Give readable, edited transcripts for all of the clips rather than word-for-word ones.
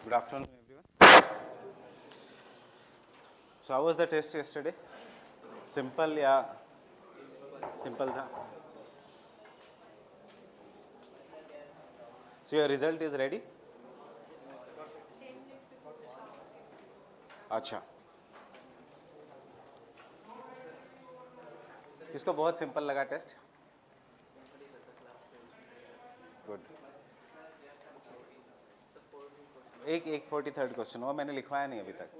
Good afternoon, everyone. So, how was the test yesterday? Simple, yeah. Simple tha. So, your result is ready? अच्छा. किसको बहुत simple लगा test? Good. एक 43rd question वो मैंने लिखवाया नहीं अभी तक.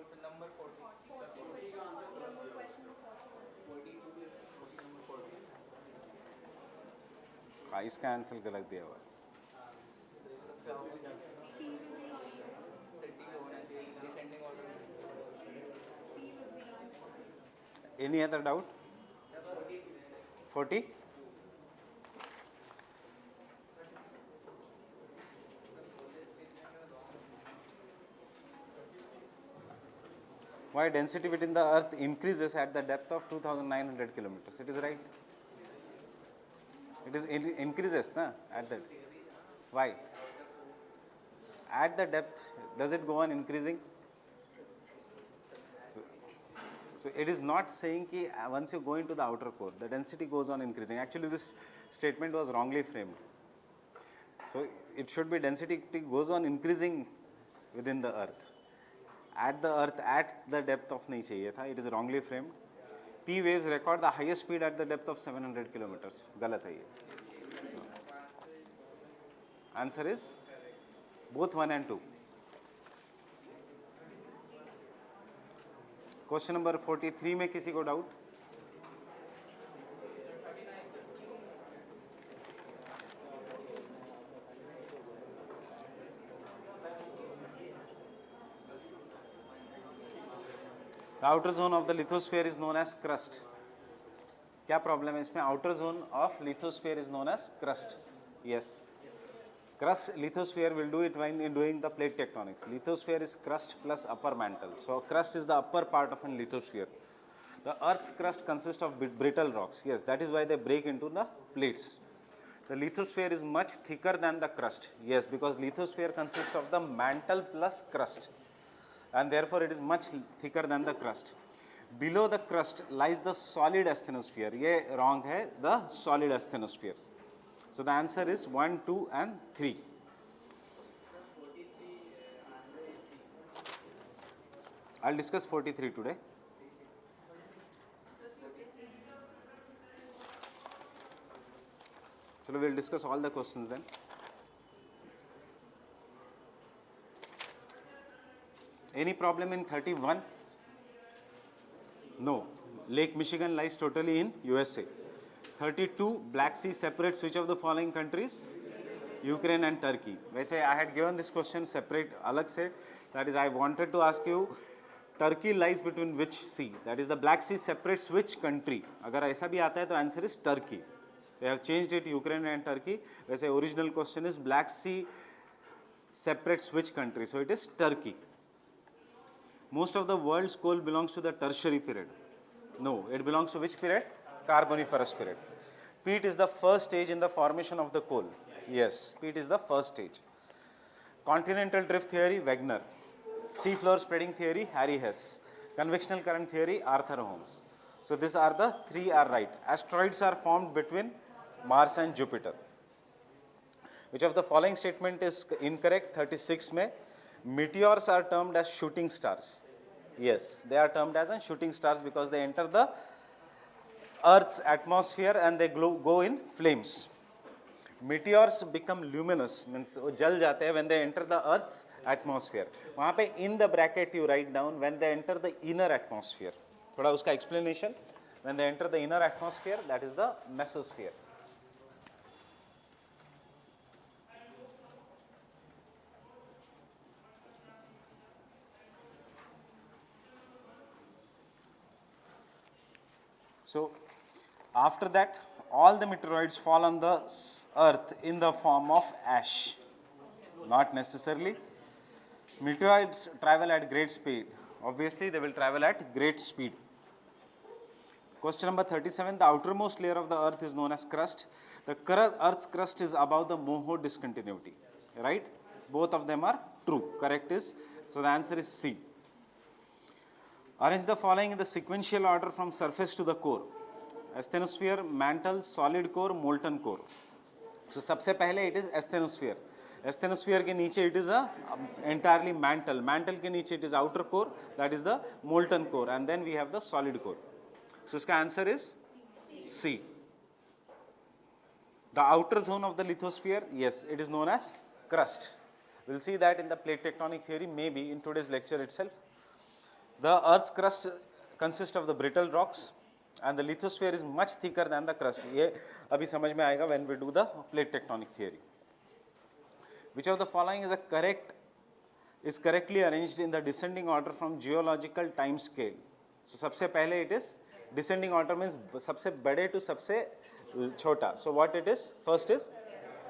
हाँ, इसका आंसर गलत दिया हुआ है. Any other doubt? 40? Why density within the earth increases at the depth of 2900 kilometers? It is right. It is increases na, at that. Why? At the depth, does it go on increasing? So it is not saying that once you go into the outer core, the density goes on increasing. Actually, this statement was wrongly framed. So it should be density goes on increasing within the earth. At the depth of nahi chahiye tha. It is wrongly framed. P waves record the highest speed at the depth of 700 kilometers. Galat hai ye. Answer is both 1 and 2. Question number 43 में किसी को doubt? The outer zone of the lithosphere is known as crust. क्या problem है इसमें? outer zone of lithosphere is known as crust. Yes. Crust lithosphere will do it when in doing the plate tectonics. Lithosphere is crust plus upper mantle. So crust is the upper part of a lithosphere. The Earth's crust consists of brittle rocks. Yes, that is why they break into the plates. The lithosphere is much thicker than the crust. Yes, because lithosphere consists of the mantle plus crust, and therefore it is much thicker than the crust. Below the crust lies the solid asthenosphere. ये wrong है, the solid asthenosphere. So the answer is 1, 2 and 3. I'll discuss 43 today. So we'll discuss all the questions then. Any problem in 31? No. Lake Michigan lies totally in USA. 32, Black Sea separates which of the following countries? Ukraine and Turkey. वैसे I had given this question separate अलग से. That is, I wanted to ask you, Turkey lies between which sea? That is, the Black Sea separates which country? अगर ऐसा भी आता है तो answer is Turkey. They have changed it Ukraine and Turkey. वैसे original question is Black Sea separates which country? So it is Turkey. Most of the world's coal belongs to the tertiary period. No, it belongs to which period? Carboniferous period. Peat is the first stage in the formation of the coal. Yes, peat is the first stage. Continental drift theory, Wegener. Sea floor spreading theory, Harry Hess. Convectional current theory, Arthur Holmes. So these are the three are right. Asteroids are formed between Mars and Jupiter. Which of the following statement is incorrect? 36 mein. Meteors are termed as shooting stars. Yes, they are termed as shooting stars because they enter the Earth's atmosphere and they go in flames. Meteors become luminous, means वो जल जाते हैं when they enter the Earth's atmosphere. वहाँ पे in the bracket you write down when they enter the inner atmosphere. थोड़ा उसका explanation. When they enter the inner atmosphere, that is the mesosphere. So after that, all the meteoroids fall on the earth in the form of ash. Not necessarily. Meteoroids travel at great speed. Obviously, they will travel at great speed. Question number 37. The outermost layer of the earth is known as crust. The earth's crust is above the Moho discontinuity. Right? both of them are true. Correct is, so the answer is C. Arrange the following in the sequential order from surface to the core. Asthenosphere, mantle, solid core, molten core. So सबसे पहले it is asthenosphere. Asthenosphere के नीचे it is a entirely mantle. Mantle के नीचे it is outer core, that is the molten core, and then we have the solid core. So इसका answer is C. The outer zone of the lithosphere, yes, it is known as crust. We'll see that in the plate tectonic theory, maybe in today's lecture itself. The Earth's crust consists of the brittle rocks, and the lithosphere is much thicker than the crust. ये अभी समझ में आएगा when we do the plate tectonic theory. Which of the following is correctly arranged in the descending order from geological time scale? So सबसे पहले it is descending order, means सबसे बड़े to सबसे छोटा. So what it is? First is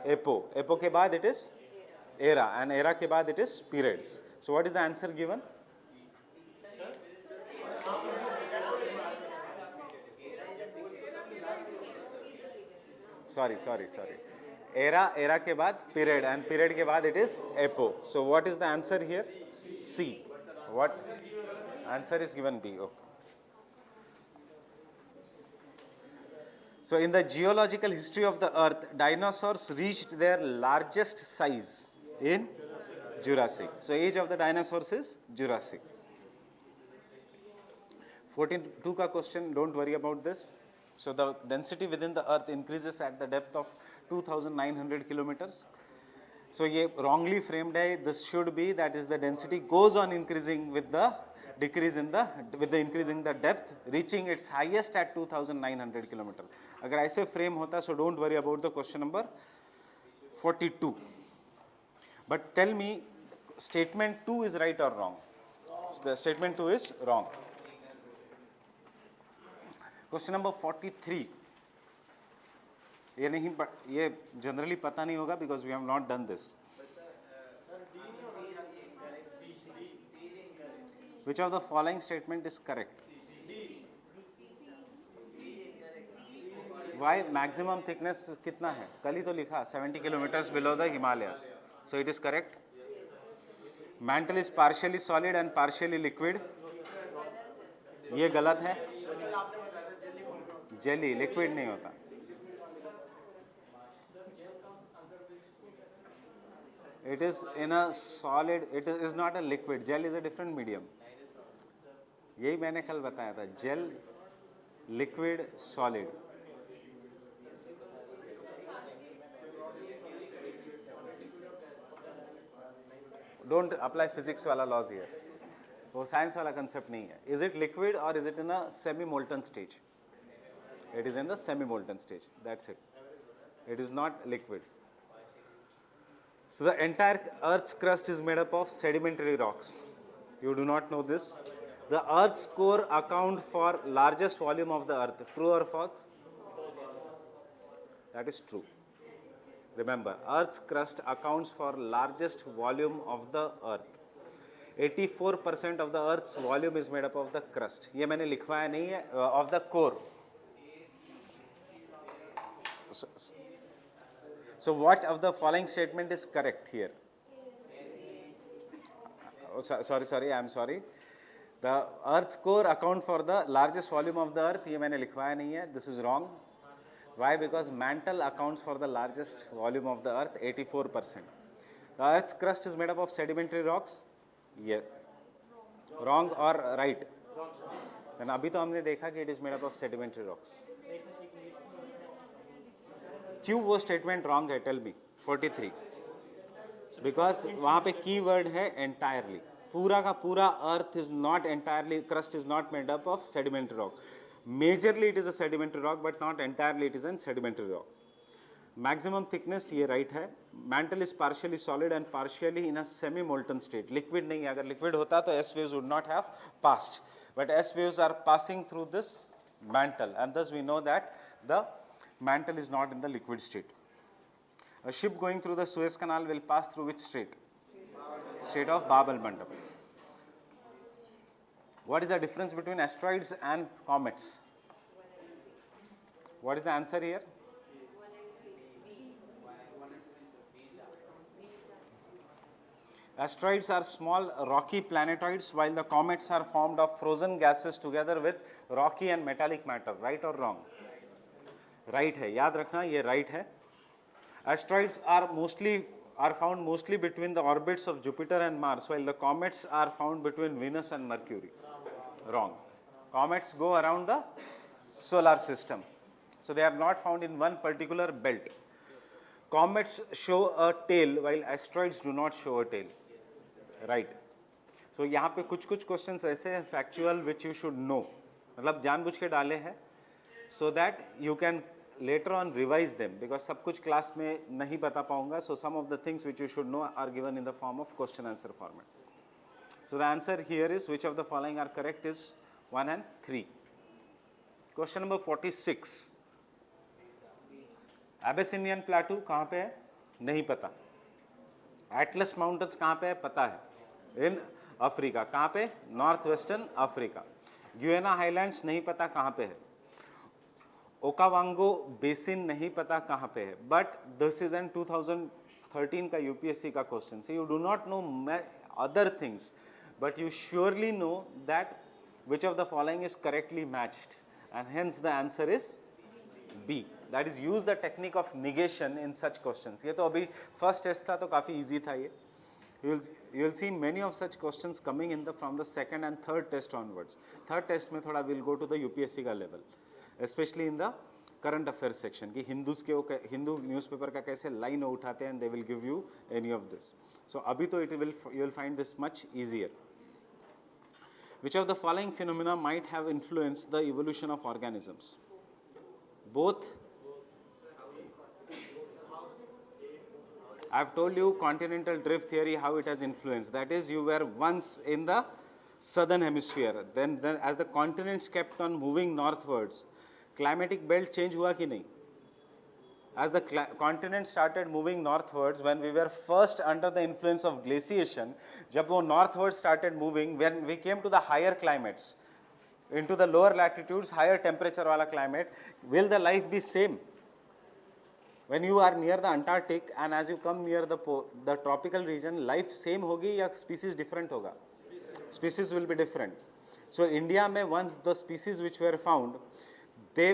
epo. Epo के बाद it is era, and era के बाद it is periods. So what is the answer given? Sorry. Era के बाद period, and period के बाद it is epo. So what is the answer here? C. What answer is given? B. Okay. So in the geological history of the earth, dinosaurs reached their largest size in Jurassic. So age of the dinosaurs is Jurassic. 14.2 का question, don't worry about this. So the density within the earth increases at the depth of 2,900 kilometers. So ये wrongly framed है. This should be, that is the density goes on increasing with the decrease in the, with the increasing the depth, reaching its highest at 2,900 kilometer. अगर ऐसे frame होता, so don't worry about the question number 42. But tell me, statement 2 is right or wrong? So the statement 2 is wrong. Question number 43. ये generally पता नहीं होगा because we have not done this. Which of the following statement is correct? Why maximum thickness कितना है? कल ही तो लिखा 70 kilometers below the Himalayas. So it is correct. Mantle is partially solid and partially liquid. ये गलत है. Jelly, liquid नहीं होता. It is in a solid, it is not a liquid. Gel is a different medium. यही मैंने कल बताया था. Gel, liquid, solid. Don't apply physics वाला laws here. वो science वाला concept नहीं है. Is it liquid or is it in a semi-molten stage? It is in the semi-molten stage. That's it. It is not liquid. So the entire Earth's crust is made up of sedimentary rocks. You do not know this. The Earth's core account for largest volume of the Earth. True or false? That is true. Remember, Earth's crust accounts for largest volume of the Earth. 84% of the Earth's volume is made up of the crust. ये मैंने लिखवाया नहीं है, of the core. So what of the following statement is correct here? Oh, sorry, I am sorry. The Earth's core account for the largest volume of the Earth. ये मैंने लिखवाया नहीं है. This is wrong. Why? Because mantle accounts for the largest volume of the Earth, 84%. The Earth's crust is made up of sedimentary rocks. Yeah. Wrong or right? Then अभी तो हमने देखा कि it is made up of sedimentary rocks. क्यों वो statement wrong है? Tell me. 43. Because वहाँ पे keyword है entirely. पूरा का पूरा Earth is not entirely, crust is not made up of sedimentary rock. Majorly it is a sedimentary rock, but not entirely it is a sedimentary rock. Maximum thickness ये right है. Mantle is partially solid and partially in a semi-molten state. Liquid नहीं है. अगर liquid होता तो S waves would not have passed. But S waves are passing through this mantle, and thus we know that the mantle is not in the liquid state. A ship going through the Suez Canal will pass through which state? State of Bab al-Mandab. What is the difference between asteroids and comets? What is the answer here? Asteroids are small rocky planetoids, while the comets are formed of frozen gases together with rocky and metallic matter. Right or wrong? Right है, याद रखना ये right है. Asteroids are found mostly between the orbits of Jupiter and Mars, while the comets are found between Venus and Mercury. Wrong. Comets go around the solar system, so they are not found in one particular belt. Comets show a tail, while asteroids do not show a tail. Right. So यहाँ पे कुछ questions ऐसे हैं factual which you should know. मतलब जानबूझ के डाले हैं, so that you can later on revise them, because सब कुछ class में नहीं बता पाऊंगा. So some of the things which you should know are given in the form of question answer format. So the answer here is, which of the following are correct is 1 and 3. Question number 46. Abyssinian Plateau कहाँ पे है? नहीं पता. Atlas Mountains कहाँ पे है? पता है. In Africa. कहाँ पे? Northwestern Africa. Guiana Highlands नहीं पता कहाँ पे है. Okavango Basin नहीं पता कहाँ पे है. But this is an 2013 का UPSC का question. So you do not know other things, but you surely know that which of the following is correctly matched, and hence the answer is B. That is, use the technique of negation in such questions. ये तो अभी first test था तो काफ़ी easy था ये. You will see many of such questions coming in from the second and third test onwards. Third test में थोड़ा will go to the UPSC का level, especially in the current affairs section कि Hindu newspaper का कैसे line उठाते हैं, and they will give you any of this. So अभी तो you will find this much easier. Which of the following phenomena might have influenced the evolution of organisms? Both. I have told you continental drift theory, how it has influenced. That is, you were once in the southern hemisphere. Then as the continents kept on moving northwards, climatic belt change हुआ कि नहीं? As the continent started moving northwards, when we were first under the influence of glaciation, जब वो northwards started moving, when we came to the higher climates, into the lower latitudes, higher temperature वाला climate, will the life be same? When you are near the Antarctic and as you come near the tropical region, life same होगी या species different होगा? Species will be different. So India में once the species which were found, they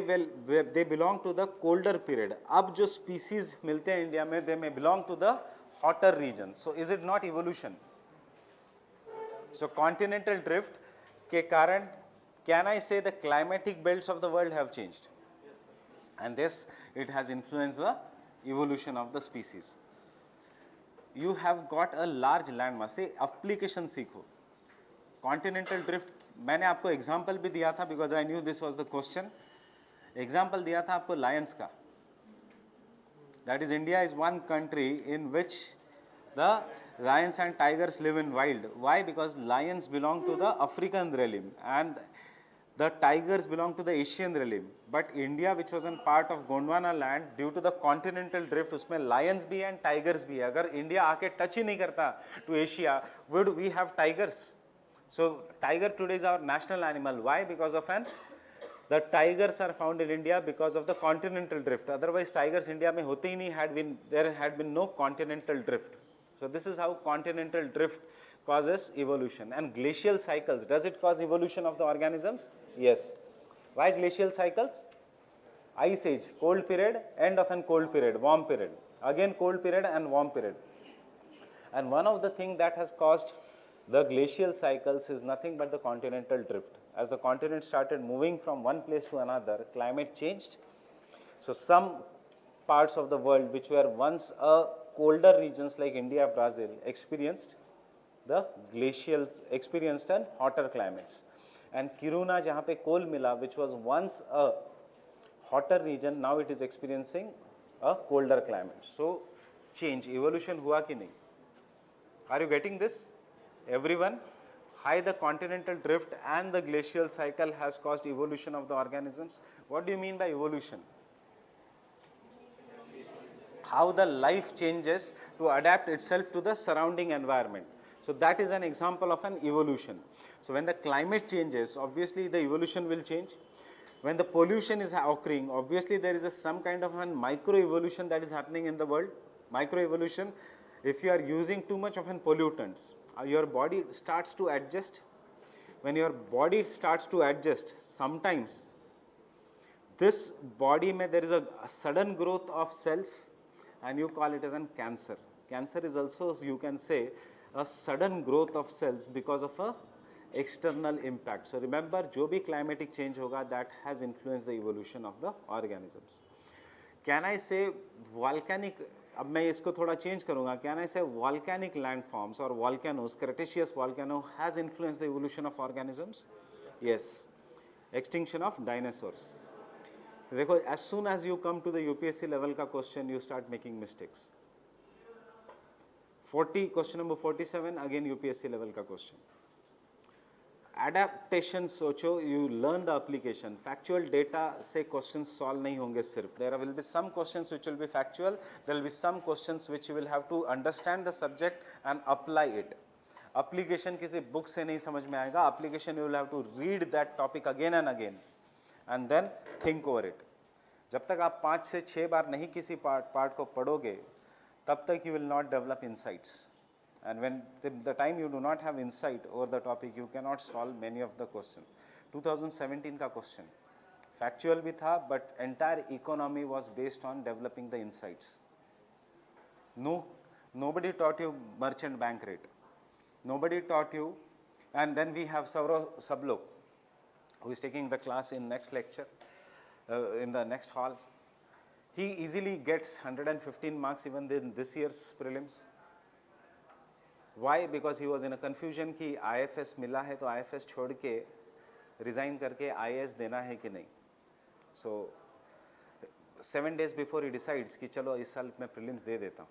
belong to the colder period. अब जो species मिलते हैं India में, they may belong to the hotter regions. So is it not evolution? So continental drift के कारण, can I say the climatic belts of the world have changed? And this, it has influenced the evolution of the species. You have got a large landmass. Say application सीखो. Continental drift, मैंने आपको example भी दिया था because I knew this was the question. Example दिया था आपको lions का. That is, India is one country in which the lions and tigers live in wild. Why? Because lions belong to the African realm and the tigers belong to the Asian realm. But India, which was a part of Gondwana land, due to the continental drift, उसमें lions भी हैं and tigers भी हैं. अगर India आके touch ही नहीं करता to Asia, would we have tigers? So tiger today is our national animal. Why? Because of the tigers are found in India because of the continental drift. Otherwise, tigers India में होते ही नहीं, there had been no continental drift. So this is how continental drift causes evolution. And glacial cycles, does it cause evolution of the organisms? Yes. Why glacial cycles? Ice age, cold period, end of a cold period, warm period. Again cold period and warm period. And one of the things that has caused the glacial cycles is nothing but the continental drift. As the continent started moving from one place to another, climate changed. So some parts of the world which were once colder regions like India, Brazil, experienced and hotter climates. And Kiruna, जहाँ पे coal मिला, which was once a hotter region, now it is experiencing a colder climate. So change, evolution हुआ कि नहीं? Are you getting this? Everyone? How the continental drift and the glacial cycle has caused evolution of the organisms. What do you mean by evolution? How the life changes to adapt itself to the surrounding environment. So that is an example of an evolution. So when the climate changes, obviously the evolution will change. When the pollution is occurring, obviously there is some kind of a microevolution that is happening in the world. Microevolution If you are using too much of an pollutants, your body starts to adjust. When your body starts to adjust, sometimes this body may there is a sudden growth of cells, and you call it as an cancer. Cancer is also, you can say, a sudden growth of cells because of a external impact. So remember, जो भी climatic change होगा, that has influenced the evolution of the organisms. Can I say volcanic? अब मैं इसको थोड़ा change करूँगा. Can I say volcanic landforms or volcanoes, Cretaceous volcano has influenced the evolution of organisms? Yes. Extinction of dinosaurs. So देखो, as soon as you come to the UPSC level का question, you start making mistakes. 40, question number 47, again UPSC level का question. Adaptation सोचो, you learn the application. Factual data से questions solve नहीं होंगे सिर्फ. There will be some questions which will be factual. There will be some questions which you will have to understand the subject and apply it. Application किसी book से नहीं समझ में आएगा. Application you will have to read that topic again and again and then think over it. जब तक आप 5 से 6 बार नहीं किसी part को पढ़ोगे, तब तक you will not develop insights. And when the time you do not have insight over the topic, you cannot solve many of the questions. 2017 का question, factual भी था, but entire economy was based on developing the insights. Nobody taught you merchant bank rate. Nobody taught you, and then we have Saurav Sablok, who is taking the class in next lecture, in the next hall. He easily gets 115 marks even in this year's prelims. Why? Because he was in a confusion कि IFS मिला है तो IFS छोड़ के resign करके IAS देना है कि नहीं. So 7 days before he decides कि चलो इस साल मैं prelims दे देता हूँ,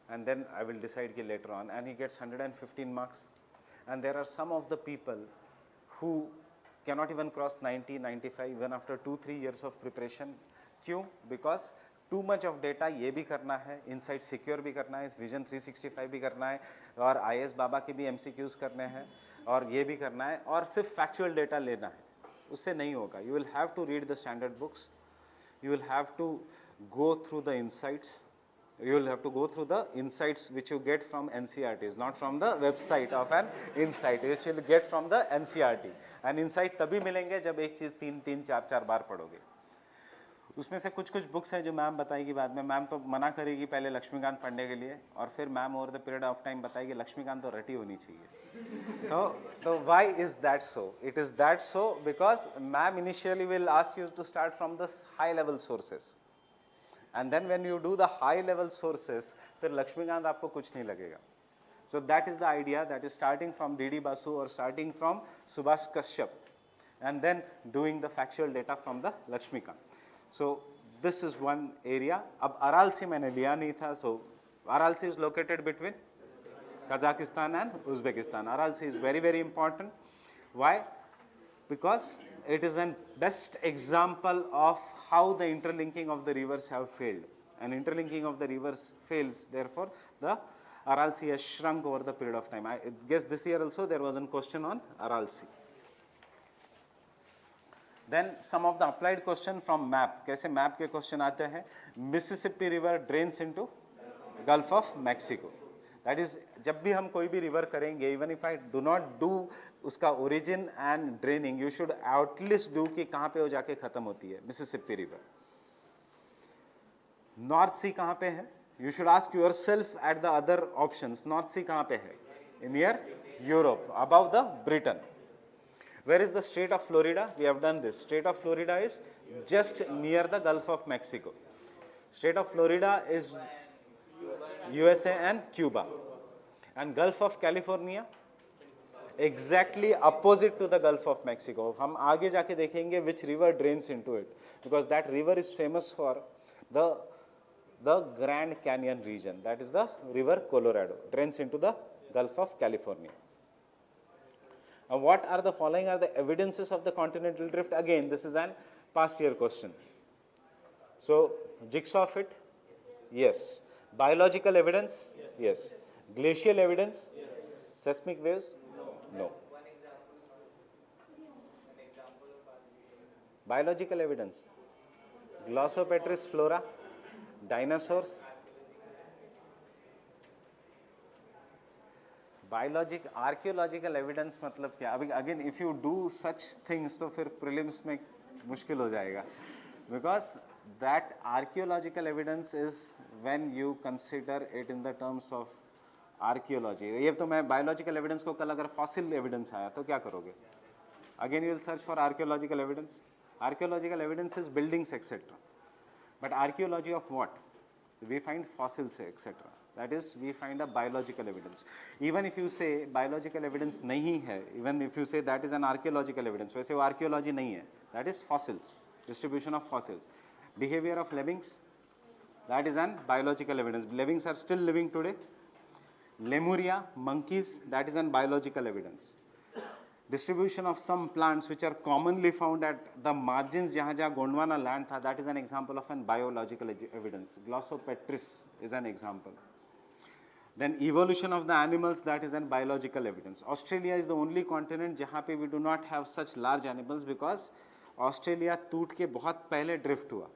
and then I will decide कि later on, and he gets 115 marks. And there are some of the people who cannot even cross 90, 95 even after 2-3 years of preparation. क्यों? Because too much of data ये भी करना है, insight secure भी करना है, vision 365 भी करना है, और IS बाबा के भी MCQs करने हैं, और ये भी करना है, और सिर्फ factual data लेना है. उससे नहीं होगा. You will have to read the standard books. You will have to go through the insights. You will have to go through the insights which you get from NCERTs, not from the website of an insight, which you will get from the NCERT. And insight तभी मिलेंगे जब एक चीज़ 3-3, 4-4 बार पढ़ोगे. उसमें से कुछ books हैं जो मैम बताएगी बाद में. मैम तो मना करेगी पहले लक्ष्मीकांत पढ़ने के लिए, और फिर ma'am over the period of time बताएगी लक्ष्मीकांत तो रटी होनी चाहिए. तो why is that so? It is that so because ma'am initially will ask you to start from the high level sources, and then when you do the high level sources, फिर लक्ष्मीकांत आपको कुछ नहीं लगेगा. So that is the idea, that is starting from D.D. Basu or starting from Subhash Kashyap, and then doing the factual data from the Lakshmikant. So this is one area. अब Aralsi मैंने लिया नहीं था. So Aralsi is located between Kazakhstan and Uzbekistan. Aralsi is very, very important. Why? Because it is a best example of how the interlinking of the rivers have failed. And interlinking of the rivers fails, therefore the Aralsi has shrunk over the period of time. I guess this year also there was a question on Aralsi. Then some of the applied question from map. कैसे map के question आते हैं? Mississippi River drains into Gulf of Mexico. That is, जब भी हम कोई भी river करेंगे, even if I do not do उसका origin and draining, you should at least do कि कहाँ पे वो जाके खत्म होती है. Mississippi River. North Sea कहाँ पे है? You should ask yourself at the other options. North Sea कहाँ पे है? Near Europe, above the Britain. Where is the state of Florida? We have done this. State of Florida is just near the Gulf of Mexico. State of Florida is USA and Cuba. And Gulf of California? Exactly opposite to the Gulf of Mexico. हम आगे जाके देखेंगे which river drains into it. Because that river is famous for the Grand Canyon region. That is the river Colorado. Drains into the Gulf of California. What are the following are the evidences of the continental drift? Again, this is an past year question. So, jigsaw fit? Yes. Biological evidence? Yes. Glacial evidence? Yes. Seismic waves? No. Biological evidence? Glossopetris flora? Dinosaurs? Biologic archaeological evidence मतलब क्या? अभी again if you do such things तो फिर prelims में मुश्किल हो जाएगा, because that archaeological evidence is when you consider it in the terms of archaeology. ये तो मैं बायोलॉजिकल एविडेंस को कल अगर फॉसिल एविडेंस आया तो क्या करोगे? Again you will search for archaeological evidence. Archaeological evidence is buildings etcetera, but archaeology of what? We find fossils etc. That is, we find a biological evidence. Even if you say biological evidence नहीं है, even if you say that is an archaeological evidence, वैसे वो archaeology नहीं है, that is fossils, distribution of fossils. Behavior of lemmings, that is an biological evidence. Lemmings are still living today. Lemuria, monkeys, that is an biological evidence. Distribution of some plants which are commonly found at the margins जहाँ जहाँ Gondwana land था, that is an example of an biological evidence. Glossopetris is an example. Then evolution of the animals, that is an biological evidence. Australia is the only continent जहाँ पे we do not have such large animals because Australia टूट के बहुत पहले drift हुआ.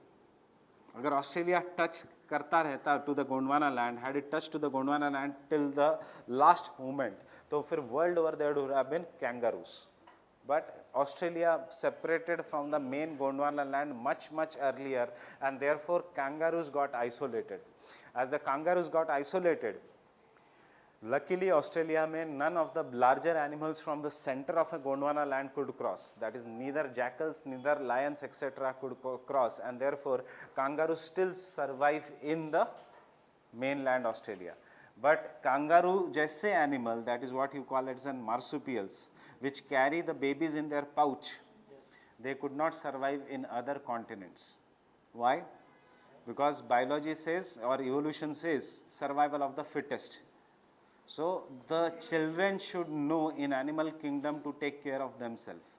अगर Australia touch करता रहता to the Gondwana land, had it touch to the Gondwana land till the last moment, तो फिर world over there would have been kangaroos. But Australia separated from the main Gondwana land much earlier, and therefore kangaroos got isolated. As the kangaroos got isolated, luckily Australia में none of the larger animals from the center of a Gondwana land could cross. That is, neither jackals, neither lions etc. could cross, and therefore kangaroos still survive in the mainland Australia. But kangaroo जैसे animal, that is what you call it as an marsupials, which carry the babies in their pouch, they could not survive in other continents. Why? Because biology says, or evolution says, survival of the fittest. So the children should know in animal kingdom to take care of themselves.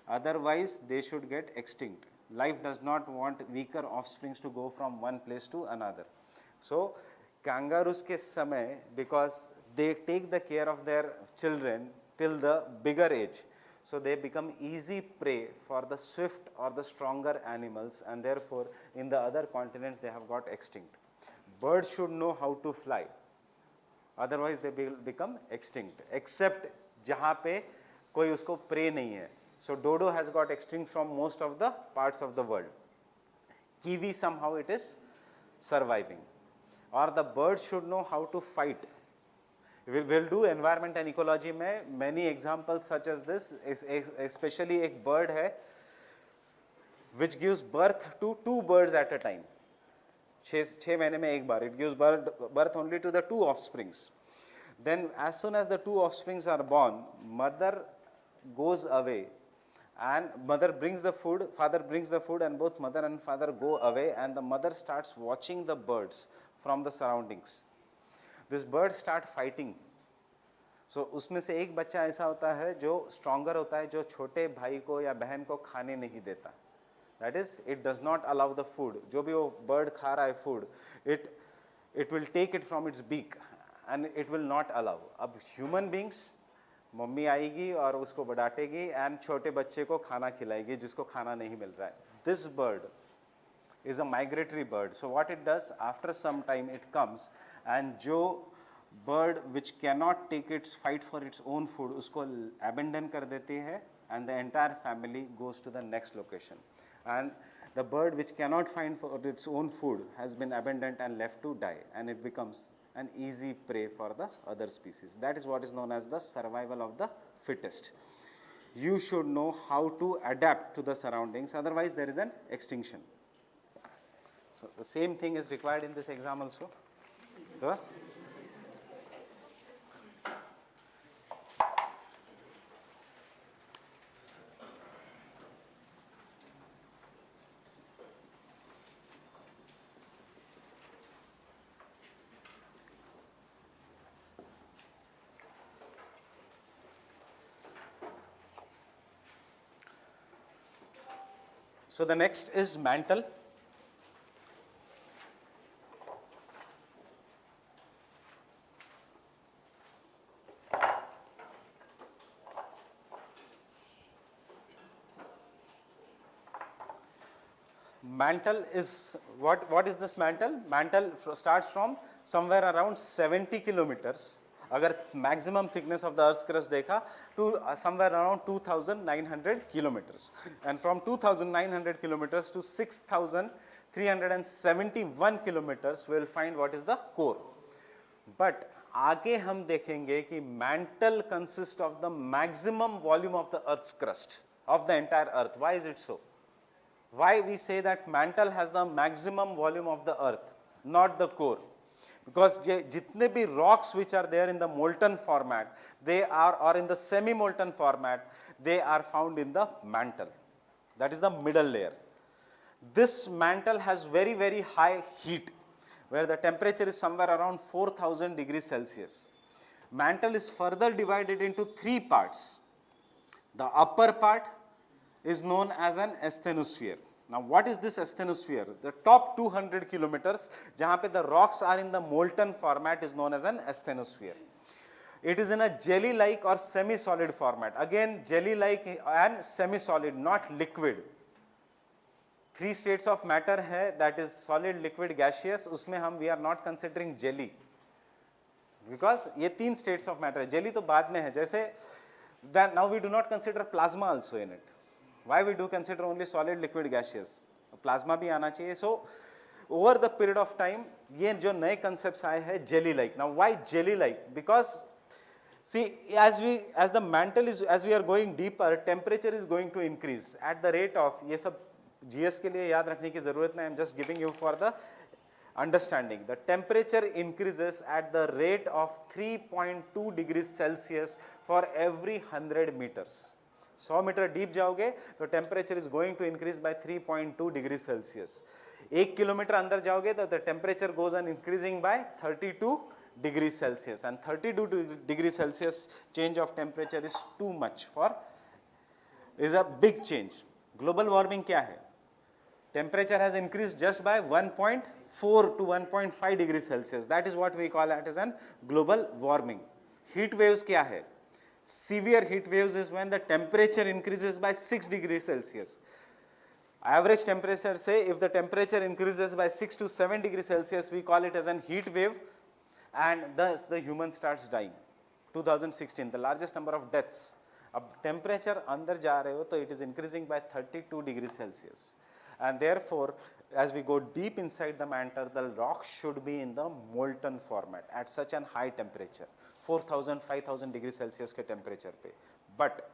Otherwise, they should get extinct. Life does not want weaker offsprings to go from one place to another. So kangaroos के समय, because they take the care of their children till the bigger age, so they become easy prey for the swift or the stronger animals, and therefore in the other continents they have got extinct. Birds should know how to fly. Otherwise they will become extinct, except जहाँ पे कोई उसको prey नहीं है. So dodo has got extinct from most of the parts of the world. Kiwi somehow it is surviving. Or the bird should know how to fight. We will do environment and ecology में many examples such as this. Especially एक bird है which gives birth to 2 birds at a time. 6 महीने में एक बार. It gives birth only to the 2 offsprings. Then as soon as the 2 offsprings are born, mother goes away and mother brings the food, father brings the food, and both mother and father go away, and the mother starts watching the birds from the surroundings. These birds start fighting. So उसमें से एक बच्चा ऐसा होता है जो stronger होता है, जो छोटे भाई को या बहन को खाने नहीं देता. That is, it does not allow the food. जो भी वो bird खा रहा है food, it will take it from its beak and it will not allow. अब human beings, मम्मी आएगी और उसको डांटेगी and छोटे बच्चे को खाना खिलाएगी जिसको खाना नहीं मिल रहा है. This bird is a migratory bird. So what it does, after some time it comes, and जो bird which cannot take its fight for its own food, उसको abandon कर देती है, and the entire family goes to the next location. And the bird which cannot find for its own food has been abandoned and left to die, and it becomes an easy prey for the other species. That is what is known as the survival of the fittest. You should know how to adapt to the surroundings, otherwise there is an extinction. So the same thing is required in this exam also. So the next is mantle. Mantle is what is this mantle? Mantle starts from somewhere around 70 kilometers अगर maximum thickness of the Earth's crust देखा to somewhere around 2,900 kilometers, and from 2,900 kilometers to 6,371 kilometers we will find what is the core. But आगे हम देखेंगे कि mantle consists of the maximum volume of the Earth's crust of the entire Earth. Why is it so? Why we say that mantle has the maximum volume of the Earth, not the core? Because jitne bhi rocks which are there in the molten format, they are, or in the semi-molten format, they are found in the mantle. That is the middle layer. This mantle has very, very high heat, where the temperature is somewhere around 4,000 degrees Celsius. Mantle is further divided into three parts. The upper part is known as an asthenosphere. Now what is this asthenosphere? The top 200 kilometers, jahan pe the rocks are in the molten format, is known as an asthenosphere. It is in a jelly-like or semi-solid format. Again, jelly-like and semi-solid, not liquid. Three states of matter hai, that is solid, liquid, gaseous. Usme we are not considering jelly, because ye teen states of matter hai. Jelly to baad mein hai. Jaise that now we do not consider plasma also in it. Why we do consider only solid, liquid, gaseous? Plasma bhi aana chahiye. So over the period of time, ye jo naye concepts aaye hai jelly-like. Now why jelly-like? Because see, as the mantle is, as we are going deeper, temperature is going to increase at the rate of, ye sab GS के लिए याद रखने की ज़रूरत नहीं, I am just giving you for the understanding. The temperature increases at the rate of 3.2 degrees Celsius for every 100 meters. 100 metre deep जाओगे तो temperature is going to increase by 3.2 degree Celsius. 1 kilometre अंदर जाओगे तो the temperature goes on increasing by 32 degree Celsius, and 32 degree Celsius change of temperature is too much for, is a big change. Global warming क्या है? Temperature has increased just by 1.4 to 1.5 degrees Celsius. That is what we call it as an global warming. Heat waves क्या है? Severe heat waves is when the temperature increases by 6 degrees Celsius. Average temperature, say if the temperature increases by 6 to 7 degrees Celsius, we call it as an heat wave, and thus the human starts dying. 2016, the largest number of deaths. अब temperature अंदर जा रहे हो तो it is increasing by 32 degrees Celsius. And therefore, as we go deep inside the mantle, the rock should be in the molten format at such an high temperature, 4,000, 5,000 degrees Celsius के temperature पे. But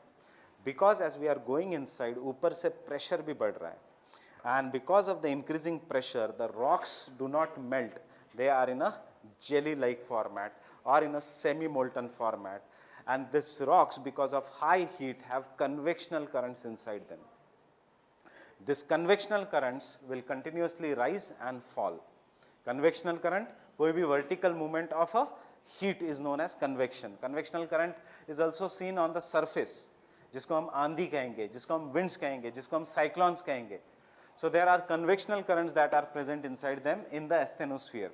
because as we are going inside, ऊपर से pressure भी बढ़ रहा है, and because of the increasing pressure, the rocks do not melt. They are in a jelly-like format or in a semi-molten format, and these rocks, because of high heat, have convectional currents inside them. This convectional currents will continuously rise and fall. Convectional current, कोई भी vertical movement of a heat is known as convection. Convectional current is also seen on the surface, जिसको हम आंधी कहेंगे, जिसको हम winds कहेंगे, जिसको हम cyclones कहेंगे. So there are convectional currents that are present inside them in the asthenosphere.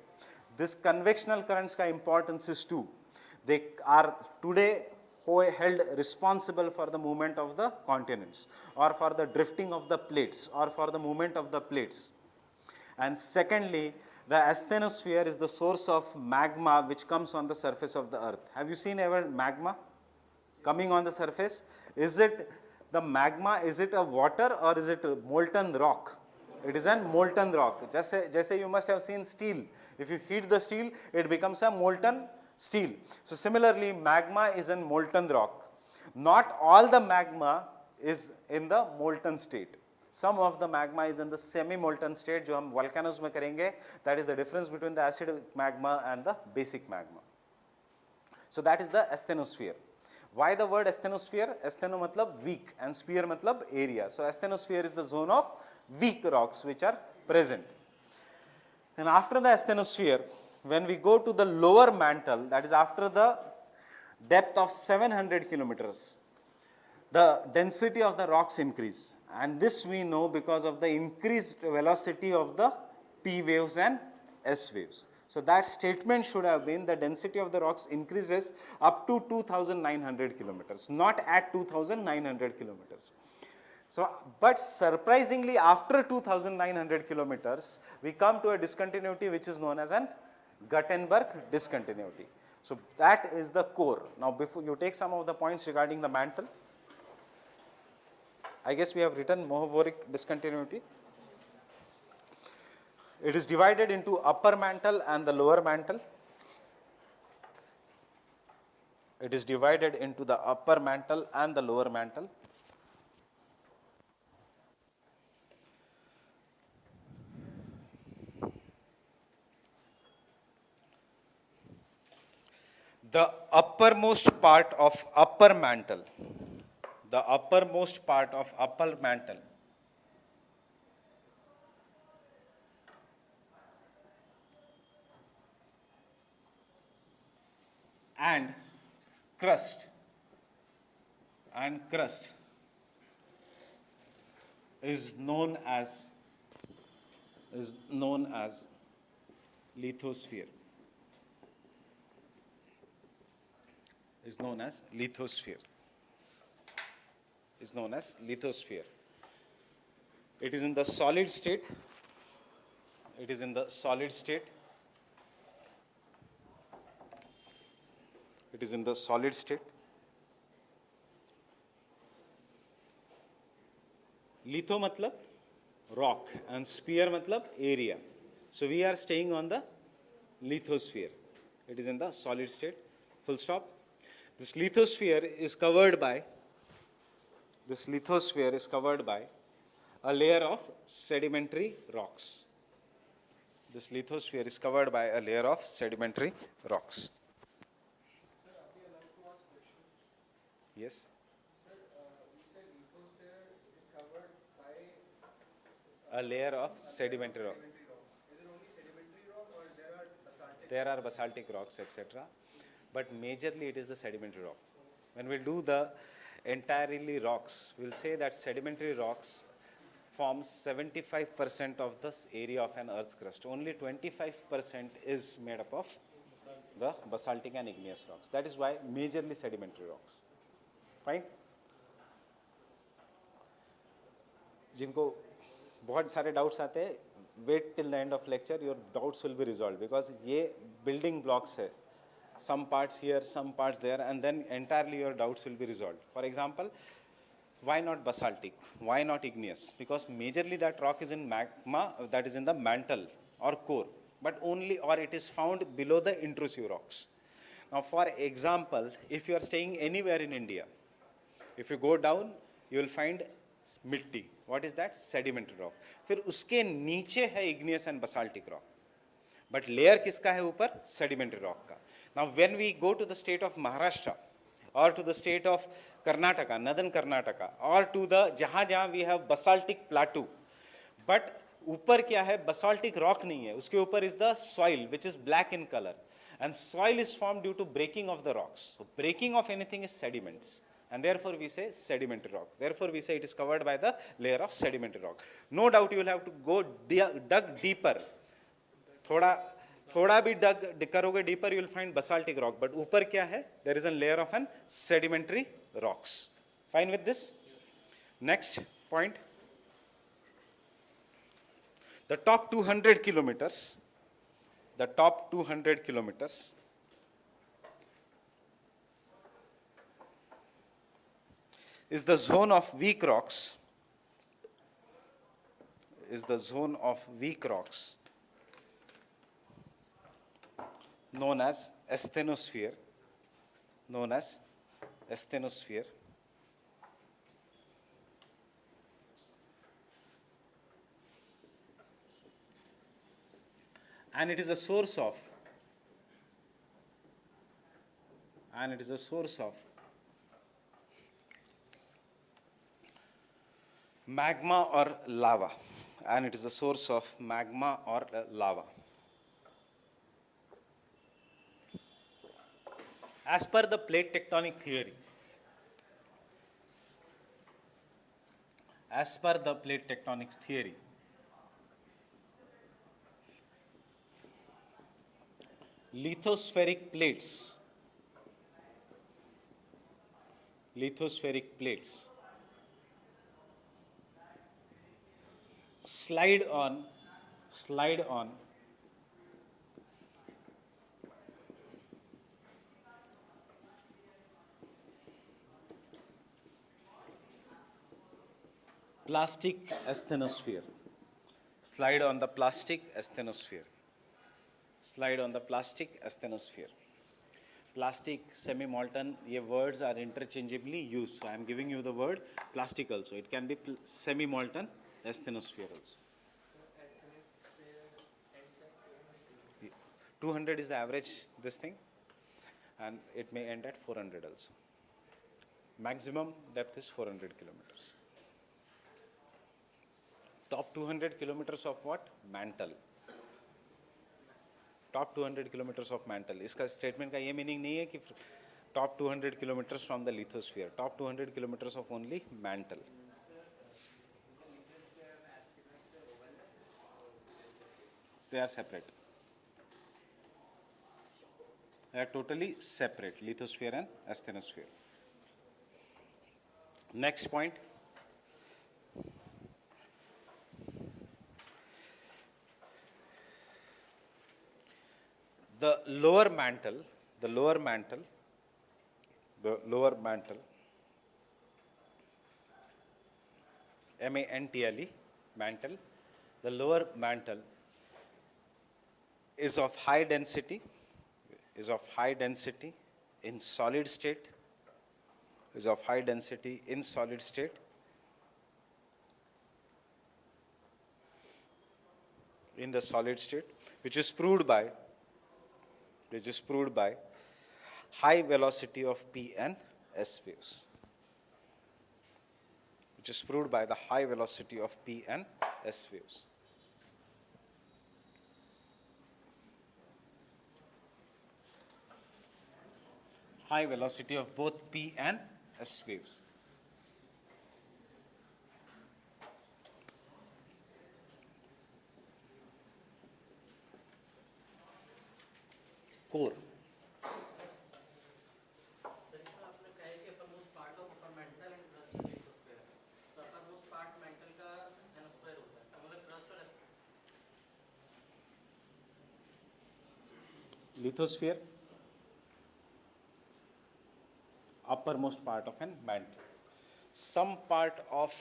This convectional currents का importance is too. They are today held responsible for the movement of the continents, or for the drifting of the plates, or for the movement of the plates. And secondly, the asthenosphere is the source of magma which comes on the surface of the earth. Have you seen ever magma coming on the surface? Is it the magma, is it a water, or is it a molten rock? It is a molten rock. Just say you must have seen steel. If you heat the steel, it becomes a molten steel. So similarly, magma is a molten rock. Not all the magma is in the molten state. Some of the magma is in the semi-molten state, जो हम volcanoes में करेंगे. That is the difference between the acidic magma and the basic magma. So that is the asthenosphere. Why the word asthenosphere? Astheno मतलब weak and sphere मतलब area. So asthenosphere is the zone of weak rocks which are present. And after the asthenosphere, when we go to the lower mantle, that is after the depth of 700 kilometers, the density of the rocks increase. And this we know because of the increased velocity of the P waves and S waves. So that statement should have been the density of the rocks increases up to 2,900 kilometers, not at 2,900 kilometers. So, but surprisingly, after 2,900 kilometers, we come to a discontinuity which is known as an Gutenberg discontinuity. So that is the core. Now before you take some of the points regarding the mantle, I guess we have written mohoboric discontinuity. It is divided into upper mantle and the lower mantle. It is divided into the upper mantle and the lower mantle. The uppermost part of upper mantle, the uppermost part of upper mantle and crust is known as lithosphere. Is known as lithosphere. It is in the solid state. It is in the solid state. It is in the solid state. Litho matlab rock and sphere matlab area. So we are staying on the lithosphere. It is in the solid state. Full stop. This lithosphere is covered by a layer of sedimentary rocks. This lithosphere is covered by a layer of sedimentary rocks. Sir, are we allowed to ask questions? Yes. Sir, you said lithosphere is covered by A layer of sedimentary rock. sedimentary rock. Is it only sedimentary rock or there are basaltic? There are basaltic rocks, etc. But majorly it is the sedimentary rock. When we do the entirely rocks, we'll say that sedimentary rocks forms 75% of the area of an Earth's crust. Only 25% is made up of the basaltic and igneous rocks. That is why majorly sedimentary rocks. Fine? जिनको बहुत सारे doubts आते हैं, wait till the end of lecture, your doubts will be resolved because ये building blocks है. Some parts here, some parts there, and then entirely your doubts will be resolved. For example, why not basaltic? Why not igneous? Because majorly that rock is in magma, that is in the mantle or core, but only, or it is found below the intrusive rocks. Now, for example, if you are staying anywhere in India, if you go down, you will find mitti. What is that? Sedimentary rock. फिर उसके नीचे है igneous and basaltic rock. But layer किसका है ऊपर? Sedimentary rock का. Now, when we go to the state of Maharashtra or to the state of Karnataka, northern Karnataka, or to the जहाँ we have basaltic plateau, but ऊपर क्या है? Basaltic rock नहीं है. उसके ऊपर is the soil which is black in color, and soil is formed due to breaking of the rocks. So breaking of anything is sediments, and therefore we say sedimentary rock. Therefore we say it is covered by the layer of sedimentary rock. No doubt you will have to go dug deeper. थोड़ा भी dug करोगे deeper, you will find basaltic rock. But ऊपर क्या है? There is a layer of an sedimentary rocks. Fine with this? Next point. The top 200 kilometers. The top 200 kilometers is the zone of weak rocks. Is the zone of weak rocks known as asthenosphere. Known as asthenosphere. And it is a source of magma or lava. And it is a source of magma or lava. As per the plate tectonic theory, lithospheric plates slide on plastic asthenosphere. Slide on the plastic asthenosphere. Slide on the plastic asthenosphere. Plastic, semi-molten, ये words are interchangeably used. So I am giving you the word plastic also. It can be semi-molten asthenosphere also. 200 is the average, this thing, and it may end at 400 also. Maximum depth is 400 kilometers. Top 200 kilometers of what? Mantle. Top 200 kilometers of mantle. इसका statement का ये meaning नहीं है कि top 200 kilometers from the lithosphere. Top 200 kilometers of only mantle. They are separate. They are totally separate, lithosphere and asthenosphere. Next point. The lower mantle, M-A-N-T-L-E, mantle, the lower mantle is of high density, in solid state, in the solid state, which is proved by high velocity of P and S waves. Which is proved by the high velocity of P and S waves. High velocity of both P and S waves. Core. Lithosphere, uppermost part of an mantle. Some part of,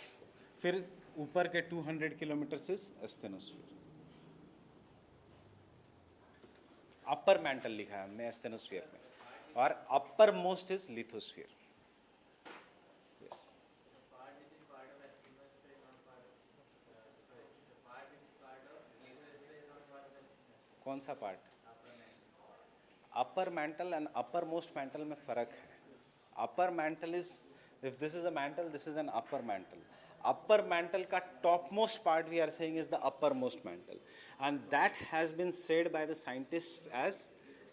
फिर ऊपर के 200 kilometers is asthenosphere. Upper mantle लिखा है हमने asthenosphere में, और upper most is lithosphere. Yes. कौन सा पार्ट? Upper mantle and upper most mantle में फर्क है. Upper mantle is, if this is a mantle, this is an upper mantle. Upper mantle का topmost part we are saying is the uppermost mantle, and that has been said by the scientists as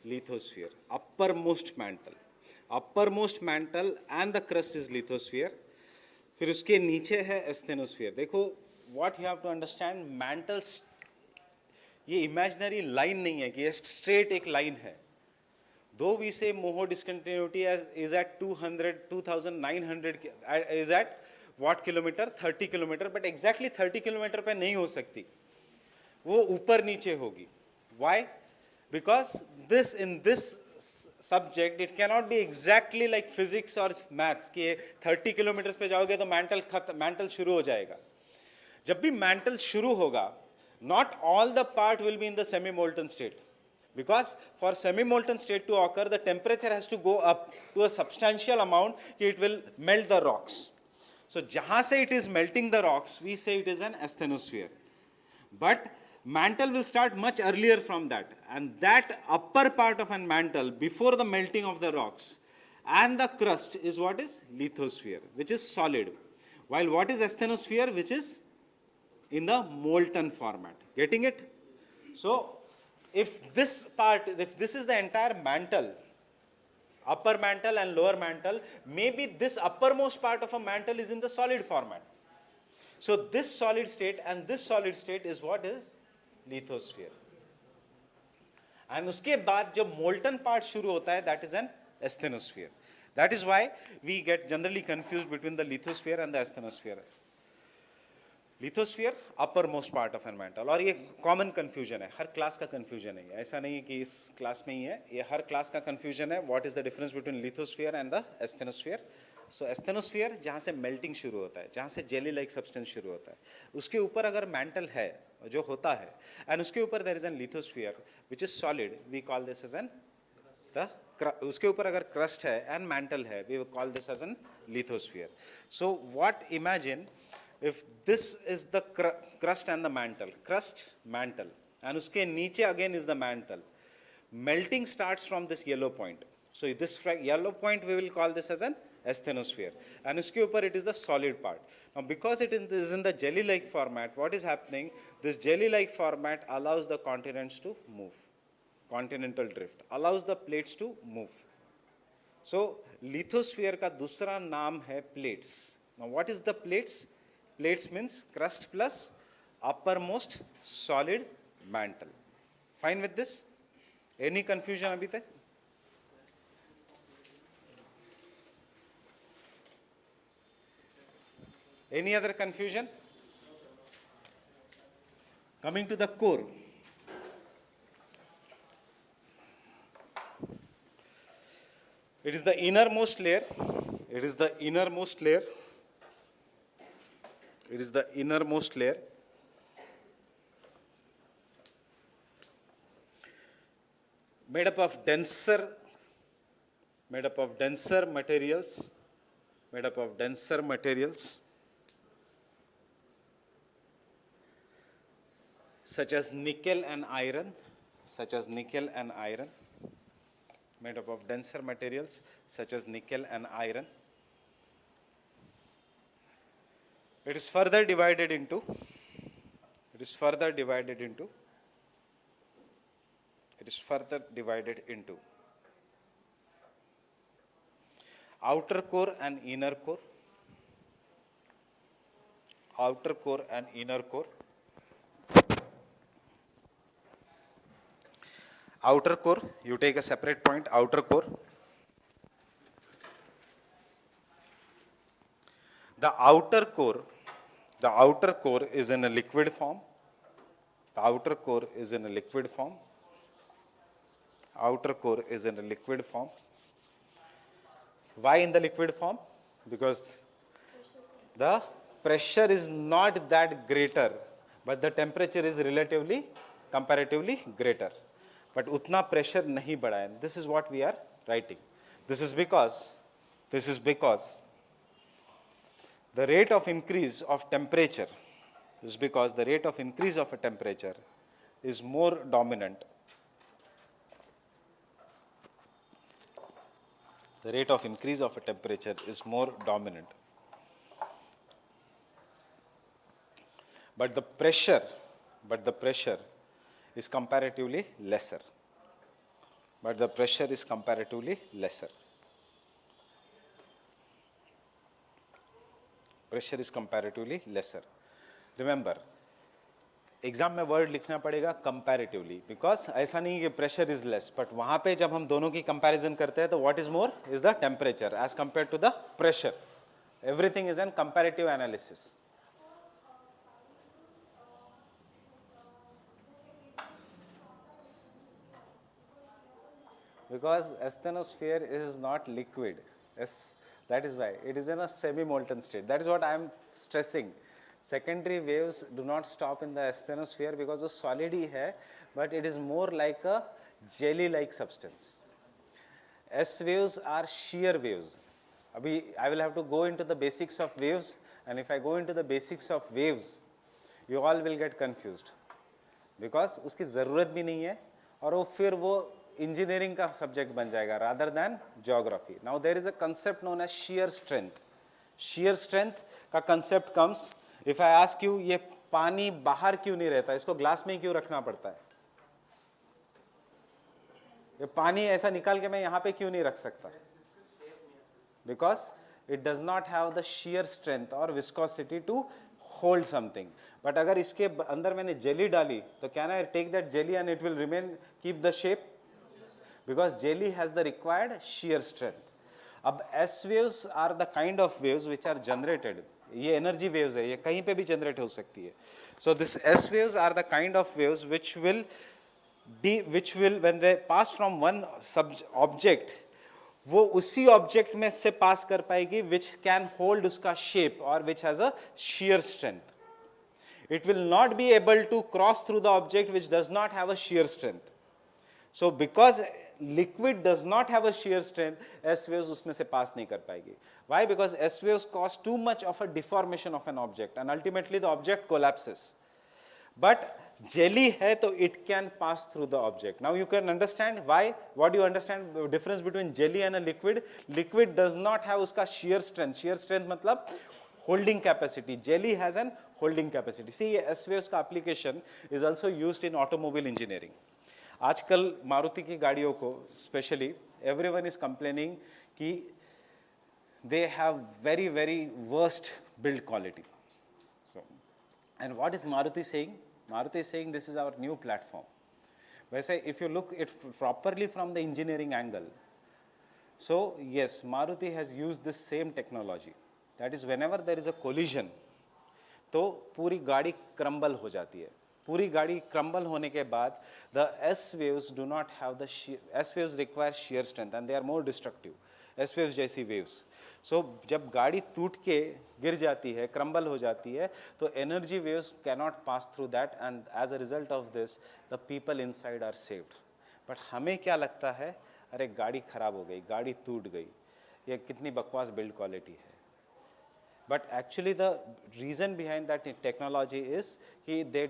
lithosphere. Uppermost mantle and the crust is lithosphere. फिर उसके नीचे है asthenosphere. देखो, what you have to understand, mantles ये imaginary line नहीं है कि ये straight एक line है. Though we say Moho discontinuity is at 2,900 is at what kilometer? 30 kilometer, but exactly 30 kilometer पे नहीं हो सकती, वो ऊपर नीचे होगी. Why? Because in this subject it cannot be exactly like physics or maths कि 30 kilometers पे जाओगे तो mantle शुरू हो जाएगा. जब भी mantle शुरू होगा, not all the part will be in the semi-molten state. Because for semi-molten state to occur, the temperature has to go up to a substantial amount, it will melt the rocks. So, jahan se it is melting the rocks, we say it is an asthenosphere. But mantle will start much earlier from that. And that upper part of a mantle, before the melting of the rocks, and the crust is what is? Lithosphere, which is solid. While what is asthenosphere? Which is in the molten format. Getting it? So, if this is the entire mantle, upper mantle and lower mantle, maybe this uppermost part of a mantle is in the solid format. So this solid state and this solid state is what is? Lithosphere. And uske baad jab molten part shuru hota hai, that is an asthenosphere. That is why we get generally confused between the lithosphere and the asthenosphere. Lithosphere upper most part of an mantle, और ये common confusion है, हर class का confusion है, ऐसा नहीं कि इस class में ही है, ये हर क्लास का कंफ्यूजन है. What is the difference between lithosphere and the asthenosphere? So asthenosphere जहाँ से मेल्टिंग शुरू होता है, जहाँ से जेली लाइक सब्सटेंस शुरू होता है, उसके ऊपर अगर मेंटल है, जो होता है, एंड उसके ऊपर there is an lithosphere which is solid, we call this as an उसके ऊपर अगर क्रस्ट है एंड मेंटल है, we call this as an lithosphere. So what imagine if this is the crust and the crust mantle, and uske niche again is the mantle, melting starts from this yellow point. So this yellow point we will call this as an asthenosphere, and uske upar it is the solid part. Now because it is in the jelly like format, what is happening, this jelly like format allows the continents to move, continental drift, allows the plates to move. So lithosphere ka dusra naam hai plates. Now what is the plates? Plates means crust plus uppermost solid mantle. Fine with this? Any confusion abhi tak? Any other confusion? Coming to the core. It is the innermost layer. It is the innermost layer. It is the innermost layer. Made up of denser materials, such as nickel and iron, made up of denser materials such as nickel and iron. It is further divided into outer core and inner core. Outer core, you take a separate point, outer core. The outer core is in a liquid form. Why in the liquid form? Because the pressure is not that greater, but the temperature is comparatively greater. But utna pressure nahi bada hai. This is what we are writing. This is because the rate of increase of temperature is more dominant. The rate of increase of a temperature is more dominant. But the pressure is comparatively lesser. Remember, exam में word लिखना पड़ेगा comparatively, because ऐसा नहीं कि pressure is less, but वहां पे जब हम दोनों की कंपैरिजन करते हैं तो what is more is the temperature as compare to the pressure. Everything is an comparative analysis. Because asthenosphere is not liquid, that is why it is in a semi-molten state. That is what I am stressing. Secondary waves do not stop in the asthenosphere because of solid ही है, but it is more like a jelly-like substance. S waves are shear waves. अभी I will have to go into the basics of waves, and if I go into the basics of waves, you all will get confused, because उसकी ज़रूरत भी नहीं है, और वो फिर वो इंजीनियरिंग का सब्जेक्ट बन जाएगा rather than geography. Now there is a concept known as shear strength. shear strength का concept comes if I ask you, ये पानी बाहर क्यों नहीं रहता, इसको ग्लास में क्यों रखना पड़ता है? ये पानी ऐसा निकाल के मैं यहाँ पे क्यों नहीं रख सकता? Because it does not have the shear strength और viscosity to hold something. But अगर इसके अंदर मैंने जेली डाली तो can I take that jelly and it will remain keep the shape? Because jelly has the required shear strength. अब S waves are the kind of waves which are generated ये energy waves है, ये कहीं पे भी generate हो सकती है. So this S waves are the kind of waves which will when they pass from one object, वो उसी ऑब्जेक्ट में से पास कर पाएगी which can hold उसका shape or which has a shear strength. It will not be able to cross through the object which does not have a shear strength. So because liquid does not have a shear strength, S waves उसमें से पास नहीं कर पाएगी. Why? Because S waves cause too much of a deformation of an object and ultimately the object collapses. But jelly hai to it can pass through the object. Now you can understand why. What do you understand the difference between jelly and a liquid? Liquid does not have uska shear strength. Shear strength matlab holding capacity. Jelly has an holding capacity. See, S waves का application is also used in automobile engineering. आजकल मारुति की गाड़ियों को specially everyone is complaining कि they have very very worst build quality. So and what is Maruti saying? Maruti is saying this is our new platform. वैसे if you look it properly from the engineering angle, so yes, Maruti has used this same technology. That is whenever there is a collision, तो पूरी गाड़ी crumble हो जाती है. पूरी गाड़ी crumble होने के बाद the S waves do not have the S waves require shear strength and they are more destructive. S waves जैसी वेव्स. सो जब गाड़ी टूट के गिर जाती है, क्रम्बल हो जाती है, तो energy waves cannot pass through that and as a result of this the people inside are saved. But हमें क्या लगता है, अरे गाड़ी खराब हो गई, गाड़ी टूट गई, ये कितनी बकवास बिल्ड क्वालिटी है. But actually the reason behind that technology is they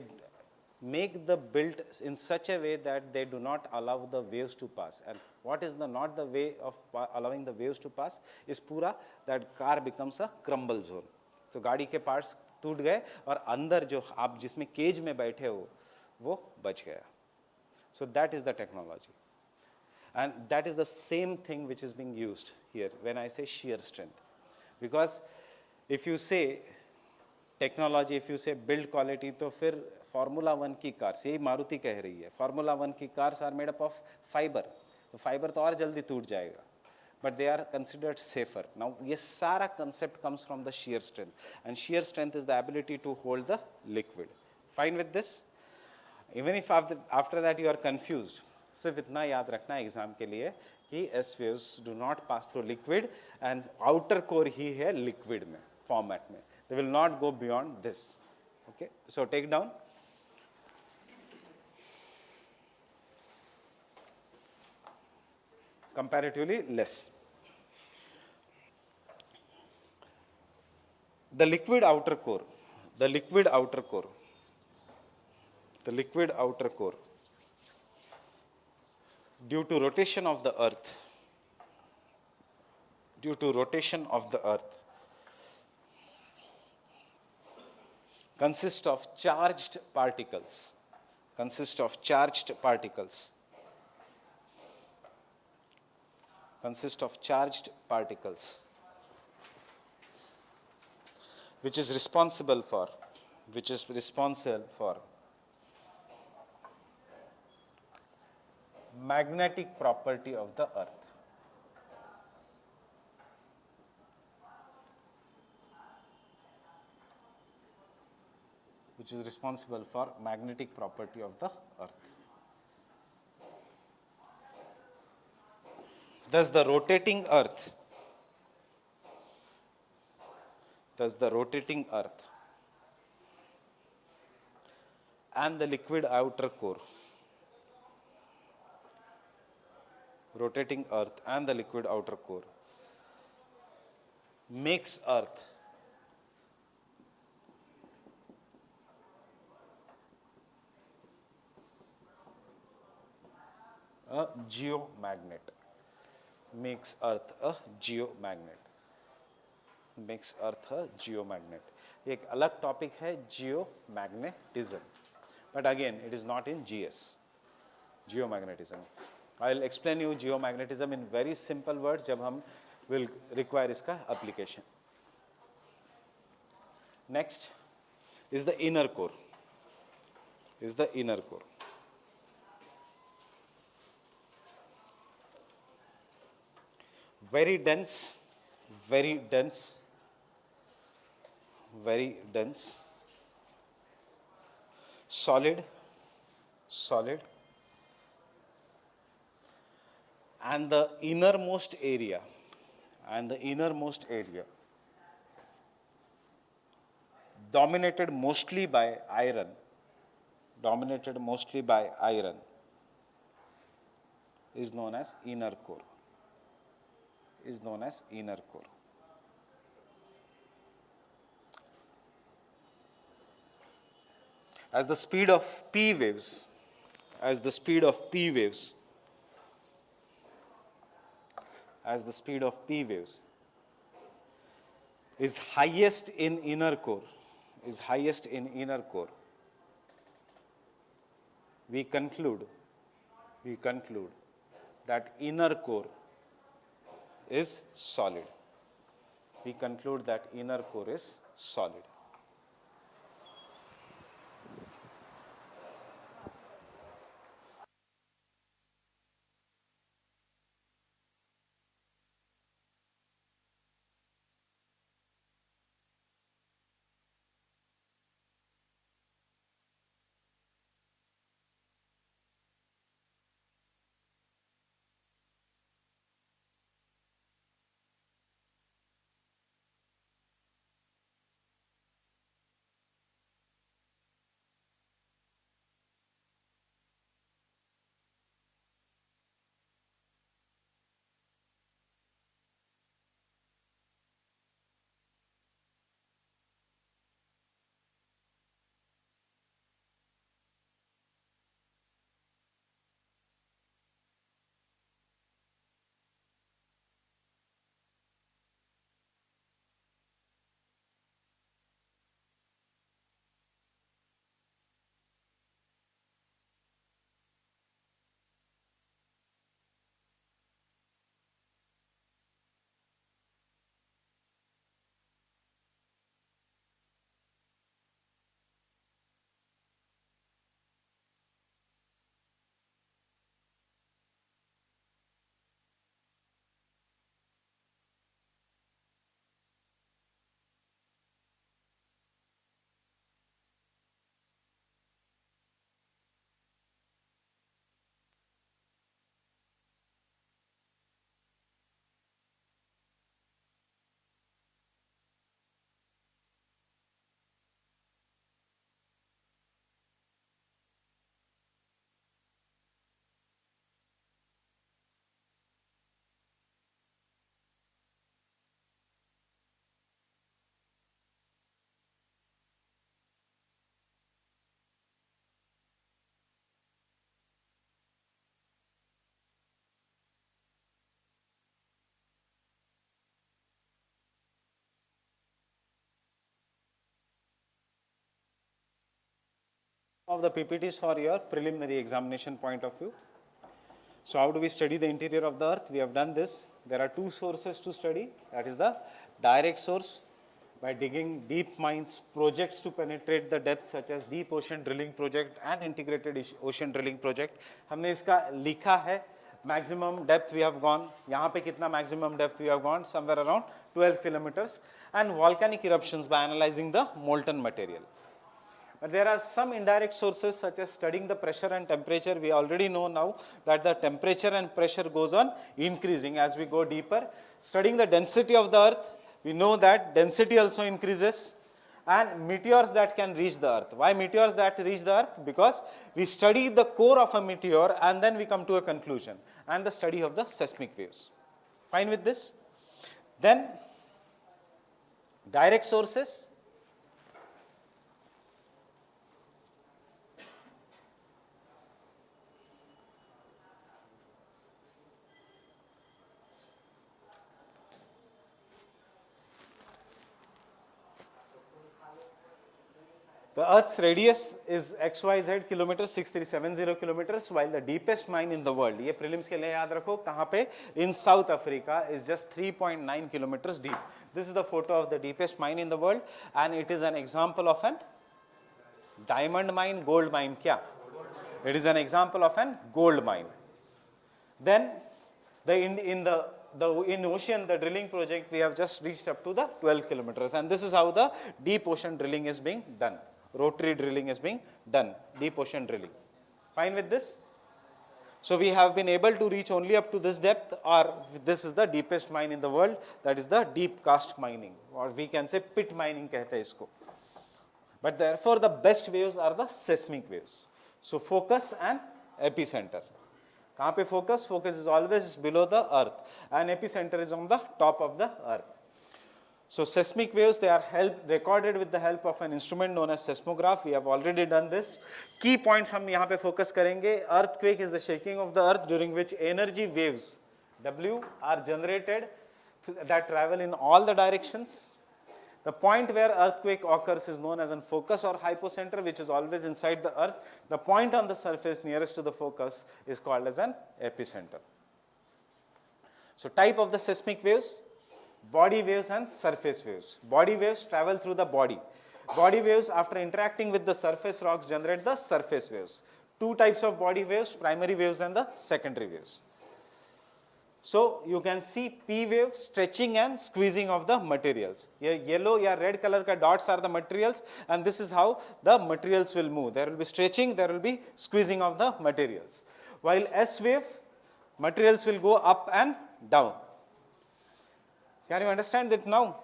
make the build in such a way that they do not allow the waves to pass. And what is not the way of allowing the waves to pass is पूरा that car becomes a crumble zone. So गाड़ी के parts टूट गए और अंदर जो आप जिसमें केज में बैठे हो वो बच गया. So that is the technology. And that is the same thing which is being used here when I say shear strength. Because if you say technology, if you से बिल्ड क्वालिटी, तो फिर formula 1 की cars, यही मारुति कह रही है, formula 1 की cars are made up of fibre. तो फाइबर तो और जल्दी टूट जाएगा, but they are considered safer. Now ये सारा concept comes from the shear strength, and shear strength is the ability to hold the liquid. Fine with this? Even if after that you are confused, सिर्फ इतना याद रखना exam के लिए कि S waves do not pass through liquid and outer core ही है liquid में फॉर्मेट में. They will not go beyond this. Okay, so take down. Comparatively less. The liquid outer core, the liquid outer core, the liquid outer core, due to rotation of the earth, due to rotation of the earth, consist of charged particles, consist of charged particles, consist of charged particles, which is responsible for magnetic property of the earth. Which is responsible for magnetic property of the earth. Thus the rotating earth, and the liquid outer core, rotating earth and the liquid outer core makes earth a geomagnet, makes earth a geomagnet, makes earth a geomagnet. एक अलग topic है geomagnetism, but again it is not in GS. Geomagnetism, I'll explain you geomagnetism in very simple words जब हम will require इसका application. Next is the inner core, very dense very dense, solid, and the innermost area, dominated mostly by iron, is known as inner core, As the speed of P waves, is highest in inner core, we conclude that inner core is solid. Of the PPTs for your preliminary examination point of view. So how do we study the interior of the earth? We have done this. There are two sources to study. That is the direct source by digging deep mines, projects to penetrate the depths such as deep ocean drilling project and integrated ocean drilling project. हमने इसका लिखा है. Maximum depth we have gone. यहाँ पे कितना maximum depth we have gone? Somewhere around 12 kilometers. And volcanic eruptions by analyzing the molten material. But there are some indirect sources such as studying the pressure and temperature. We already know now that the temperature and pressure goes on increasing as we go deeper. Studying the density of the earth, we know that density also increases, and meteors that can reach the earth. Why meteors that reach the earth? Because we study the core of a meteor and then we come to a conclusion, and the study of the seismic waves. Fine with this? Then direct sources. The Earth's radius is XYZ kilometers, 6370 kilometers, while the deepest mine in the world, ये prelims के लिए याद रखो कहाँ पे, in South Africa, is just 3.9 kilometers deep. This is the photo of the deepest mine in the world, and it is an example of an diamond mine, gold mine. क्या? It is an example of an gold mine. Then in the in ocean, the drilling project, we have just reached up to the 12 kilometers, and this is how the deep ocean drilling is being done. Rotary drilling is being done, deep ocean drilling. Fine with this? So we have been able to reach only up to this depth, or this is the deepest mine in the world, that is the deep cast mining, or we can say pit mining कहते हैं इसको. But therefore the best waves are the seismic waves. So focus and epicenter. कहाँ पे focus? Focus is always below the earth, and epicenter is on the top of the earth. So seismic waves, they are recorded with the help of an instrument known as seismograph. We have already done this. Key points हम यहाँ पे focus करेंगे. Earthquake is the shaking of the earth during which energy waves W are generated that travel in all the directions. The point where earthquake occurs is known as a focus or hypocenter, which is always inside the earth. The point on the surface nearest to the focus is called as an epicenter. So type of the seismic waves: body waves and surface waves. Body waves travel through the body. Body waves, after interacting with the surface rocks, generate the surface waves. Two types of body waves: primary waves and the secondary waves. So you can see P wave, stretching and squeezing of the materials. Yellow or red color ka dots are the materials, and this is how the materials will move. There will be stretching, there will be squeezing of the materials. While S wave, materials will go up and down. Can you understand that now?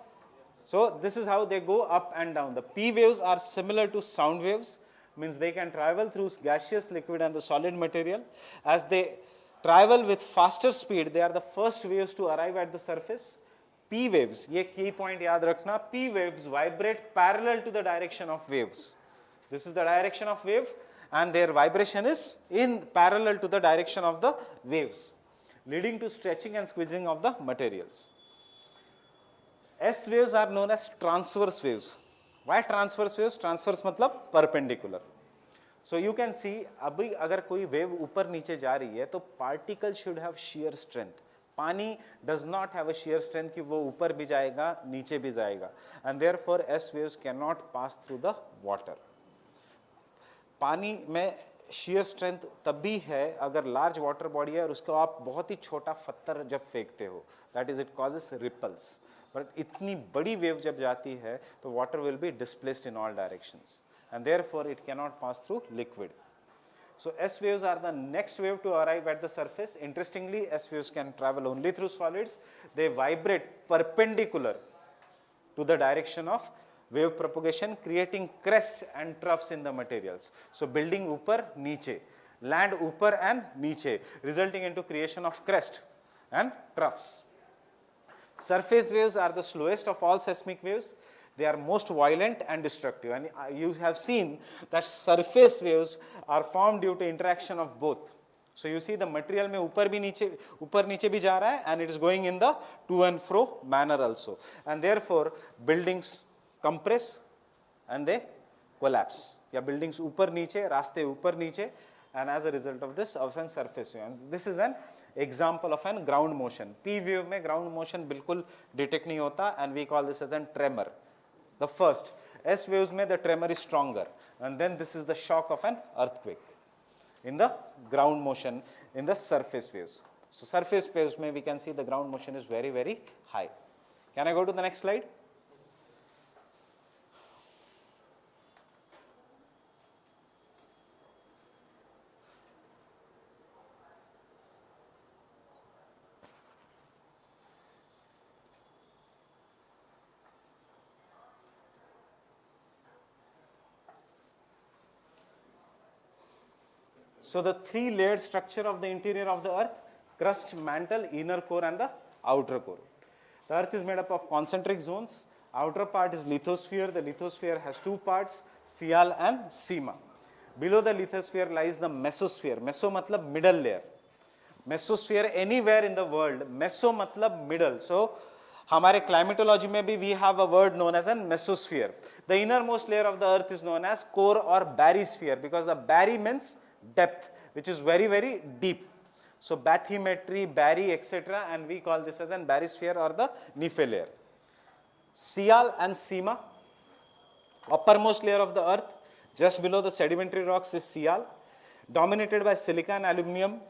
So this is how they go up and down. The P waves are similar to sound waves, means they can travel through gaseous, liquid and the solid material. As they travel with faster speed, they are the first waves to arrive at the surface. P waves, ये key point याद रखना, P waves vibrate parallel to the direction of waves. This is the direction of wave, and their vibration is in parallel to the direction of the waves, leading to stretching and squeezing of the materials. S waves are known as transverse waves. Why transverse waves? Transverse मतलब perpendicular. So you can see, अभी अगर कोई wave ऊपर नीचे जा रही है तो particle should have shear strength. पानी does not have a shear strength कि वो ऊपर भी जाएगा नीचे भी जाएगा, and therefore S waves cannot pass through the water. पानी में shear strength तब भी है अगर large water body है और उसको आप बहुत ही छोटा पत्थर जब फेंकते हो, that is it causes ripples. But इतनी बड़ी wave जब जाती है तो water will be displaced in all directions, and therefore it cannot pass through liquid. So S waves are the next wave to arrive at the surface. Interestingly, S waves can travel only through solids. They vibrate perpendicular to the direction of wave propagation, creating crests and troughs in the materials. So building ऊपर नीचे, land ऊपर and नीचे, resulting into creation of crest and troughs. Surface waves are the slowest of all seismic waves. They are most violent and destructive, and you have seen that surface waves are formed due to interaction of both. So you see the material में ऊपर नीचे भी जा रहा है, and it is going in the to and fro manner also, and therefore buildings compress and they collapse. या buildings ऊपर नीचे, रास्ते ऊपर नीचे, and as a result of this, often surface wave. And this is an example of an ground motion. P wave में ground motion बिल्कुल detect नहीं होता, and we call this as an tremor. The first. S waves में the tremor is stronger, and then this is the shock of an earthquake. In the ground motion, in the surface waves. So surface waves में we can see the ground motion is very, very high. Can I go to the next slide? So the three-layered structure of the interior of the earth: crust, mantle, inner core and the outer core. The earth is made up of concentric zones. Outer part is lithosphere. The lithosphere has two parts, Sial and Sima. Below the lithosphere lies the mesosphere. Meso matlab middle layer. Mesosphere anywhere in the world. Meso matlab middle. So हमारे climatology में भी we have a word known as a mesosphere. The innermost layer of the earth is known as core or barysphere, because the bary means depth, which is very, very deep. So bathymetry, bary, etc., and we call this as an barysphere or the Nephe layer. Sial and Sima, uppermost layer of the earth, just below the sedimentary rocks is Sial, dominated by silica and aluminium.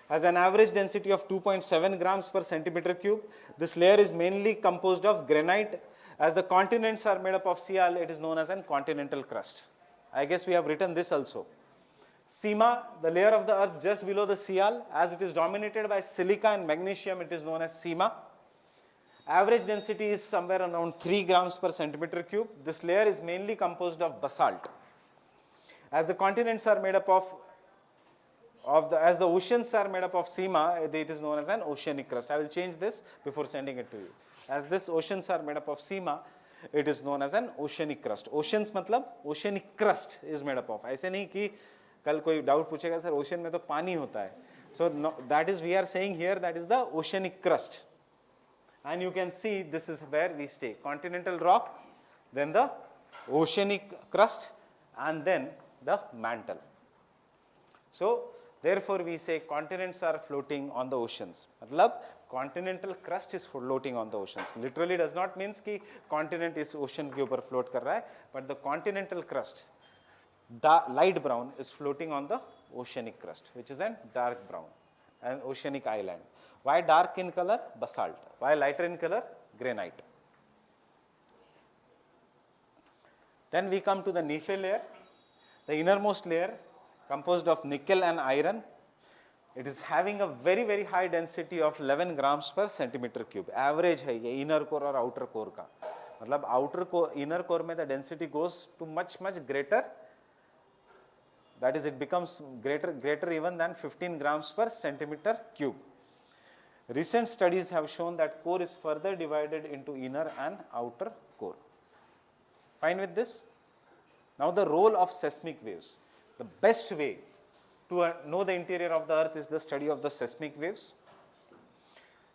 has an average density of 2.7 grams per centimeter cube. This layer is mainly composed of granite. As the continents are made up of seal, it is known as an continental crust. I guess we have written this also. Sima, the layer of the earth just below the seal, as it is dominated by silica and magnesium, it is known as sima. Average density is somewhere around 3 grams per centimeter cube. This layer is mainly composed of basalt. As the continents are made up as the oceans are made up of sima, it is known as an oceanic crust. I will change this before sending it to you. As this oceans are made up of sima, it is known as an oceanic crust. Oceans मतलब oceanic crust is made up of. ऐसे नहीं कि कल कोई doubt पूछेगा sir ocean में तो पानी होता है. So no, that is we are saying here that is the oceanic crust. And you can see this is where we stay. Continental rock, then the oceanic crust, and then the mantle. So therefore we say continents are floating on the oceans. मतलब continental crust is floating on the oceans. Literally does not means कि continent is ocean के ऊपर float कर रहा है, but the continental crust, light brown, is floating on the oceanic crust, which is a dark brown, an oceanic island. Why dark in color? Basalt. Why lighter in color? Granite. Then we come to the Nephi layer, the innermost layer composed of nickel and iron. It is having a very very high density of 11 grams per centimeter cube. Average है ये inner core और outer core का. मतलब outer core, inner core में the density goes to much greater. That is, it becomes greater even than 15 grams per centimeter cube. Recent studies have shown that core is further divided into inner and outer core. Fine with this? Now the role of seismic waves. The best way to know the interior of the earth is the study of the seismic waves.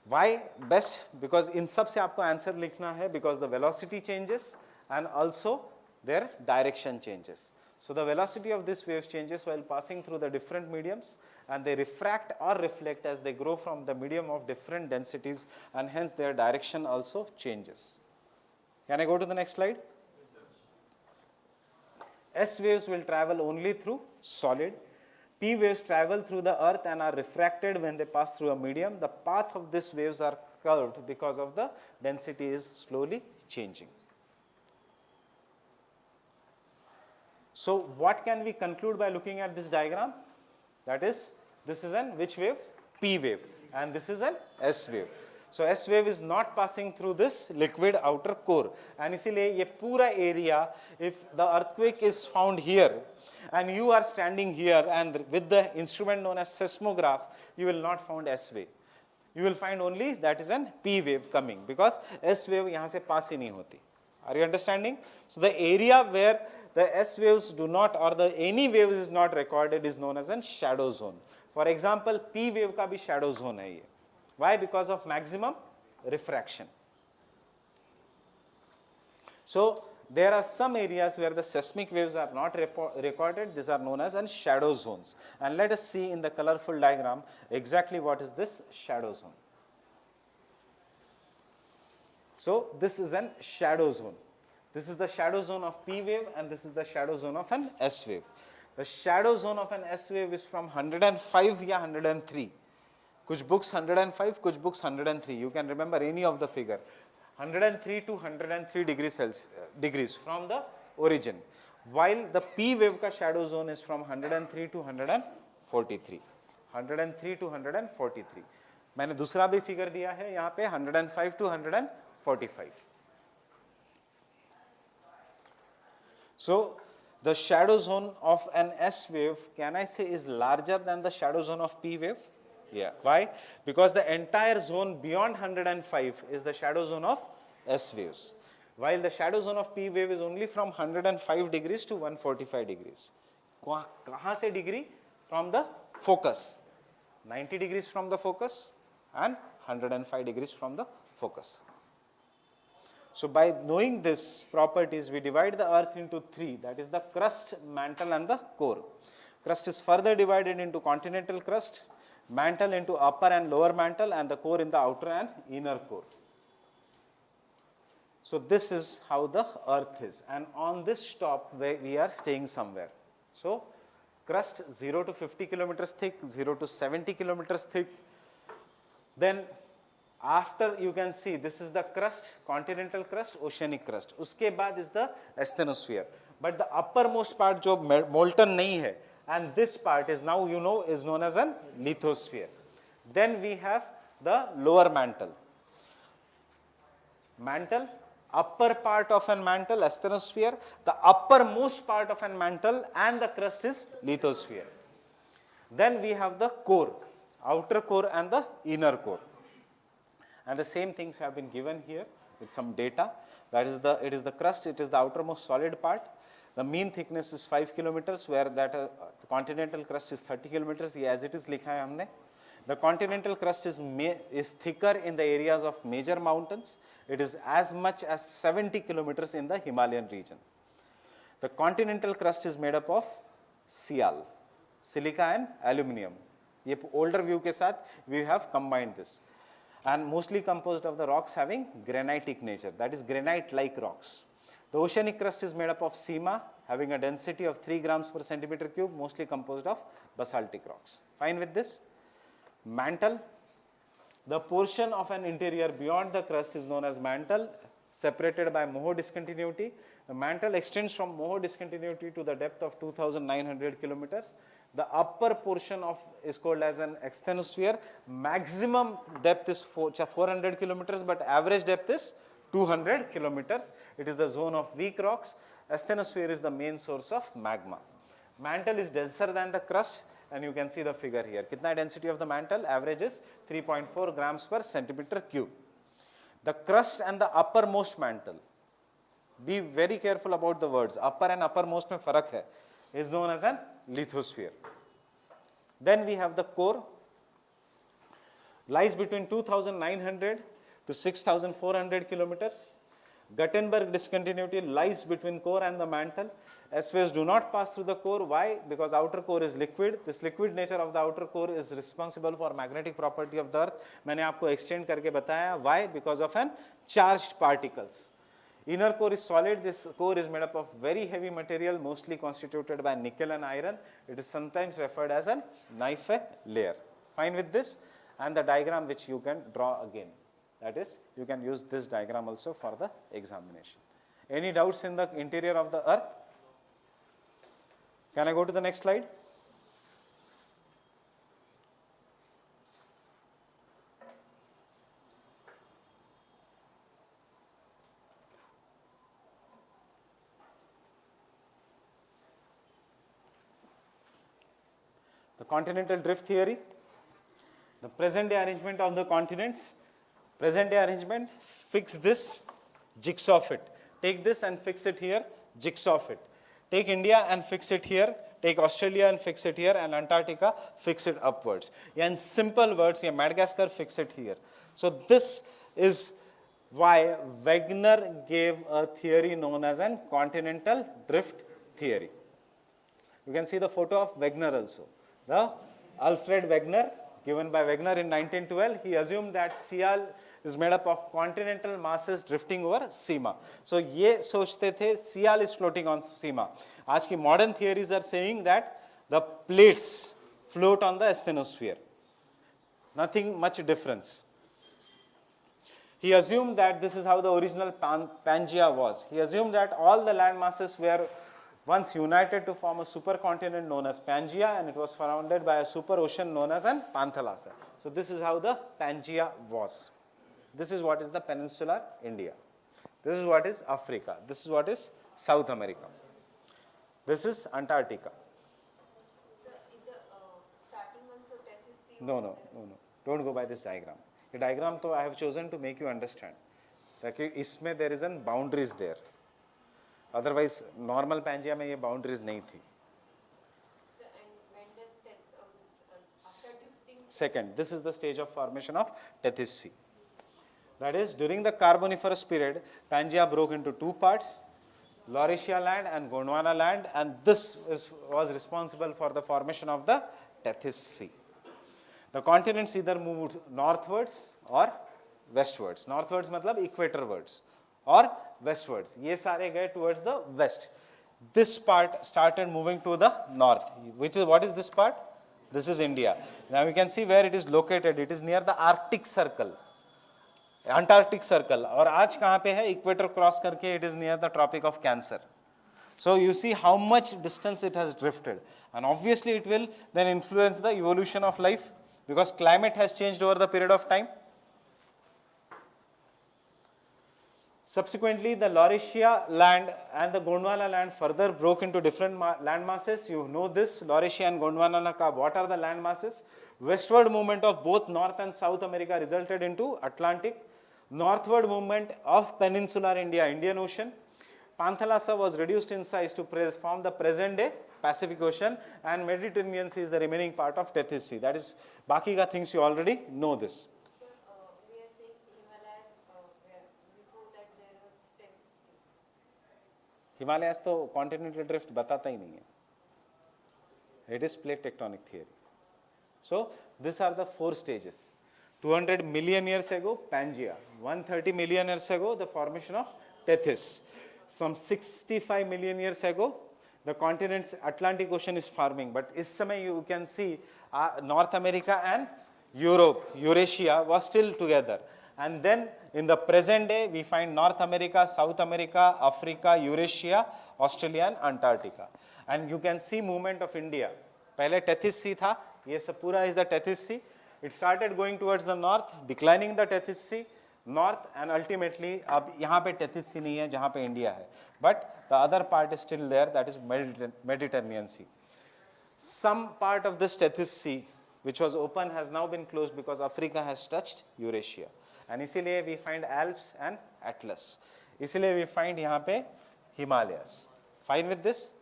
Why best? Because in सब से आपको answer लिखना है, because the velocity changes and also their direction changes. So the velocity of these waves changes while passing through the different mediums, and they refract or reflect as they grow from the medium of different densities, and hence their direction also changes. Can I go to the next slide? S waves will travel only through solid. P waves travel through the earth and are refracted when they pass through a medium. The path of these waves are curved because of the density is slowly changing. So what can we conclude by looking at this diagram? That is, this is an which wave? P wave, and this is an S wave. So S wave is not passing through this liquid outer core, and इसीलिए ये पूरा area, if the earthquake is found here and you are standing here and with the instrument known as seismograph, you will not find S wave. You will find only that is an P wave coming, because S wave यहाँ से pass ही नहीं होती. Are you understanding? So the area where the S waves do not, or the any wave is not recorded, is known as a shadow zone. For example, P wave का भी shadow zone है ये. Why? Because of maximum refraction. So there are some areas where the seismic waves are not recorded. These are known as shadow zones. And let us see in the colorful diagram exactly what is this shadow zone. So this is a shadow zone. This is the shadow zone of P wave, and this is the shadow zone of an S wave. The shadow zone of an S wave is from 105 या 103. कुछ books 105, कुछ books 103. You can remember any of the figure. 103 to 103 degrees from the origin. While the P wave का shadow zone is from 103 to 143. 103 to 143. मैंने दूसरा भी figure दिया है यहाँ पे 105 to 145. So the shadow zone of an S wave, can I say, is larger than the shadow zone of P wave? Yeah. Why? Because the entire zone beyond 105 is the shadow zone of S waves, while the shadow zone of P wave is only from 105 degrees to 145 degrees. कहाँ से degree? From the focus. 90 degrees from the focus and 105 degrees from the focus. So by knowing these properties, we divide the earth into three, that is the crust, mantle and the core. Crust is further divided into continental crust, mantle into upper and lower mantle, and the core in the outer and inner core. So this is how the earth is, and on this top we are staying somewhere. So crust 0 to 50 kilometers thick, 0 to 70 kilometers thick. Then after you can see this is the crust, continental crust, oceanic crust. Uske baad is the asthenosphere. But the uppermost part jo molten nahi hai, and this part is now you know is known as an lithosphere. Then we have the lower mantle. Mantle, upper part of an mantle, asthenosphere, the uppermost part of an mantle and the crust is lithosphere. Then we have the core, outer core and the inner core. And the same things have been given here with some data. That is it is the crust, it is the outermost solid part. The mean thickness is 5 kilometers, where that the continental crust is 30 kilometers. As it is likha hai humne. The continental crust is thicker in the areas of major mountains. It is as much as 70 kilometers in the Himalayan region. The continental crust is made up of Sial, silica and aluminium. Ye older view ke saath we have combined this. And mostly composed of the rocks having granitic nature, that is granite-like rocks. The oceanic crust is made up of Sima, having a density of 3 grams per centimeter cube, mostly composed of basaltic rocks. Fine with this? Mantle, the portion of an interior beyond the crust is known as mantle, separated by Moho discontinuity. The mantle extends from Moho discontinuity to the depth of 2,900 kilometers. The upper portion is called as an asthenosphere. Maximum depth is 400 kilometers, but average depth is 200 kilometers. It is the zone of weak rocks. Asthenosphere is the main source of magma. Mantle is denser than the crust, and you can see the figure here. Kitna density of the mantle? Average is 3.4 grams per centimeter cube. The crust and the uppermost mantle, be very careful about the words. Upper and uppermost mein farak hai, is known as an lithosphere. Then we have the core, lies between 2,900 to 6,400 kilometers. Gutenberg discontinuity lies between core and the mantle. S-waves do not pass through the core. Why? Because outer core is liquid. This liquid nature of the outer core is responsible for magnetic property of the earth. मैंने आपको extend करके बताया. Why? Because of an charged particles. Inner core is solid. This core is made up of very heavy material, mostly constituted by nickel and iron. It is sometimes referred as a knife layer. Fine with this? And the diagram which you can draw again. That is, you can use this diagram also for the examination. Any doubts in the interior of the earth? Can I go to the next slide? The continental drift theory, the present day arrangement of the continents. Present day arrangement, fix this, jigsaw fit. Take this and fix it here, jigsaw fit. Take India and fix it here, take Australia and fix it here, and Antarctica, fix it upwards. In simple words, Madagascar, fix it here. So this is why Wegener gave a theory known as an continental drift theory. You can see the photo of Wegener also. The Alfred Wegener, given by Wegener in 1912, he assumed that Sial is made up of continental masses drifting over Sima. So ये सोचते थे Sial is floating on Sima. आज की modern theories are saying that the plates float on the asthenosphere. Nothing much difference. He assumed that this is how the original Pangaea was. He assumed that all the land masses were once united to form a supercontinent known as Pangaea, and it was surrounded by a super ocean known as an Panthalassa. So this is how the Pangaea was. This is what is the peninsular India. This is what is Africa. This is what is South America. This is Antarctica. Sir, in the starting also Tethys Sea. No. Don't go by this diagram. The diagram I have chosen to make you understand. That इसमें there is an boundaries there. Otherwise, normal Pangaea में ये boundaries नहीं थी. Sir, and when does after drifting? Second, this is the stage of formation of Tethys Sea. That is, during the Carboniferous period, Pangaea broke into two parts, Laurasia land and Gondwana land, and this was responsible for the formation of the Tethys Sea. The continents either moved northwards or westwards. Northwards matlab equatorwards or westwards. ये सारे गए towards the west. this part started moving to the north, which is, what is this part? This is India. Now you can see where it is located. It is near the Arctic Circle, Antarctic Circle. और आज कहाँ पे है? Equator cross करके it is near the Tropic of Cancer. So you see how much distance it has drifted, and obviously it will then influence the evolution of life because climate has changed over the period of time. Subsequently, the Laurasia land and the Gondwana land further broke into different land masses. You know this, Laurasia and Gondwana ka, what are the land masses? Westward movement of both North and South America resulted into Atlantic. Northward movement of peninsular India, Indian Ocean. Panthalassa was reduced in size to form the present day Pacific Ocean, and Mediterranean Sea is the remaining part of Tethys Sea. That is, baki ka things you already know this. We are saying Himalayas, where before that there was Tethys Sea. Himalayas तो continental drift बताता ही नहीं है. It is plate tectonic theory. So these are the 4 stages. 200 million years ago, Pangea. 130 million years ago, the formation of Tethys. Some 65 million years ago, the continent's Atlantic Ocean is forming. But इस समय you can see North America and Europe, Eurasia was still together. And then in the present day, we find North America, South America, Africa, Eurasia, Australia and Antarctica. And you can see movement of India. पहले Tethys Sea था, ये सब पूरा is the Tethys Sea. It started going towards the north, declining the Tethys Sea, north, and ultimately अब यहाँ पे Tethys Sea नहीं है जहाँ पे India है. But the other part is still there, that is Mediterranean Sea. Some part of this Tethys Sea, which was open, has now been closed because Africa has touched Eurasia. And इसीलिए we find Alps and Atlas. इसीलिए we find यहाँ पे Himalayas. Fine with this?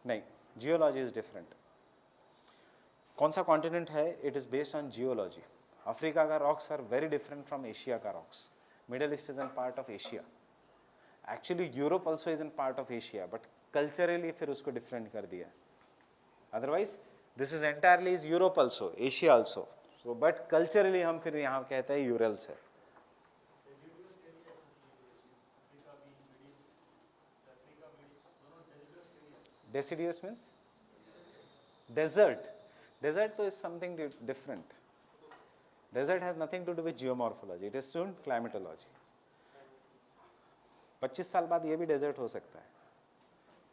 नहीं, geology is different. कौन सा continent है? It is based on geology. Africa का rocks are very different from Asia का rocks. Middle East is a part of Asia. Actually, Europe also is a part of Asia, but culturally फिर उसको different कर दिया. Otherwise, this is entirely is Europe also, Asia also. So, but culturally हम फिर यहाँ कहते हैं Urals है. Deciduous means? Desert. Desert is something different. Desert has nothing to do with geomorphology. It is to climatology. 25 साल बाद ये भी डेजर्ट हो सकता है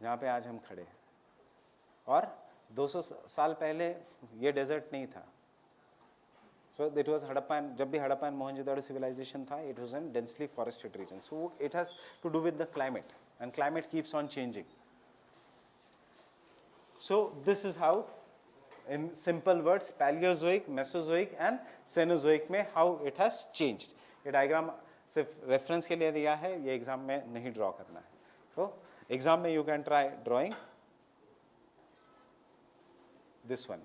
जहाँ पे आज हम खड़े हैं, और 200 साल पहले ये डेजर्ट नहीं था. So it was Harappan, जब भी Harappan Mohenjo-daro civilization था, it was in densely forested region. So it has to do with the climate, and climate keeps on changing. So this is how, in simple words, Paleozoic, Mesozoic and Cenozoic में how it has changed. ये diagram सिर्फ reference के लिए दिया है, ये exam में नहीं draw करना है. So exam में you can try drawing this one.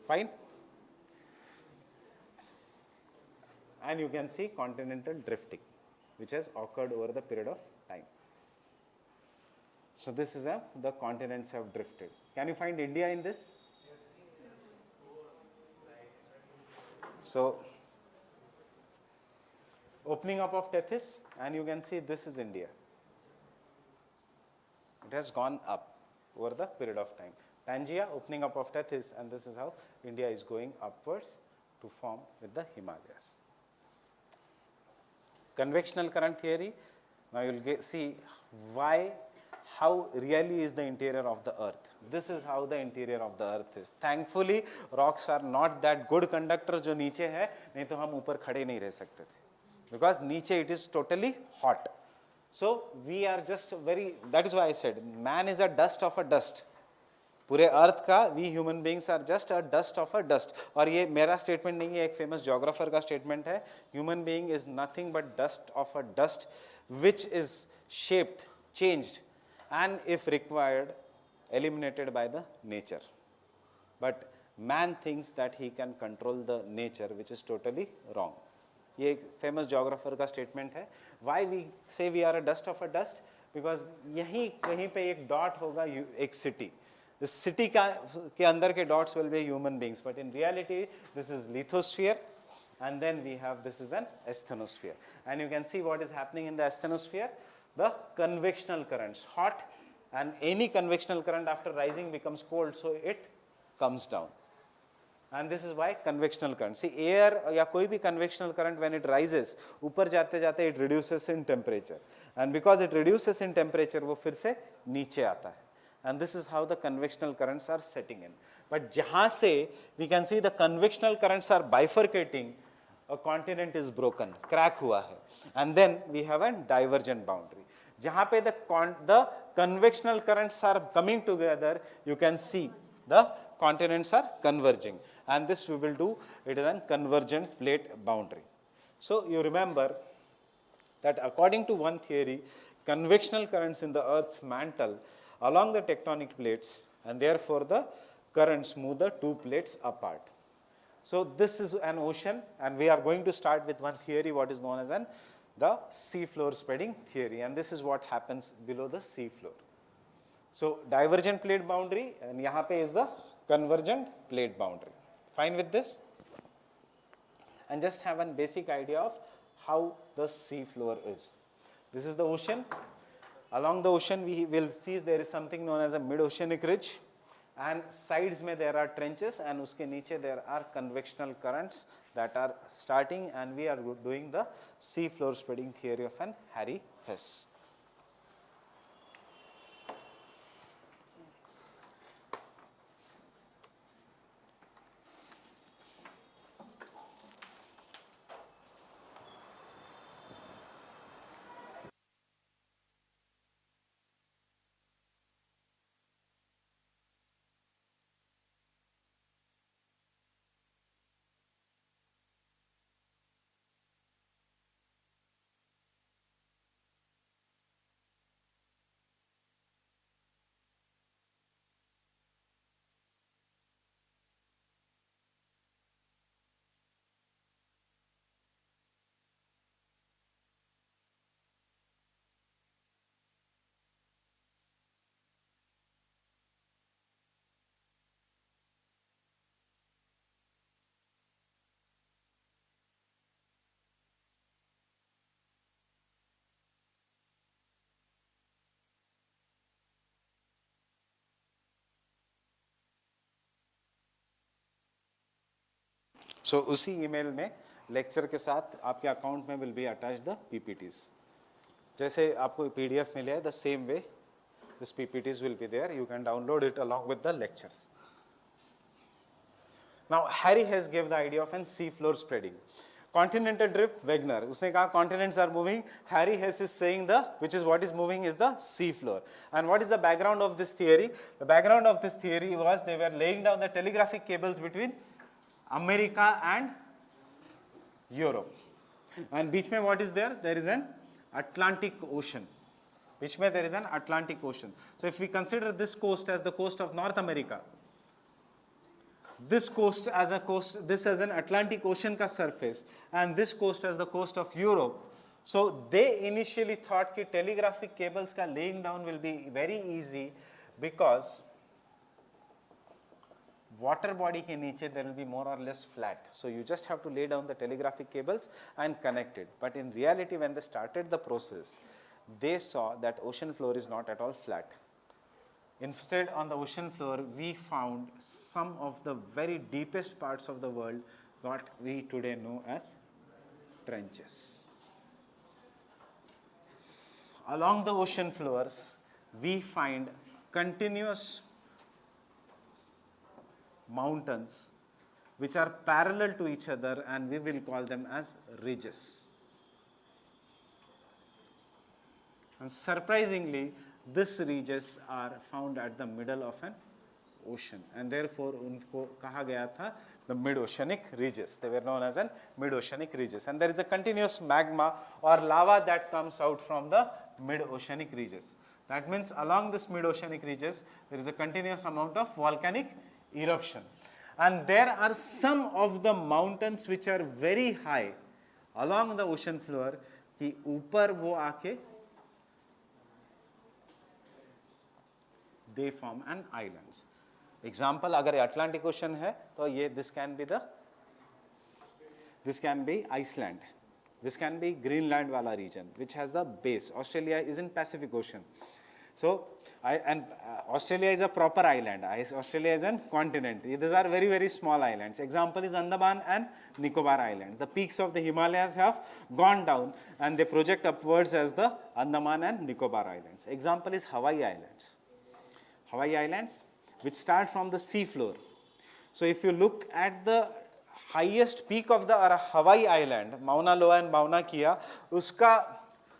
Fine. And you can see continental drifting, which has occurred over the period of time. So this is the continents have drifted. Can you find India in this? So opening up of Tethys, and you can see this is India. It has gone up over the period of time. Pangea, opening up of Tethys, and this is how India is going upwards to form with the Himalayas. Convectional current theory. Now you will see how really is the interior of the earth. This is how the interior of the earth is. Thankfully, rocks are not that good conductors जो नीचे है, नहीं तो हम ऊपर खड़े नहीं रह सकते थे. Because नीचे it is totally hot. So we are just very, that is why I said, man is a dust of a dust. पूरे अर्थ का we human beings are just a dust of a dust. और ये मेरा statement नहीं है, एक famous geographer का statement है. Human being is nothing but dust of a dust which is shaped, changed, and if required, eliminated by the nature. But man thinks that he can control the nature, which is totally wrong. ये एक famous geographer का statement है. Why we say we are a dust of a dust? Because यहीं कहीं पे एक dot होगा, एक city. The city के अंदर के dots will be human beings, but in reality, this is lithosphere. and then we have, this is an asthenosphere. And you can see what is happening in the asthenosphere. The convectional currents, hot, and any convectional current after rising becomes cold, so it comes down. And this is why convectional current. See, air या कोई भी convectional current when it rises, ऊपर जाते जाते it reduces in temperature. And because it reduces in temperature, वो फिर से नीचे आता है. And this is how the convectional currents are setting in. But जहाँ से we can see the convectional currents are bifurcating, a continent is broken, crack हुआ है. And then we have a divergent boundary. जहाँ पे the convectional currents are coming together, you can see the continents are converging. And this we will do, it is a convergent plate boundary. So you remember that according to one theory, convectional currents in the Earth's mantle along the tectonic plates, and therefore the currents move the two plates apart. So this is an ocean, and we are going to start with one theory, what is known as the sea floor spreading theory, and this is what happens below the sea floor. So divergent plate boundary, and यहाँ पे is the convergent plate boundary. Fine with this? And just have a basic idea of how the sea floor is. This is the ocean. Along the ocean, we will see there is something known as a mid-oceanic ridge, and sides में there are trenches, and उसके नीचे there are convectional currents that are starting, and we are doing the sea floor spreading theory of an Harry Hess. So उसी email में lecture के साथ आपके account में will be attach the PPTs. जैसे आपको पीडीएफ मिले है, the same way this PPTs will be there. You can download it along with the lectures. Now Harry has give the idea of an sea floor spreading. Continental drift, Wegener, उसने कहा continents are moving. Harry Hess is saying which is what is moving is the sea floor. And what is the background of this theory? The background of this theory was they were laying down the telegraphic cables between America and Europe. And बीच में what is there? There is an Atlantic Ocean. बीच में there is an Atlantic Ocean. So if we consider this coast as the coast of North America, this coast as a coast, this as an Atlantic Ocean का surface, and this coast as the coast of Europe. So they initially thought कि telegraphic cables का laying down will be very easy because water body के नीचे there will be more or less flat. So you just have to lay down the telegraphic cables and connect it. But in reality, when they started the process, they saw that ocean floor is not at all flat. Instead, on the ocean floor, we found some of the very deepest parts of the world, what we today know as trenches. Along the ocean floors, we find continuous mountains which are parallel to each other, and we will call them as ridges. And surprisingly, these ridges are found at the middle of an ocean, and therefore उनको कहा गया था the mid-oceanic ridges. They were known as an mid-oceanic ridges, and there is a continuous magma or lava that comes out from the mid-oceanic ridges. That means along this mid-oceanic ridges, there is a continuous amount of volcanic eruption, and there are some of the mountains which are very high along the ocean floor कि ऊपर वो आके they form an islands. Example, अगर Atlantic Ocean है तो ये this can be the This can be Iceland. This can be Greenland wala region, which has the base. Australia is in Pacific Ocean. So, Australia is a proper island. Australia is a continent. These are very, very small islands. Example is Andaman and Nicobar Islands. The peaks of the Himalayas have gone down and they project upwards as the Andaman and Nicobar Islands. Example is Hawaii Islands. Hawaii Islands, which start from the sea floor. So, if you look at the highest peak of the Hawaii Island, Mauna Loa and Mauna Kea, uska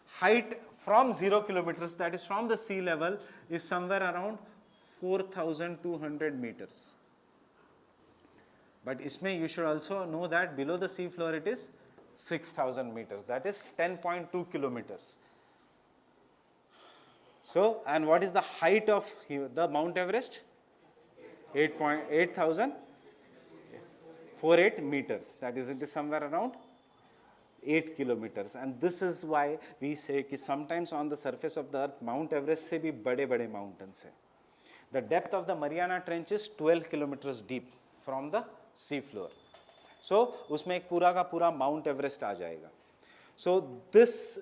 height from 0 kilometers, that is from the sea level, is somewhere around 4,200 meters. But isme you should also know that below the sea floor it is 6,000 meters, that is 10.2 kilometers. So, and what is the height of the Mount Everest? 8,048 meters, that is, it is somewhere around 8 kilometers. And this is why we say that sometimes on the surface of the earth, Mount Everest se bhi bade mountains hai. The depth of the Mariana Trench is 12 kilometers deep from the sea floor. So, usme ek pura ka pura Mount Everest aa jayega. So, this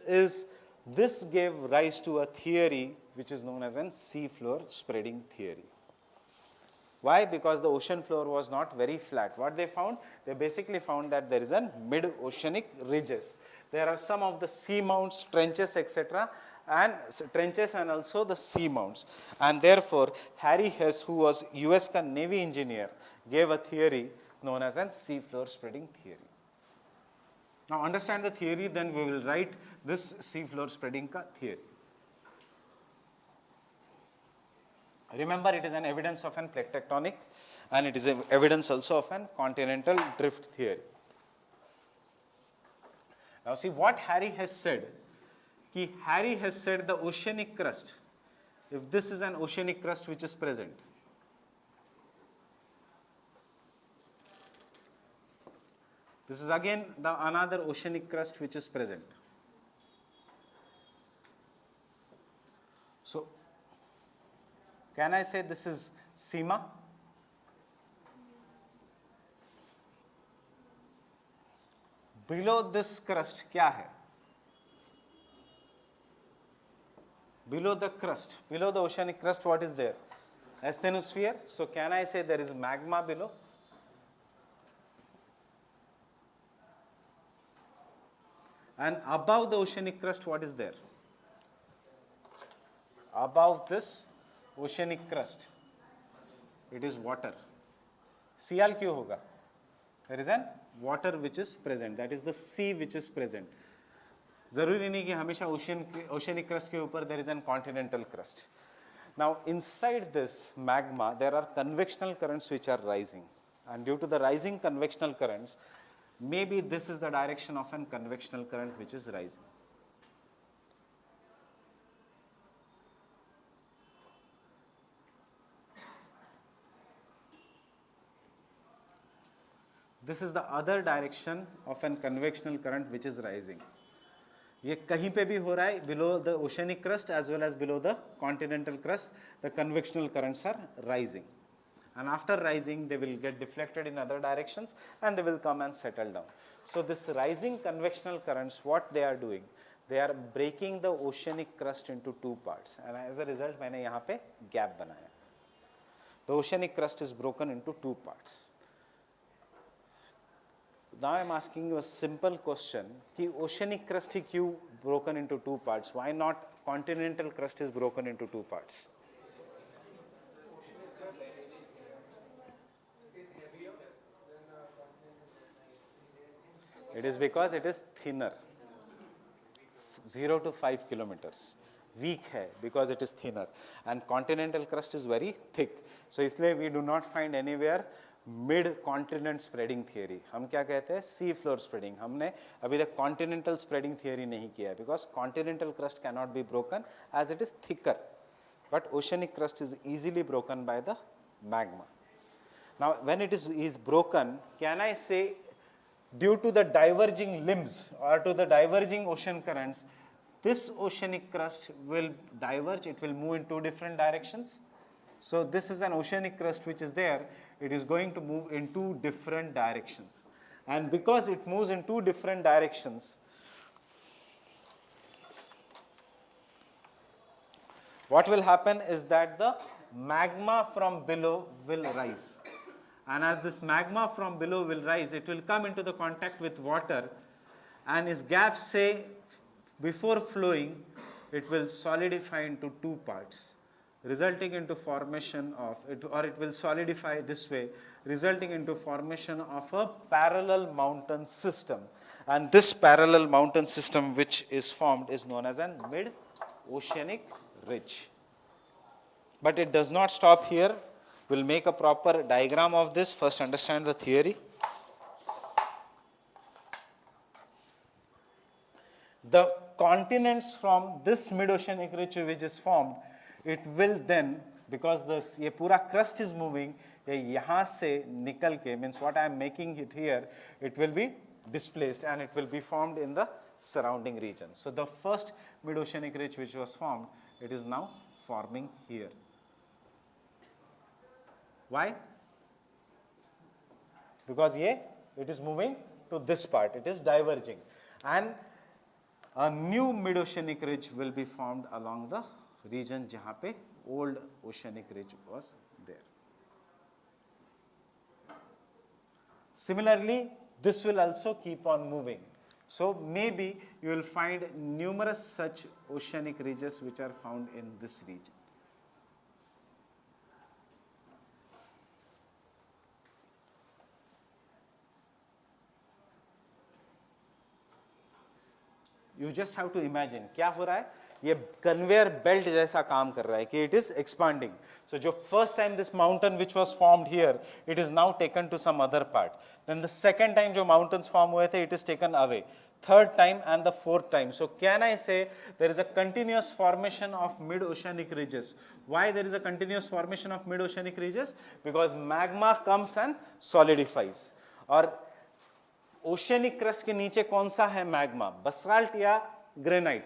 gave rise to a theory which is known as an sea floor spreading theory. Why? Because the ocean floor was not very flat. What they found? They basically found that there is a mid-oceanic ridges. There are some of the sea mounts, trenches, etc. and trenches and also the sea mounts. And therefore, Harry Hess, who was US Navy engineer, gave a theory known as a sea floor spreading theory. Now understand the theory, then we will write this sea floor spreading theory. Remember, it is an evidence of an plate tectonic and it is an evidence also of an continental drift theory. Now see what Harry has said. Harry has said the oceanic crust, if this is an oceanic crust which is present, this is again another oceanic crust which is present. So, can I say this is Seema? Below this crust, kya hai? Below the crust, below the oceanic crust, what is there? Asthenosphere. So, can I say there is magma below? And above the oceanic crust, what is there? Above this oceanic crust, it is water. Cl क्यों होगा? There is an water which is present, that is the sea which is present. जरूरी नहीं कि हमेशा oceanic crust के ऊपर there is an continental crust. Now inside this magma there are convectional currents which are rising, and due to the rising convectional currents, maybe this is the direction of an convectional current which is rising. This is the other direction of an convectional current which is rising. ये कहीं पे भी हो रहा है, below the oceanic crust as well as below the continental crust, the convectional currents are rising. And after rising, they will get deflected in other directions and they will come and settle down. So this rising convectional currents, what they are doing? They are breaking the oceanic crust into two parts. And as a result, मैंने यहाँ पे gap बनाया. The oceanic crust is broken into two parts. Now I am asking you a simple question, कि oceanic crust is broken into two parts. Why not continental crust is broken into two parts? It is because it is thinner, 0 to 5 kilometers. Weak hai because it is thinner, and continental crust is very thick. So इसलिए we do not find anywhere mid-continent spreading theory. हम क्या कहते हैं? Sea floor spreading. हमने अभी तक continental spreading theory नहीं किया है because continental crust cannot be broken as it is thicker. But oceanic crust is easily broken by the magma. Now, when it is broken, can I say due to the diverging limbs or to the diverging ocean currents, this oceanic crust will diverge, it will move in two different directions. So this is an oceanic crust which is there, it is going to move in two different directions. And because it moves in two different directions, what will happen is that the magma from below will rise. And as this magma from below will rise, it will come into the contact with water, and its gaps, say, before flowing, it will solidify into two parts, resulting into formation of it, or it will solidify this way, resulting into formation of a parallel mountain system. And this parallel mountain system which is formed is known as a mid-oceanic ridge. But it does not stop here. We'll make a proper diagram of this. First, understand the theory. The continents from this mid-oceanic ridge which is formed, it will then, because this ये पूरा crust is moving, ये यहाँ से निकल के, means what I am making it here, it will be displaced and it will be formed in the surrounding region. So the first mid-oceanic ridge which was formed, it is now forming here. Why? Because it is moving to this part, it is diverging, and a new mid-oceanic ridge will be formed along the region जहाँ पे old oceanic ridge was there. Similarly, this will also keep on moving. So maybe you will find numerous such oceanic ridges which are found in this region. You just have to imagine क्या हो रहा है, ये conveyor belt जैसा काम कर रहा है कि it is expanding. So जो first time this mountain which was formed here, it is now taken to some other part. Then the second time जो mountains form हुए थे, it is taken away. Third time and the fourth time. So can I say there is a continuous formation of mid-oceanic ridges? Why there is a continuous formation of mid-oceanic ridges? Because magma comes and solidifies. और oceanic crust के नीचे कौन सा है magma, basalt या granite?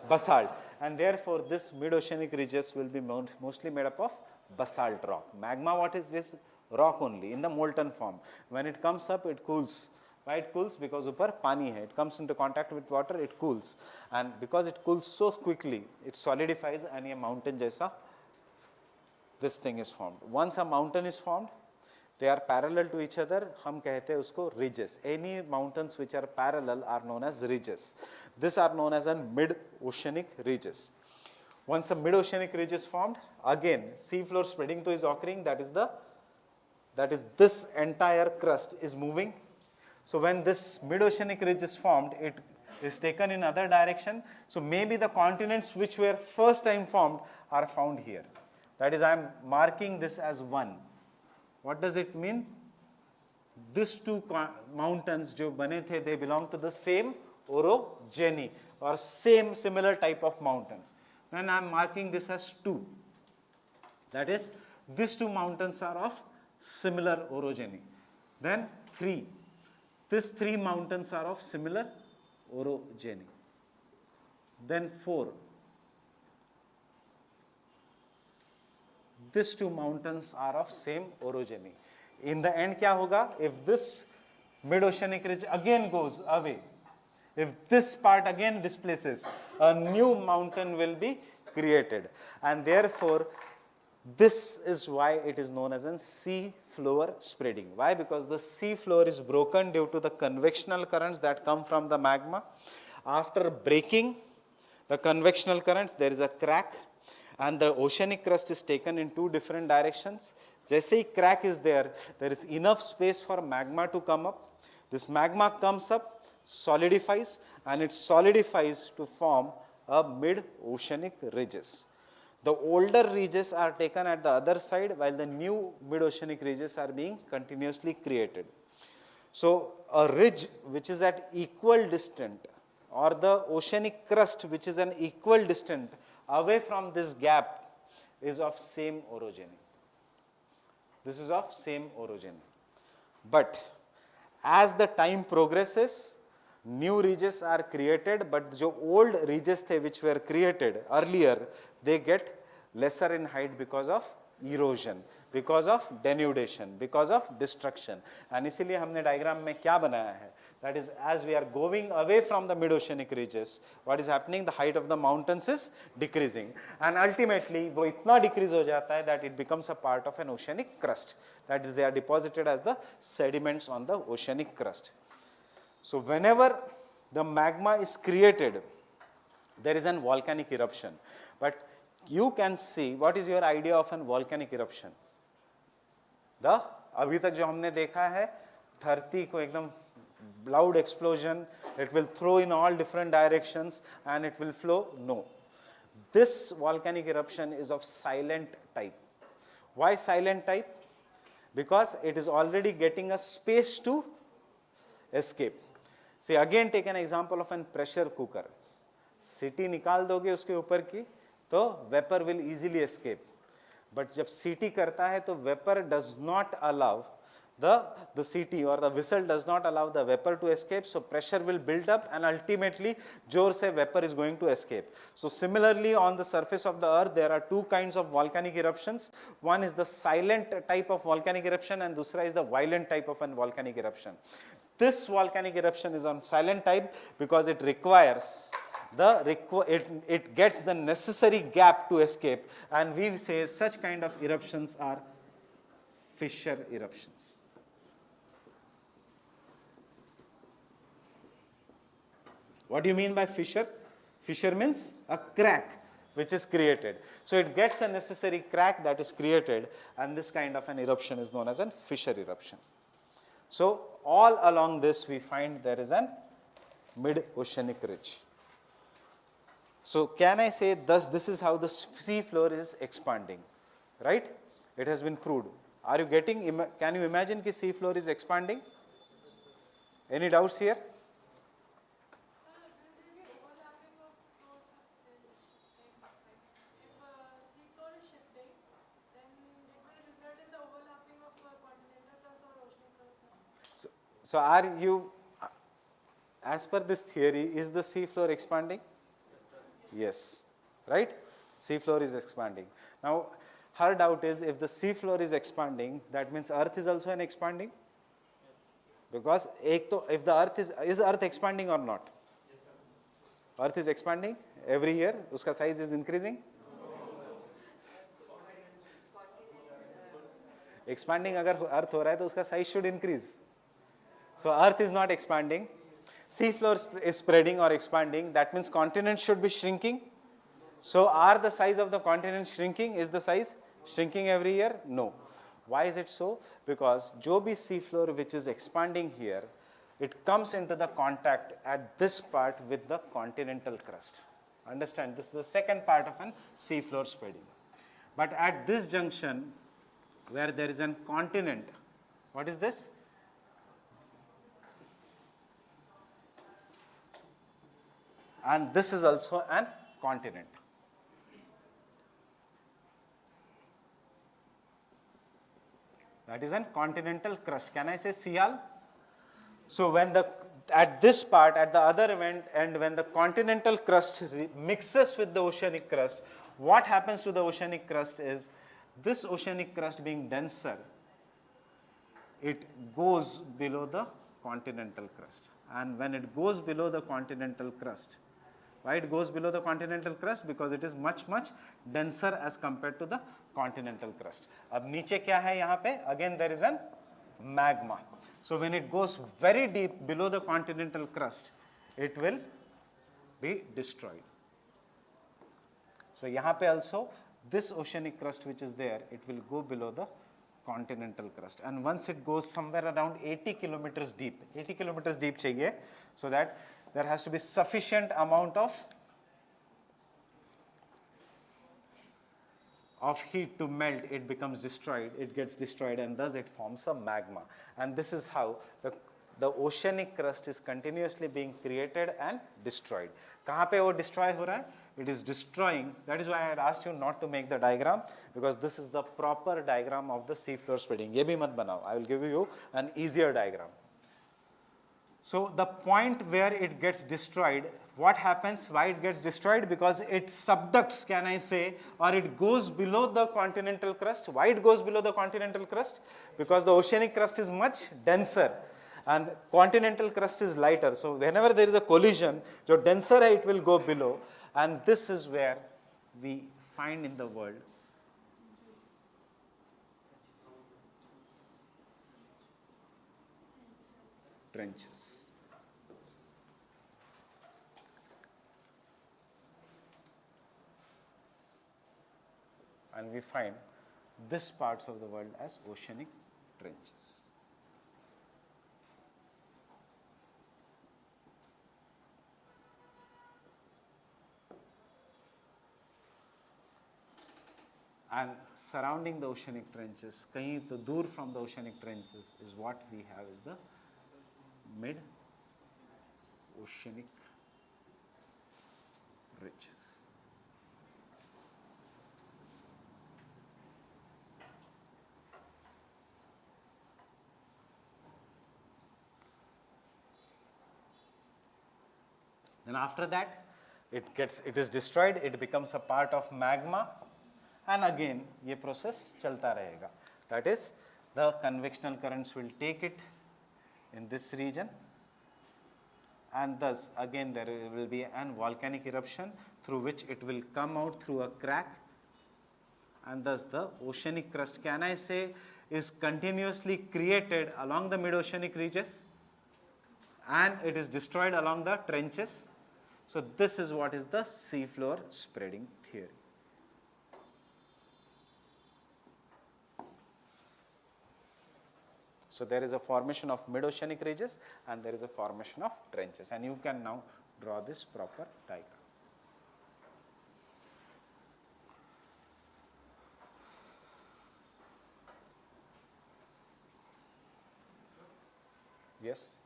basalt, and therefore this mid-oceanic ridges will be mostly made up of basalt rock. Magma, what is this? Rock only in the molten form. When it comes up, it cools. Why it cools? Because upar pani hai. It comes into contact with water, it cools, and because it cools so quickly, it solidifies and a mountain jaisa this thing is formed. Once a mountain is formed, they are parallel to each other. हम कहते हैं उसको ridges. Any mountains which are parallel are known as ridges. These are known as mid-oceanic ridges. Once a mid-oceanic ridge is formed, again sea floor spreading to is occurring. That is this entire crust is moving. So when this mid-oceanic ridge is formed, it is taken in other direction. So maybe the continents which were first time formed are found here. That is, I am marking this as 1. What does it mean? These two mountains जो बने थे, they belong to the same orogeny or similar type of mountains. Then I am marking this as 2. That is, these two mountains are of similar orogeny. Then 3. These 3 mountains are of similar orogeny. Then 4. These 2 mountains are of same orogeny. In the end, क्या होगा? If this mid-oceanic ridge again goes away, if this part again displaces, a new mountain will be created, and therefore this is why it is known as a sea floor spreading. Why? Because the sea floor is broken due to the convectional currents that come from the magma. After breaking the convectional currents, there is a crack, and the oceanic crust is taken in 2 different directions. Jaise hi crack is there is enough space for magma to come up. This magma comes up, solidifies, and it solidifies to form a mid-oceanic ridges. The older ridges are taken at the other side, while the new mid-oceanic ridges are being continuously created. So a ridge which is at equal distance, or the oceanic crust which is an equal distance away from this gap, is of same orogeny. This is of same orogeny. But as the time progresses, new ridges are created, but the old ridges which were created earlier, they get lesser in height because of erosion, because of denudation, because of destruction. And इसीलिए हमने diagram में क्या बनाया है? That is, as we are going away from the mid-oceanic ridges, what is happening? The height of the mountains is decreasing, and ultimately वो इतना decrease हो जाता है that it becomes a part of an oceanic crust. That is, they are deposited as the sediments on the oceanic crust. So whenever the magma is created, there is an volcanic eruption. But you can see, what is your idea of an volcanic eruption? The अभी तक जो हमने देखा है, धरती को एकदम loud explosion, it will throw in all different directions and it will flow. No. This volcanic eruption is of silent type. Why silent type? Because it is already getting a space to escape. See, again take an example of an pressure cooker. सीटी निकाल दोगे उसके ऊपर की तो vapour will easily escape. But जब सीटी करता है तो vapour does not allow the CT or the whistle does not allow the vapor to escape, so pressure will build up and ultimately जोर से vapor is going to escape. So similarly on the surface of the earth there are two kinds of volcanic eruptions. One is the silent type of volcanic eruption and दूसरा is the violent type of an volcanic eruption. This volcanic eruption is on silent type because it requires it gets the necessary gap to escape, and we say such kind of eruptions are fissure eruptions. What do you mean by fissure? Fissure means a crack which is created. So it gets a necessary crack that is created, and this kind of an eruption is known as a fissure eruption. So all along this we find there is an mid-oceanic ridge. So can I say thus this is how the sea floor is expanding, right? It has been proved. Are you getting, can you imagine that sea floor is expanding? Any doubts here? So are you, as per this theory, is the sea floor expanding? Yes, right? Sea floor is expanding. Now, her doubt is if the sea floor is expanding, that means earth is also an expanding? Because if the earth is earth expanding or not? Earth is expanding every year, uska size is increasing? Expanding agar earth ho raha hai to uska size should increase. So earth is not expanding. Sea floor is spreading or expanding, that means continents should be shrinking. So are the size of the continents shrinking? Is the size shrinking every year? No. Why is it so? Because jo bhi sea floor which is expanding here, it comes into the contact at this part with the continental crust. Understand, this is the second part of an sea floor spreading. But at this junction where there is an continent, what is this? And this is also an continent. That is an continental crust. Can I say Sial? So when at this part, at the other end, when the continental crust mixes with the oceanic crust, what happens to the oceanic crust is, this oceanic crust being denser, it goes below the continental crust. And when it goes below the continental crust, why it goes below the continental crust? Because it is much denser as compared to the continental crust. Ab niche kya hai yahan pe? Again there is an magma. So when it goes very deep below the continental crust, it will be destroyed. So yahan pe also this oceanic crust which is there, it will go below the continental crust. And once it goes somewhere around 80 kilometers deep, 80 kilometers deep chahiye, so that there has to be sufficient amount of heat to melt, it becomes destroyed, it gets destroyed, and thus it forms a magma. And this is how the oceanic crust is continuously being created and destroyed. Kahan pe wo destroy ho raha hai? It is destroying. That is why I had asked you not to make the diagram, because this is the proper diagram of the sea floor spreading. Ye bhi mat banao. I will give you an easier diagram. So the point where it gets destroyed, what happens, why it gets destroyed? Because it subducts, can I say, or it goes below the continental crust. Why it goes below the continental crust? Because the oceanic crust is much denser and continental crust is lighter. So whenever there is a collision, जो denser है, it will go below, and this is where we find in the world trenches. And we find this parts of the world as oceanic trenches. And surrounding the oceanic trenches, kahin to dur from the oceanic trenches, is what we have is the mid-oceanic ridges. Then after that, it is destroyed, it becomes a part of magma, and again, ये process चलता रहेगा. That is, the convectional currents will take it in this region, and thus again there will be an volcanic eruption through which it will come out through a crack, and thus the oceanic crust, can I say, is continuously created along the mid-oceanic ridges, and it is destroyed along the trenches. So this is what is the seafloor spreading theory. So there is a formation of mid-oceanic ridges and there is a formation of trenches, and you can now draw this proper diagram. Yes?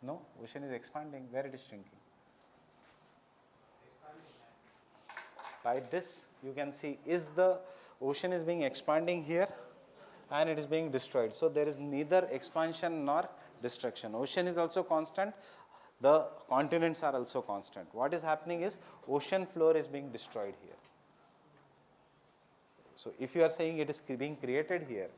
No, ocean is expanding. Where it is shrinking? By this, you can see, is the ocean is being expanding here and it is being destroyed. So there is neither expansion nor destruction. Ocean is also constant. The continents are also constant. What is happening is ocean floor is being destroyed here. So if you are saying it is being created here,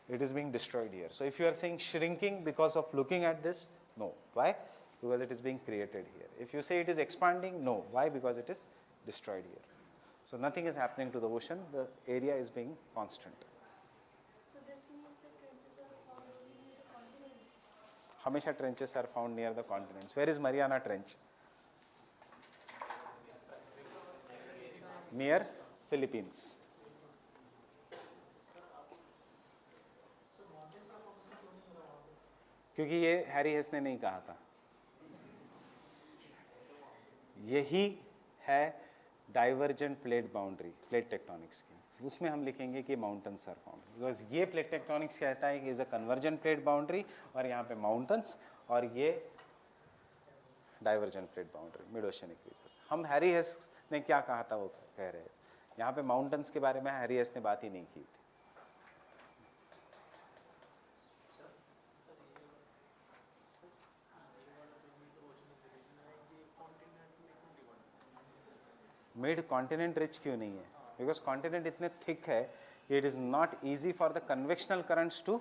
it is being destroyed here. So if you are saying shrinking because of looking at this, no. Why? Because it is being created here. If you say it is expanding, no. Why? Because it is destroyed here. So nothing is happening to the ocean. The area is being constant. So this means the trenches are found only near the continents. Hamesha trenches are found near the continents. Where is Mariana Trench? Near Philippines. क्योंकि ये Harry Hess ने नहीं कहा था. यही है divergent plate boundary, plate tectonics की. उसमें हम लिखेंगे कि माउंटेन्स आर फाउंड, बिकॉज ये प्लेट टेक्टोनिक्स कहता है कि is a convergent plate boundary, और यहाँ पे माउंटेन्स, और ये divergent plate boundary, mid oceanic regions. हम हैरी हेस ने क्या कहा था वो कह रहे हैं. यहाँ पे माउंटेन्स के बारे में हैरी हेस ने बात ही नहीं की थी. मिड कॉन्टिनेंट रिच क्यों नहीं है? बिकॉज कॉन्टिनेंट इतने थिक है, it is not easy for the convectional currents to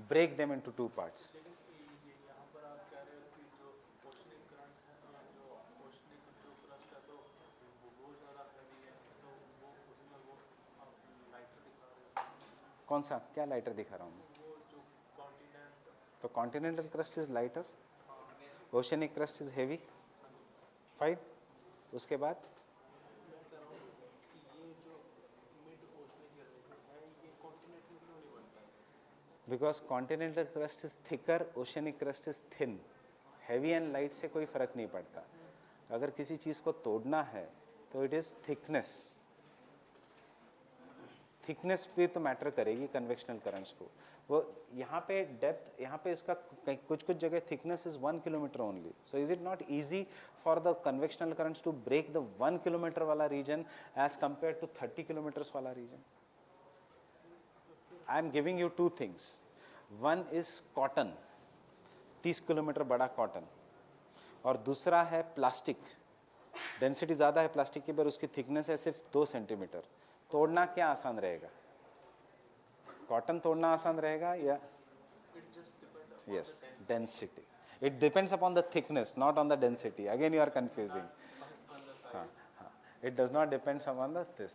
break them into two parts. कौन सा, क्या लाइटर दिखा रहा हूँ मैं? तो continental crust is lighter, oceanic crust is heavy. Fine. उसके बाद because continental crust is thicker, oceanic crust is thin. Heavy and light से कोई फर्क नहीं पड़ता. अगर किसी चीज़ को तोड़ना है तो इट इज़ थिकनेस. थिकनेस भी तो मैटर करेगी कन्वेक्शनल करंट्स को. वो यहाँ पे डेप्थ, यहाँ पे इसका कुछ कुछ जगह thickness is 1 kilometre only. So is it not easy for the convectional currents to break the 1 kilometre वाला region as compare to 30 kilometres वाला region. I am giving you two things. One is cotton. 30 kilometre बड़ा cotton, और दूसरा है plastic, density ज़्यादा है plastic की पर उसकी थिकनेस है सिर्फ 2 सेंटीमीटर, तोड़ना क्या आसान रहेगा? कॉटन तोड़ना आसान रहेगा या? Yes, density. It depends upon the thickness, not on the density. Again, you are confusing. हाँ, हाँ. It does not depend upon the this.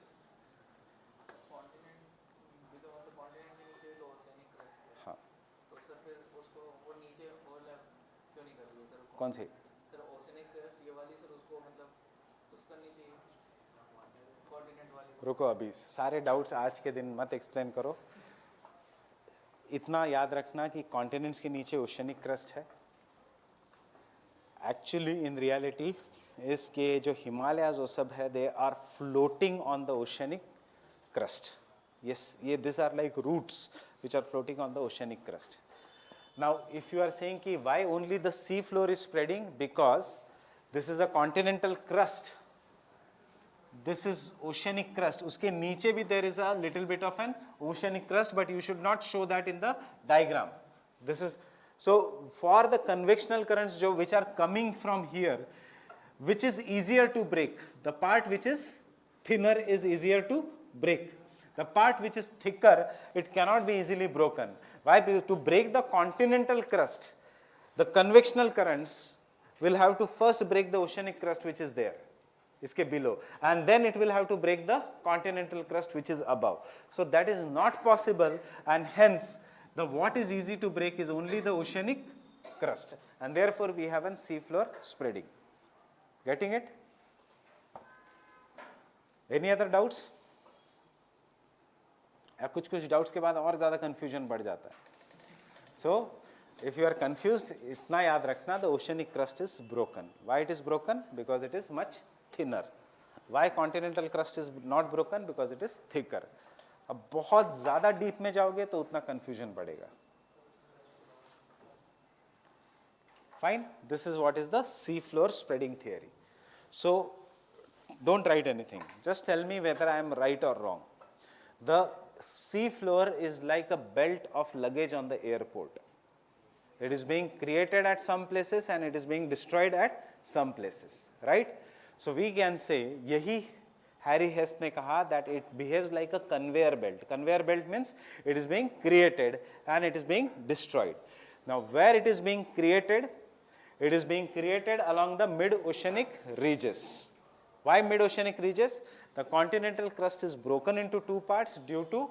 हाँ. कौन सी? रुको, अभी सारे डाउट्स आज के दिन मत एक्सप्लेन करो. इतना याद रखना कि कॉन्टिनेंट्स के नीचे ओशनिक क्रस्ट है. एक्चुअली इन रियलिटी इसके जो हिमालयाज वो सब है, they are floating on the oceanic crust. ये this are like roots which are floating on the oceanic crust. Now if you are saying कि why only the sea floor is spreading, because this is a continental crust, this is oceanic crust. उसके नीचे भी there is a little bit of an oceanic crust, but you should not show that in the diagram. This is so for the convectional currents जो which are coming from here, which is easier to break? The part which is thinner is easier to break. The part which is thicker, it cannot be easily broken. Why? Because to break the continental crust, the convectional currents will have to first break the oceanic crust which is there, इसके below, and then it will have to break the continental crust which is above. So that is not possible, and hence the what is easy to break is only the oceanic crust, and therefore we have an sea floor spreading. Getting it? Any other doubts? कुछ doubts के बाद और ज़्यादा confusion बढ़ जाता है. So if you are confused, इतना याद रखना, the oceanic crust is broken. Why it is broken? Because it is much thinner. Why continental crust is not broken? Because it is thicker. अब बहुत ज़्यादा डीप में जाओगे तो उतना कन्फ्यूजन बढ़ेगा. Fine. This is what is the sea floor spreading theory. So don't write anything. Just tell me whether I am right or wrong. The sea floor is like a belt of luggage on the airport. It is being created at some places and it is being destroyed at some places, right? So we can say, यही Harry Hess ने कहा that it behaves like a conveyor belt. Conveyor belt means it is being created and it is being destroyed. Now where it is being created? It is being created along the mid-oceanic ridges. Why mid-oceanic ridges? The continental crust is broken into two parts due to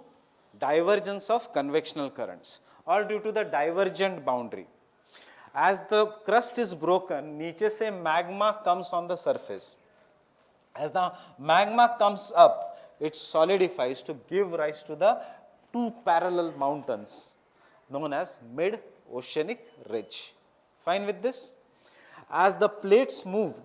divergence of convectional currents or due to the divergent boundary. As the crust is broken, नीचे से magma comes on the surface. As the magma comes up, it solidifies to give rise to the two parallel mountains known as mid-oceanic ridge. Fine with this? As the plates move,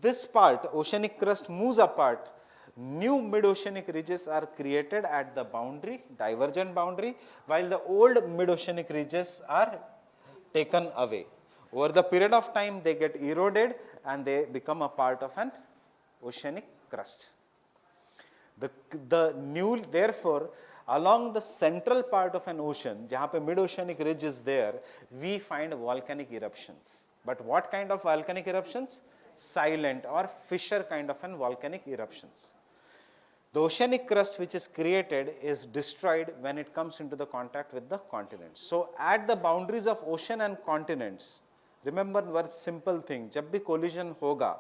this part, oceanic crust moves apart, new mid-oceanic ridges are created at the boundary, divergent boundary, while the old mid-oceanic ridges are taken away. Over the period of time, they get eroded and they become a part of an oceanic crust. Therefore, along the central part of an ocean, जहाँ पे mid-oceanic ridge is there, we find volcanic eruptions. But what kind of volcanic eruptions? Silent or fissure kind of an volcanic eruptions. The oceanic crust which is created is destroyed when it comes into the contact with the continents. So at the boundaries of ocean and continents, remember one simple thing, जब भी collision होगा,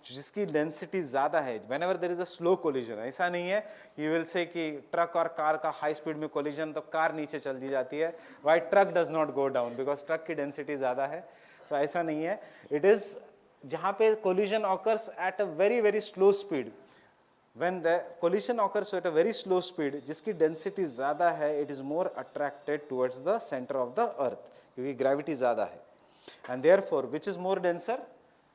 जिसकी density ज़्यादा है, whenever there is a slow collision, ऐसा नहीं है कि you will say कि truck और car का high speed में collision तो car नीचे चल दी जाती है. Why truck does not go down? Because truck की density ज़्यादा है. तो ऐसा नहीं है. It is जहाँ पे collision occurs at a very slow speed. When the collision occurs at a very slow speed, जिसकी density ज़्यादा है, it is more attracted towards the center of the earth, क्योंकि gravity ज़्यादा है. And therefore, which is more denser?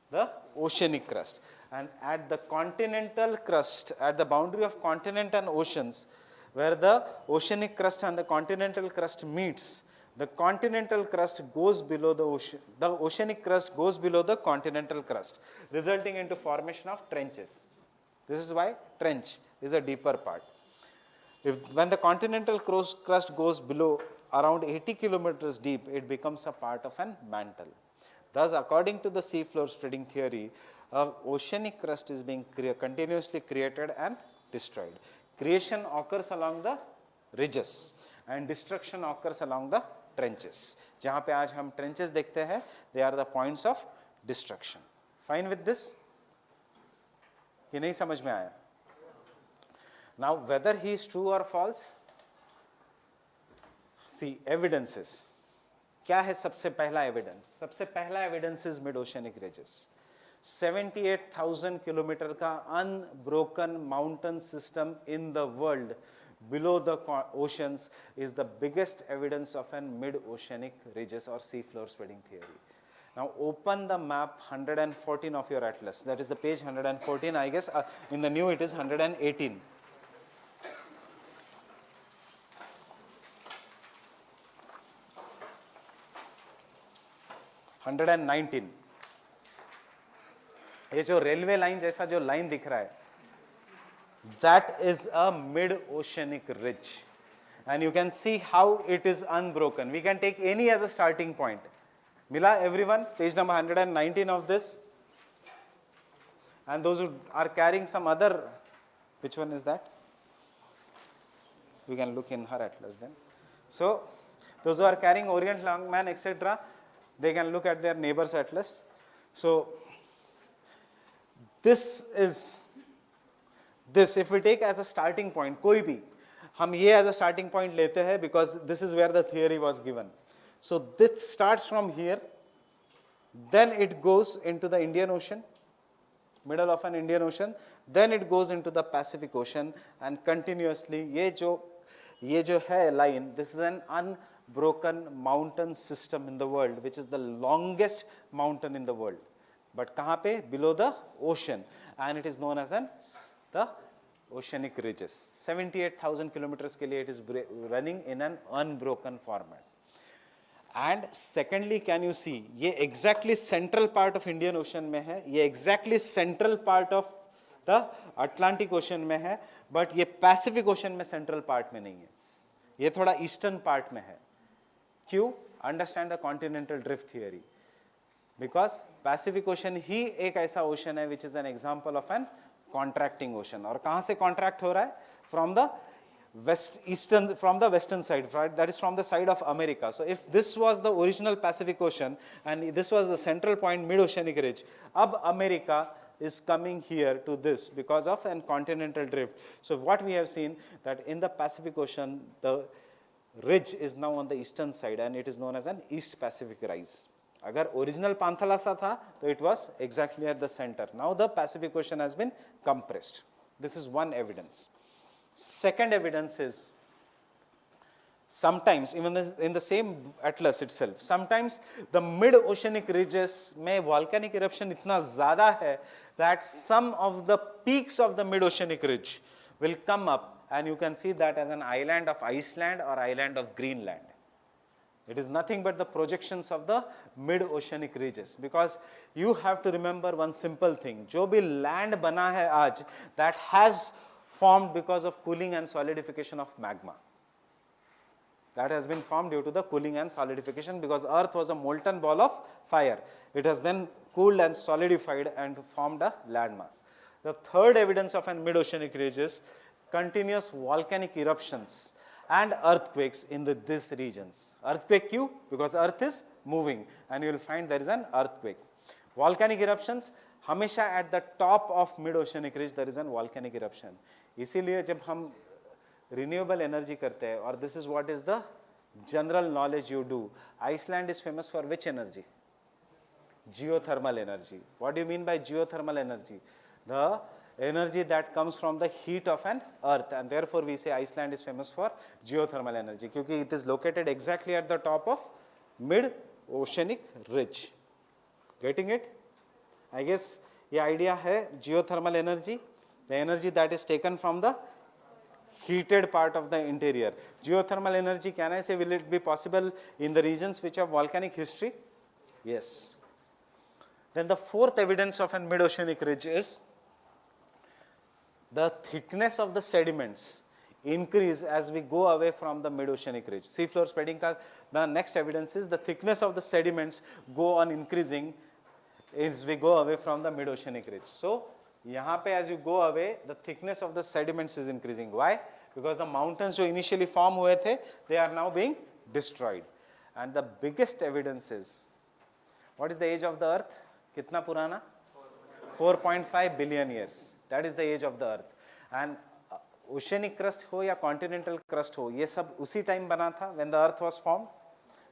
The oceanic crust. And at the continental crust, at the boundary of continent and oceans, where the oceanic crust and the continental crust meets, the continental crust goes below the ocean, the oceanic crust goes below the continental crust, resulting into formation of trenches. This is why trench is a deeper part. When the continental crust goes below around 80 kilometers deep, it becomes a part of an mantle. Thus, according to the seafloor spreading theory, a oceanic crust is being continuously created and destroyed. Creation occurs along the ridges and destruction occurs along the trenches. जहाँ पे आज हम trenches देखते हैं, they are the points of destruction. Fine with this? कि नहीं समझ में आया? Now, whether he is true or false? See, evidences. क्या है सबसे पहला evidence? सबसे पहला evidence is mid-oceanic ridges. 78,000 kilometer का unbroken mountain system in the world below the oceans is the biggest evidence of an mid-oceanic ridges or seafloor spreading theory. Now open the map 114 of your atlas. That is the page 114. I guess in the new it is 118. ये जो railway line जैसा जो line दिख रहा है, that is a mid-oceanic ridge, and you can see how it is unbroken. We can take any as a starting point. Mila everyone, page number 119 of this, and those who are carrying some other, which one is that? We can look in her atlas then. So those who are carrying Orient Longman etc., they can look at their neighbor's atlas. So this is this, if we take as a starting point, कोई भी हम ये as a starting point लेते हैं because this is where the theory was given. So this starts from here, then it goes into the Indian Ocean, middle of an Indian Ocean, then it goes into the Pacific Ocean, and continuously ये जो है line, this is an unbroken mountain system in the world, which is the longest mountain in the world. But कहाँ पे? Below the ocean, and it is known as the oceanic ridges. 78,000 kilometers के लिए it is running in an unbroken format. And secondly, can you see, ये exactly central part of Indian Ocean में है, ये exactly central part of the Atlantic Ocean में है, but ये Pacific Ocean में central part में नहीं है, ये थोड़ा eastern part में है. क्यों? Understand the continental drift theory. Because Pacific Ocean ही एक ऐसा ocean है which is an example of an contracting ocean. और कहाँ से contract हो रहा है? From the western side, right? That is from the side of America. So if this was the original Pacific Ocean and this was the central point mid-oceanic ridge, अब America is coming here to this because of an continental drift. So what we have seen that in the Pacific Ocean, the ridge is now on the eastern side and it is known as an East Pacific rise. अगर original Panthalassa था, तो it was exactly at the center. Now the Pacific Ocean has been compressed. This is one evidence. Second evidence is sometimes, even in the same atlas itself, sometimes the mid-oceanic ridges में volcanic eruption इतना ज़्यादा है that some of the peaks of the mid-oceanic ridge will come up, and you can see that as an island of Iceland or island of Greenland. It is nothing but the projections of the mid-oceanic ridges, because you have to remember one simple thing, जो भी land बना है आज, that has formed because of cooling and solidification of magma. That has been formed due to the cooling and solidification, because Earth was a molten ball of fire. It has then cooled and solidified and formed a landmass. The third evidence of an mid-oceanic ridge is continuous volcanic eruptions and earthquakes in these regions. Earthquake क्यों? Because Earth is moving and you will find there is an earthquake. Volcanic eruptions, हमेशा at the top of mid-oceanic ridge there is an volcanic eruption. इसीलिए जब हम renewable energy करते हैं, और this is what is the general knowledge you do. Iceland is famous for which energy? Geothermal energy. What do you mean by geothermal energy? The energy that comes from the heat of an earth, and therefore we say Iceland is famous for geothermal energy, क्योंकि it is located exactly at the top of mid-oceanic ridge. Getting it? I guess ये idea है geothermal energy, the energy that is taken from the heated part of the interior. Geothermal energy, can I say, will it be possible in the regions which have volcanic history? Yes. Then the fourth evidence of a mid-oceanic ridge is the thickness of the sediments increase as we go away from the mid-oceanic ridge. Seafloor spreading ka the next evidence is the thickness of the sediments go on increasing as we go away from the mid-oceanic ridge. So, यहाँ पे as you go away, the thickness of the sediments is increasing. Why? Because the mountains जो initially form हुए थे, they are now being destroyed. And the biggest evidence is, what is the age of the earth? कितना पुराना? 4.5 billion years. That is the age of the earth. And oceanic crust हो या continental crust हो, ये सब उसी time बना था when the earth was formed.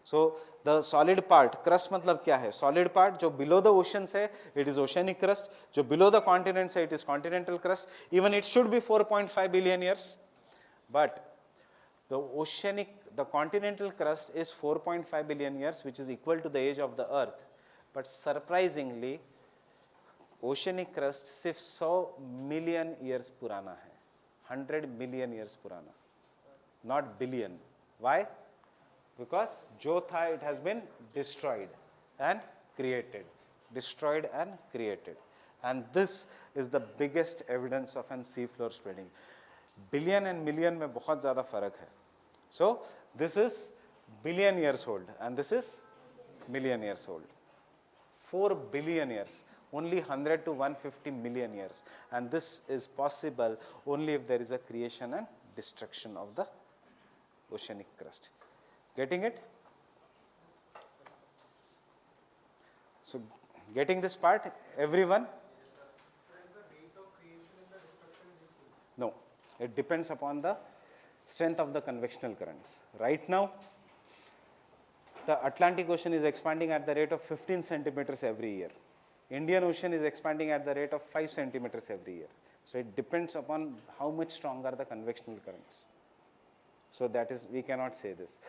So the solid part, crust मतलब क्या है? Solid part जो below the oceans है, it is oceanic crust. जो below the continents है, it is continental crust. Even it should be 4.5 billion years, but the continental crust is 4.5 billion years, which is equal to the age of the earth. But surprisingly, oceanic crust सिर्फ 100 million years पुराना है, 100 million years पुराना, not billion. Why? Because जो था, it has been destroyed and created, destroyed and created. And this is the biggest evidence of an seafloor spreading. Billion and million में बहुत ज़्यादा फर्क है. So this is billion years old and this is million years old. 4 billion years, only 100 to 150 million years. And this is possible only if there is a creation and destruction of the oceanic crust. Getting it? So, getting this part, everyone? No, it depends upon the strength of the convectional currents. Right now, the Atlantic Ocean is expanding at the rate of 15 centimeters every year. Indian Ocean is expanding at the rate of 5 centimeters every year. So, it depends upon how much strong are the convectional currents. So that is, we cannot say this.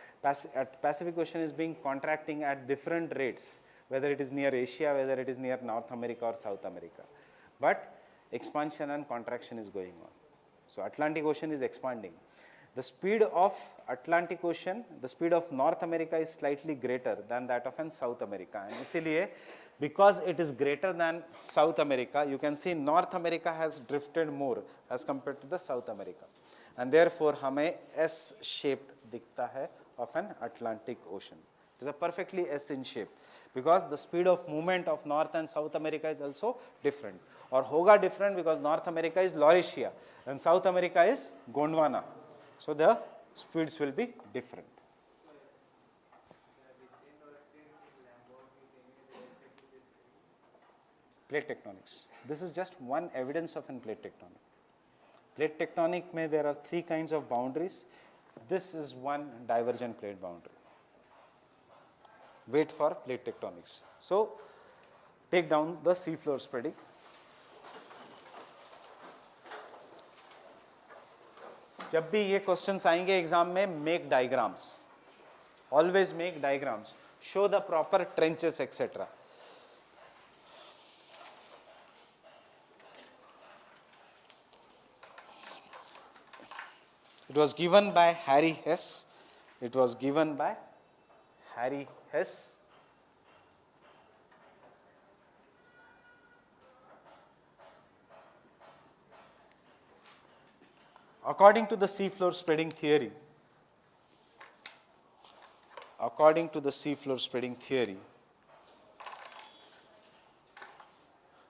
Pacific Ocean is being contracting at different rates, whether it is near Asia, whether it is near North America or South America. But expansion and contraction is going on. So Atlantic Ocean is expanding. The speed of Atlantic Ocean, the speed of North America is slightly greater than that of South America. And इसलिए, because it is greater than South America, you can see North America has drifted more as compared to the South America. And therefore हमें S-shaped दिखता है of an Atlantic Ocean. It is a perfectly S in shape because the speed of movement of North and South America is also different. और होगा different because North America is Laurentian and South America is Gondwana. So the speeds will be different. Plate tectonics. This is just one evidence of an plate tectonic. Plate tectonic mein there are 3 kinds of boundaries. This is one divergent plate boundary. Wait for plate tectonics. So take down the seafloor spreading. जब भी ये questions आएंगे exam में, make diagrams. Always make diagrams. Show the proper trenches, etc. It was given by Harry Hess. It was given by Harry Hess. According to the seafloor spreading theory,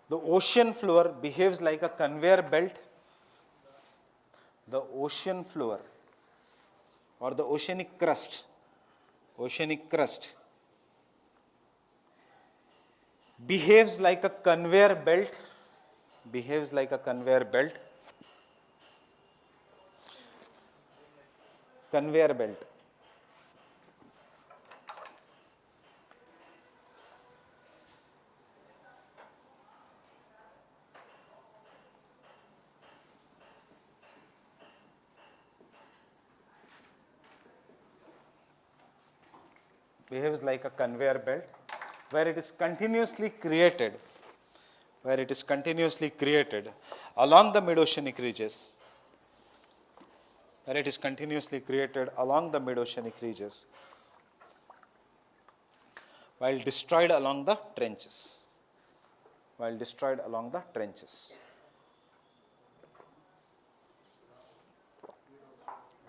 the ocean floor behaves like a conveyor belt. The ocean floor or the oceanic crust behaves like a conveyor belt, behaves like a conveyor belt where it is continuously created along the mid-oceanic ridges, while destroyed along the trenches.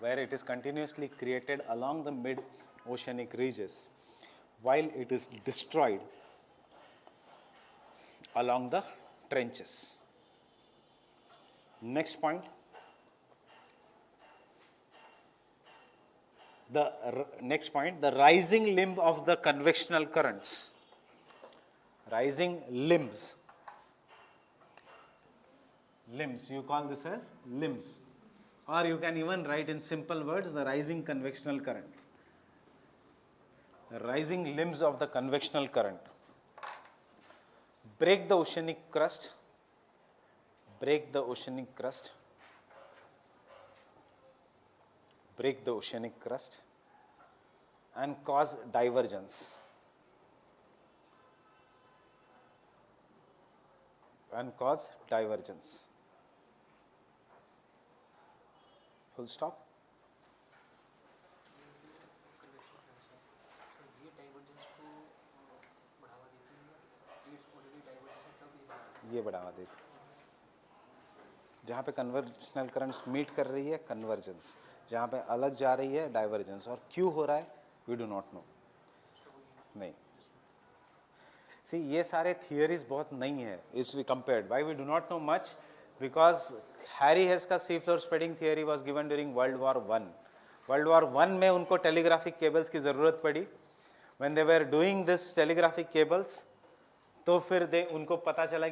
where it is continuously created along the mid-oceanic ridges, while it is destroyed along the trenches. Next point, the rising limb of the convectional currents. Rising limbs, you call this as limbs, or you can even write in simple words the rising convectional current. The rising limbs of the convectional current break the oceanic crust, break the oceanic crust and cause divergence. Full stop. Convection friends है sir ये divergence को बढ़ावा देती है या it's already divergence है तब ये बढ़ावा देती, जहाँ पे कन्वर्जनल करंट्स मीट कर रही है कन्वर्जेंस, जहाँ पे अलग जा रही है डाइवर्जेंस, और क्यों हो रहा है वी डू नॉट नो. नहीं, सी ये सारे थियरीज बहुत नहीं है इस we compared. Why we do not know much? Because Harry Hess का sea floor spreading theory was given during World War one में उनको टेलीग्राफिक केबल्स की ज़रूरत पड़ी. When they were doing this telegraphic cables, तो फिर उनको पता चला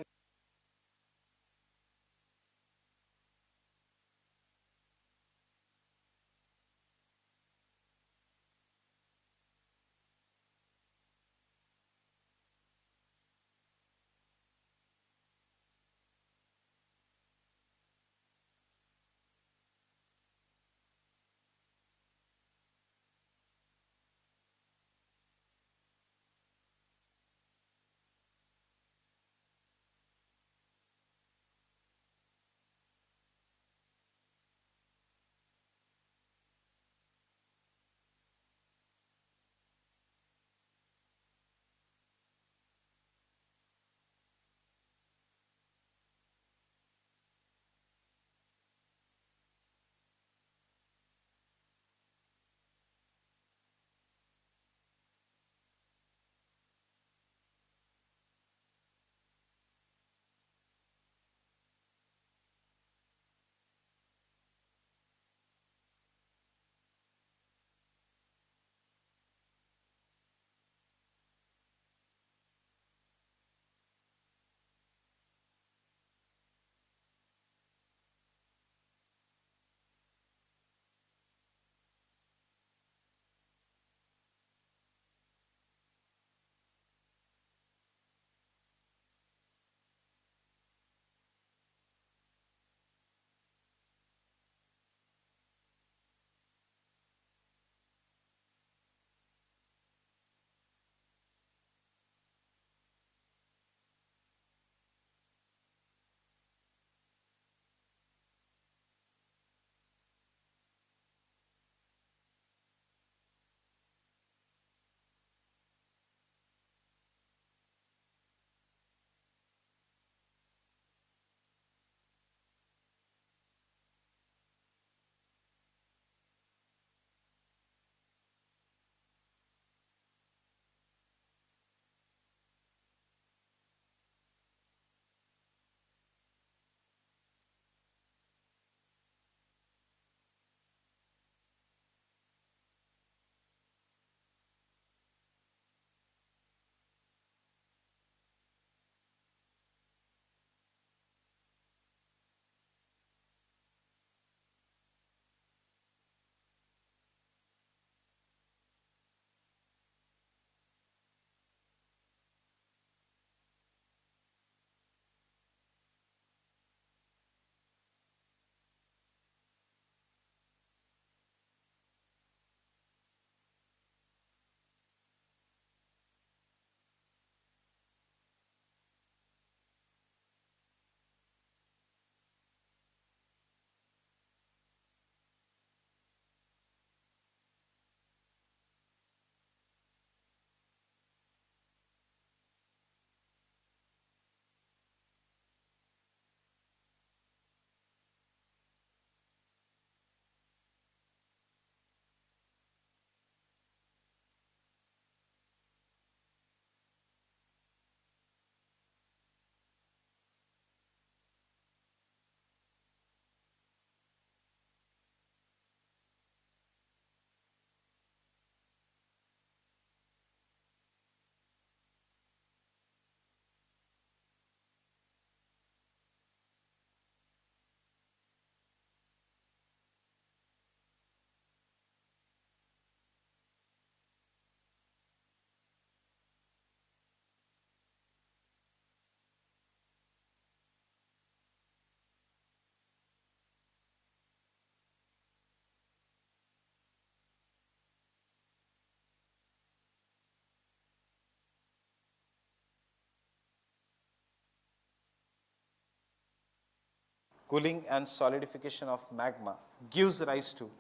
cooling and solidification of magma gives rise to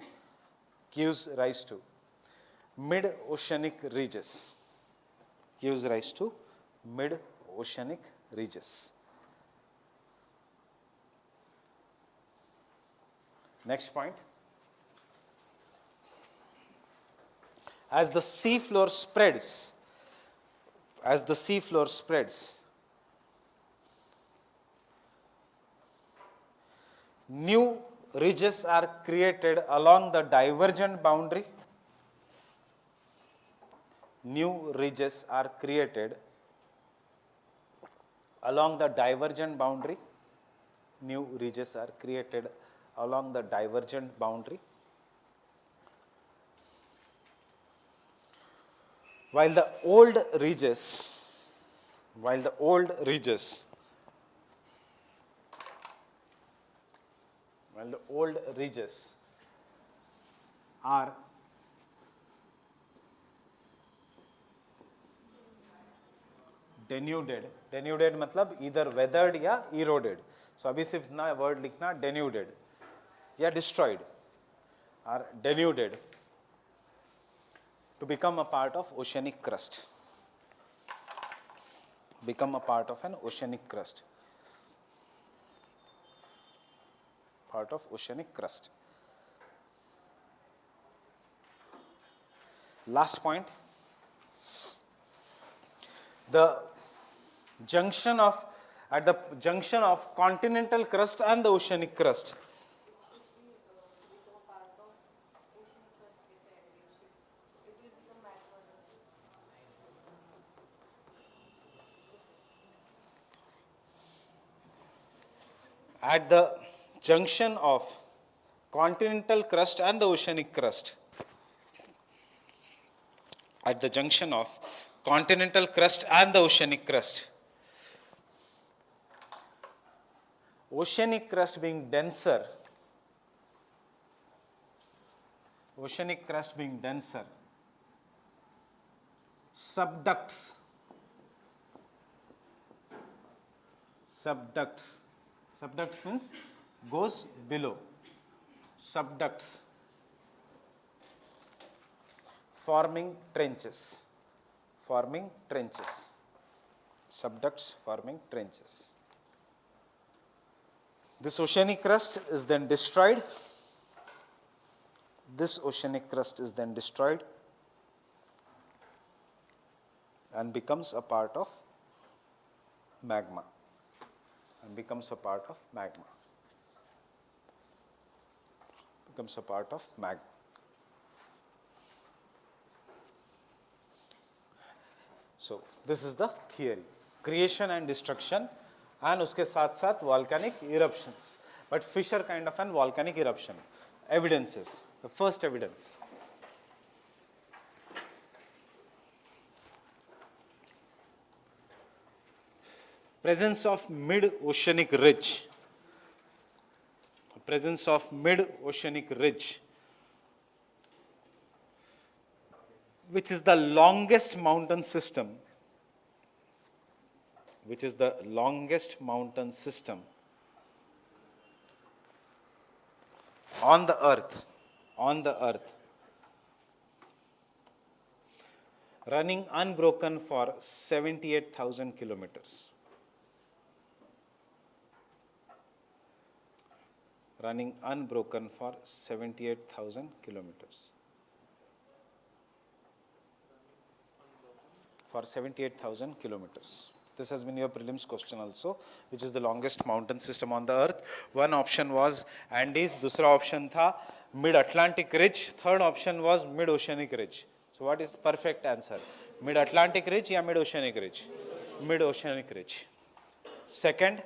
mid-oceanic ridges, gives rise to mid-oceanic ridges. Next point. As the sea floor spreads, new ridges are created along the divergent boundary. New ridges are created along the divergent boundary. New ridges are created along the divergent boundary. While the old ridges are denuded, मतलब either weathered या eroded. So अभी सिर्फ ना word लिखना denuded या destroyed, are denuded to become a part of oceanic crust. Become a part of an oceanic crust. Part of oceanic crust. Last point. At the junction of continental crust and the oceanic crust. At the junction of continental crust and the oceanic crust. At the junction of continental crust and the oceanic crust. Oceanic crust being denser, subducts means goes below, subducts, forming trenches, subducts forming trenches. This oceanic crust is then destroyed. And becomes a part of magma. Becomes a part of magma. So this is the theory. Creation and destruction, and उसके साथ साथ volcanic eruptions. But Fisher kind of an volcanic eruption. Evidences. The first evidence. Presence of mid-oceanic ridge. Which is the longest mountain system. On the earth. Running unbroken for 78,000 kilometers. Running unbroken for 78,000 kilometers. For 78,000 kilometers. This has been your prelims question also, which is the longest mountain system on the earth. One option was Andes, दूसरा option था Mid-Atlantic Ridge, third option was Mid-Oceanic Ridge. So what is perfect answer? Mid-Atlantic Ridge या Mid-Oceanic Ridge? Mid-Oceanic Ridge. Second,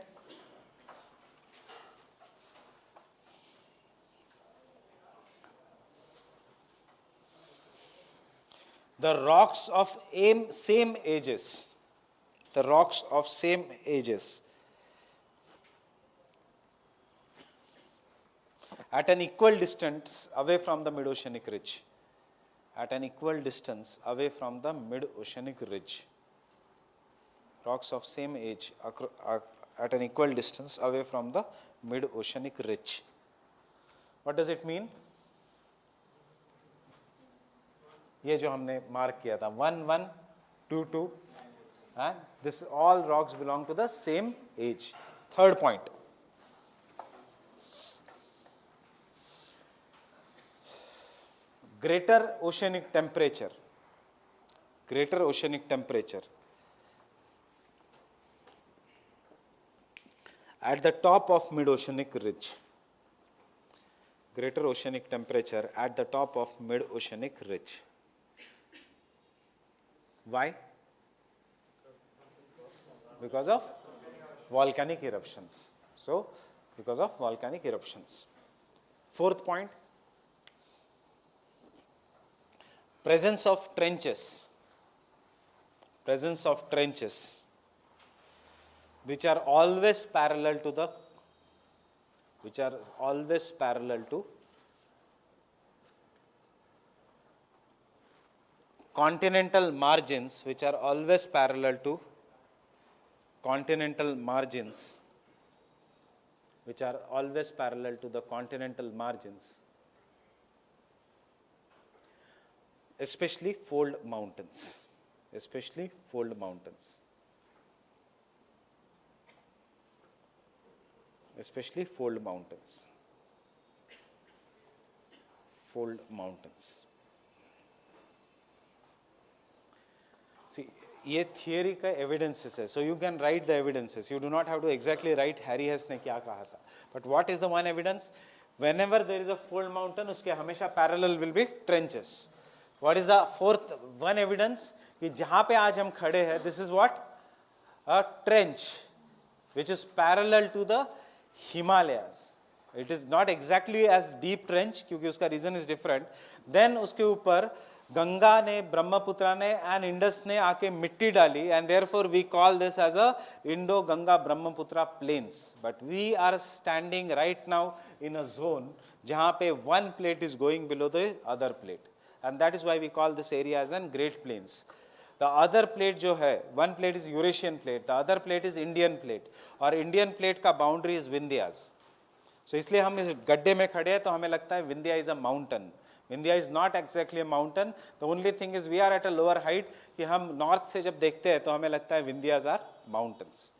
the rocks of same ages. The rocks of same ages at an equal distance away from the mid-oceanic ridge. At an equal distance away from the mid-oceanic ridge. Rocks of same age at an equal distance away from the mid-oceanic ridge. What does it mean? ये जो हमने mark किया था 1, 1, 2, 2, and this all rocks belong to the same age. Third point. Greater oceanic temperature. Greater oceanic temperature. At the top of mid-oceanic ridge. Greater oceanic temperature at the top of mid-oceanic ridge. Why? Because of volcanic eruptions. So, because of volcanic eruptions. Fourth point. Presence of trenches. Presence of trenches, which are always parallel to the, continental margins, which are always parallel to continental margins, which are always parallel to the continental margins, especially fold mountains. Especially fold mountains. Especially fold mountains. Fold mountains. See, ये theory का evidences है. So you can write the evidences. You do not have to exactly write Harry Hess ने क्या कहा था. But what is the one evidence? Whenever there is a fold mountain, उसके हमेशा parallel will be trenches. What is the fourth one evidence? कि जहाँ पे आज हम खड़े हैं, this is what? A trench, which is parallel to the Himalayas. It is not exactly as deep trench, क्योंकि उसका reason is different. Then उसके ऊपर गंगा ने, ब्रह्मपुत्रा ने and इंडस ने आके मिट्टी डाली, and therefore we call this as a Indo-Ganga Brahmaputra plains. But we are standing right now in a zone जहाँ पे one plate is going below the other plate. And that is why we call this area as an Great Plains. The other plate जो है, one plate is Eurasian plate, the other plate is Indian plate, और Indian plate का boundary is Vindhyas. So इसलिए हम इस गड्ढे में खड़े हैं तो हमें लगता है Vindhya is a mountain. Vindhya is not exactly a mountain. The only thing is we are at a lower height कि हम north से जब देखते हैं तो हमें लगता है Vindhyas are mountains.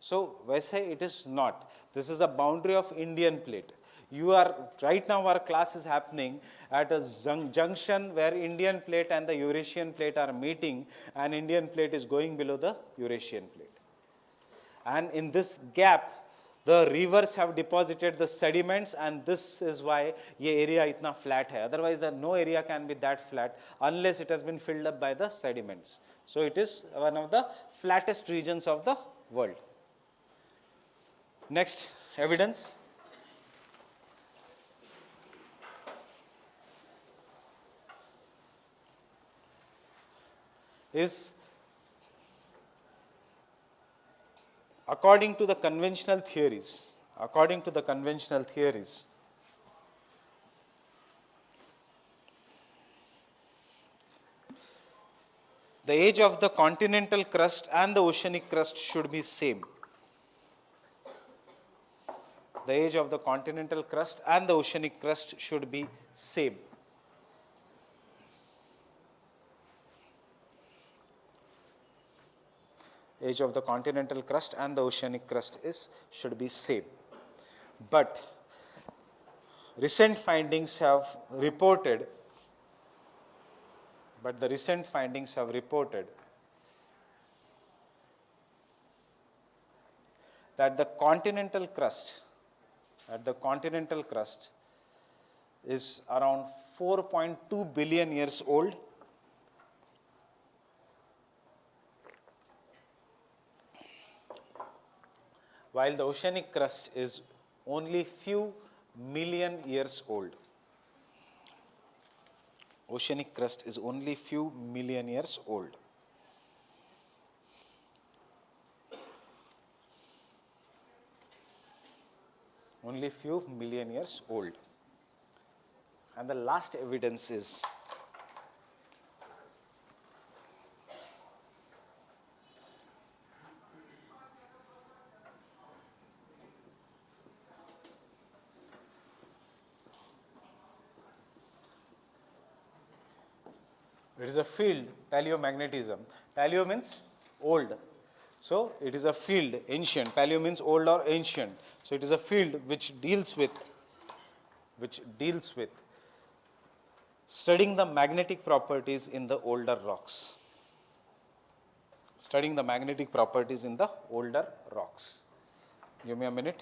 So वैसे it is not. This is a boundary of Indian plate. You are, right now our class is happening at a junction where Indian plate and the Eurasian plate are meeting, and Indian plate is going below the Eurasian plate. And in this gap, the rivers have deposited the sediments, and this is why ये area इतना flat है. Otherwise, no area can be that flat unless it has been filled up by the sediments. So it is one of the flattest regions of the world. Next evidence. Is according to the conventional theories, the age of the continental crust and the oceanic crust should be same. The age of the continental crust and the oceanic crust should be same. Age of the continental crust and the oceanic crust should be same. But recent findings have reported that the continental crust is around 4.2 billion years old, while the oceanic crust is only few million years old. Oceanic crust is only few million years old. Only few million years old. And the last evidence is It is a field, paleomagnetism. Paleo means old. So it is a field, ancient. Paleo means old or ancient. So it is a field which deals with studying the magnetic properties in the older rocks. Studying the magnetic properties in the older rocks. Give me a minute.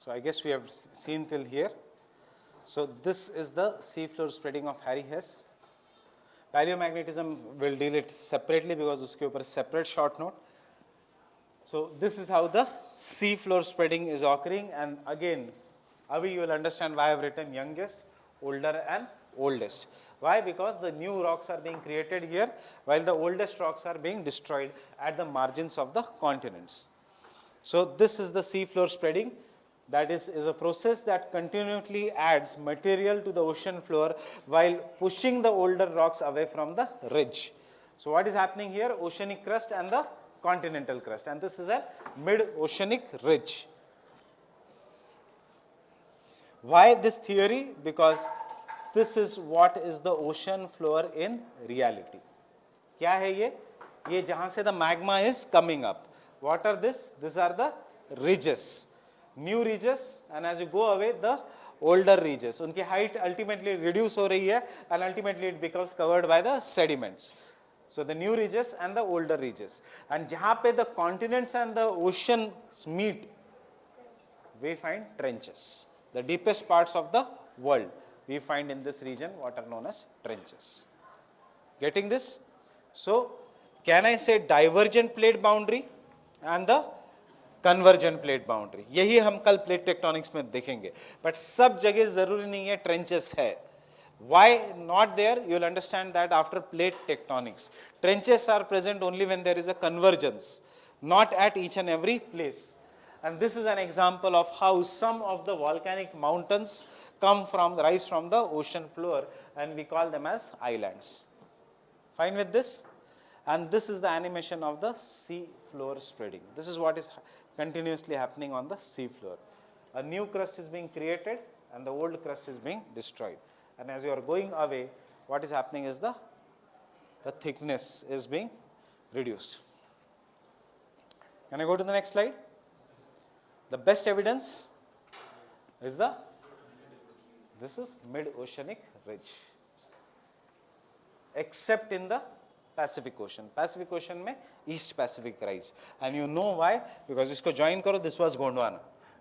So I guess we have seen till here. So this is the seafloor spreading of Harry Hess. Paleomagnetism will deal it separately because uske upar separate short note. So this is how the seafloor spreading is occurring, and again, Avi, you will understand why I have written youngest, older and oldest. Why? Because the new rocks are being created here while the oldest rocks are being destroyed at the margins of the continents. So this is the seafloor spreading. That is a process that continually adds material to the ocean floor while pushing the older rocks away from the ridge. So what is happening here? Oceanic crust and the continental crust, and this is a mid-oceanic ridge. Why this theory? Because this is what is the ocean floor in reality. क्या है ये? ये जहाँ से the magma is coming up. What are this? These are the ridges. New ridges, and as you go away, the older ridges. उनकी height ultimately reduce हो रही है, and ultimately it becomes covered by the sediments. So the new ridges and the older ridges. And जहाँ पे the continents and the oceans meet, we find trenches. The deepest parts of the world we find in this region what are known as trenches. Getting this? So can I say divergent plate boundary and the convergent plate boundary? यही हम कल plate tectonics में देखेंगे. But सब जगह जरूरी नहीं है trenches है. Why not there? You will understand that after plate tectonics. Trenches are present only when there is a convergence, not at each and every place. And this is an example of how some of the volcanic mountains rise from the ocean floor, and we call them as islands. Fine with this? And this is the animation of the sea floor spreading. This is what is continuously happening on the sea floor. A new crust is being created and the old crust is being destroyed. And as you are going away, what is happening is the thickness is being reduced. Can I go to the next slide? The best evidence is this is mid-oceanic ridge, except in the Pacific Ocean. Pacific Ocean में East Pacific rise, and you know why? Because इसको join करो, this was Gondwana.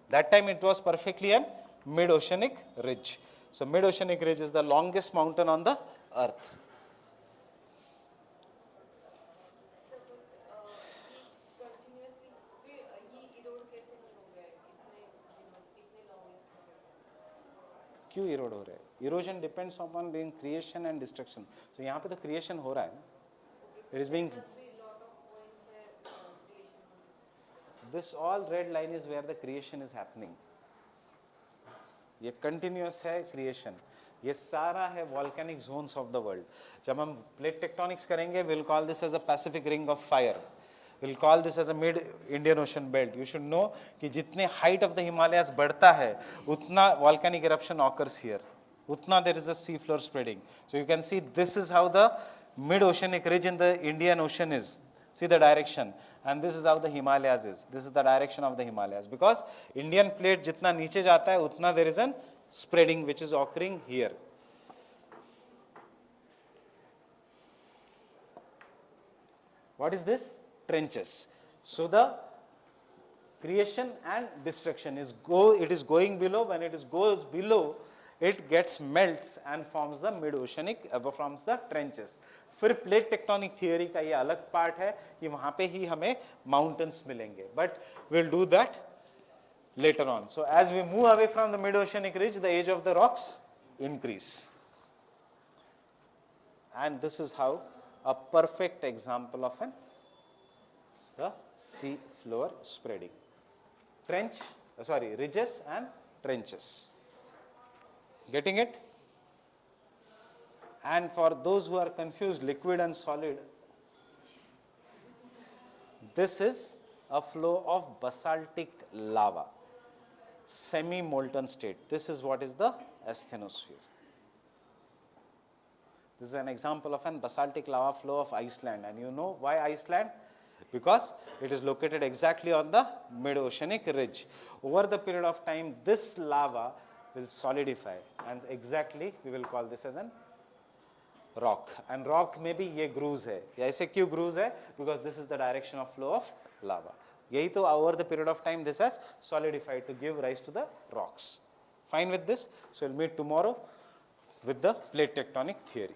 That time it was perfectly a mid-oceanic ridge. So mid-oceanic ridge is the longest mountain on the earth. क्यों इरोड हो रहा है? Erosion depends upon being creation and destruction. So यहाँ पे तो creation हो रहा है ना? It is being. This all red line is where the creation is happening. ये continuous है creation. ये सारा है volcanic zones of the world. जब हम प्लेट टेक्टोनिक्स करेंगे, will call this as a Pacific ring of fire, will call this as a mid Indian ocean belt. You should know कि जितने हाइट ऑफ द हिमालयाज बढ़ता है उतना volcanic eruption occurs here, उतना there is a sea floor spreading. So you can see this is how the mid oceanic ridge in the Indian Ocean is. See the direction, and this is how the Himalayas is. This is the direction of the Himalayas, because Indian plate जितना नीचे जाता है उतना there is an spreading which is occurring here. What is this? Trenches. So the creation and destruction is it is going below. When it goes below, it gets melts and forms the mid oceanic forms the trenches. फिर plate tectonic theory का ये अलग part है कि वहां पे ही हमें mountains मिलेंगे, but will do that later on. So as we move away from the mid oceanic ridge, the age of the rocks increase, and this is how a perfect example of the sea floor spreading. Ridges and trenches. Getting it? And for those who are confused, liquid and solid, this is a flow of basaltic lava, semi-molten state. This is what is the asthenosphere. This is an example of an basaltic lava flow of Iceland. And you know why Iceland? Because it is located exactly on the mid-oceanic ridge. Over the period of time, this lava will solidify, and exactly we will call this as an rock. And rock में भी ये grooves है. ऐसे क्यों grooves है? Because this is the direction of flow of lava. यही तो over the period of time this has solidified to give rise to the rocks. Fine with this? So we'll meet tomorrow with the plate tectonic theory.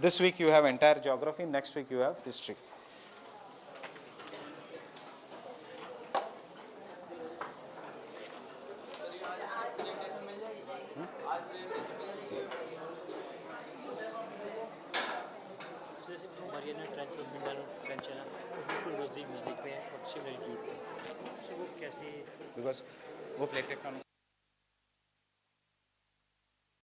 This week you have entire geography, next week you have history. Because वो plate tectonic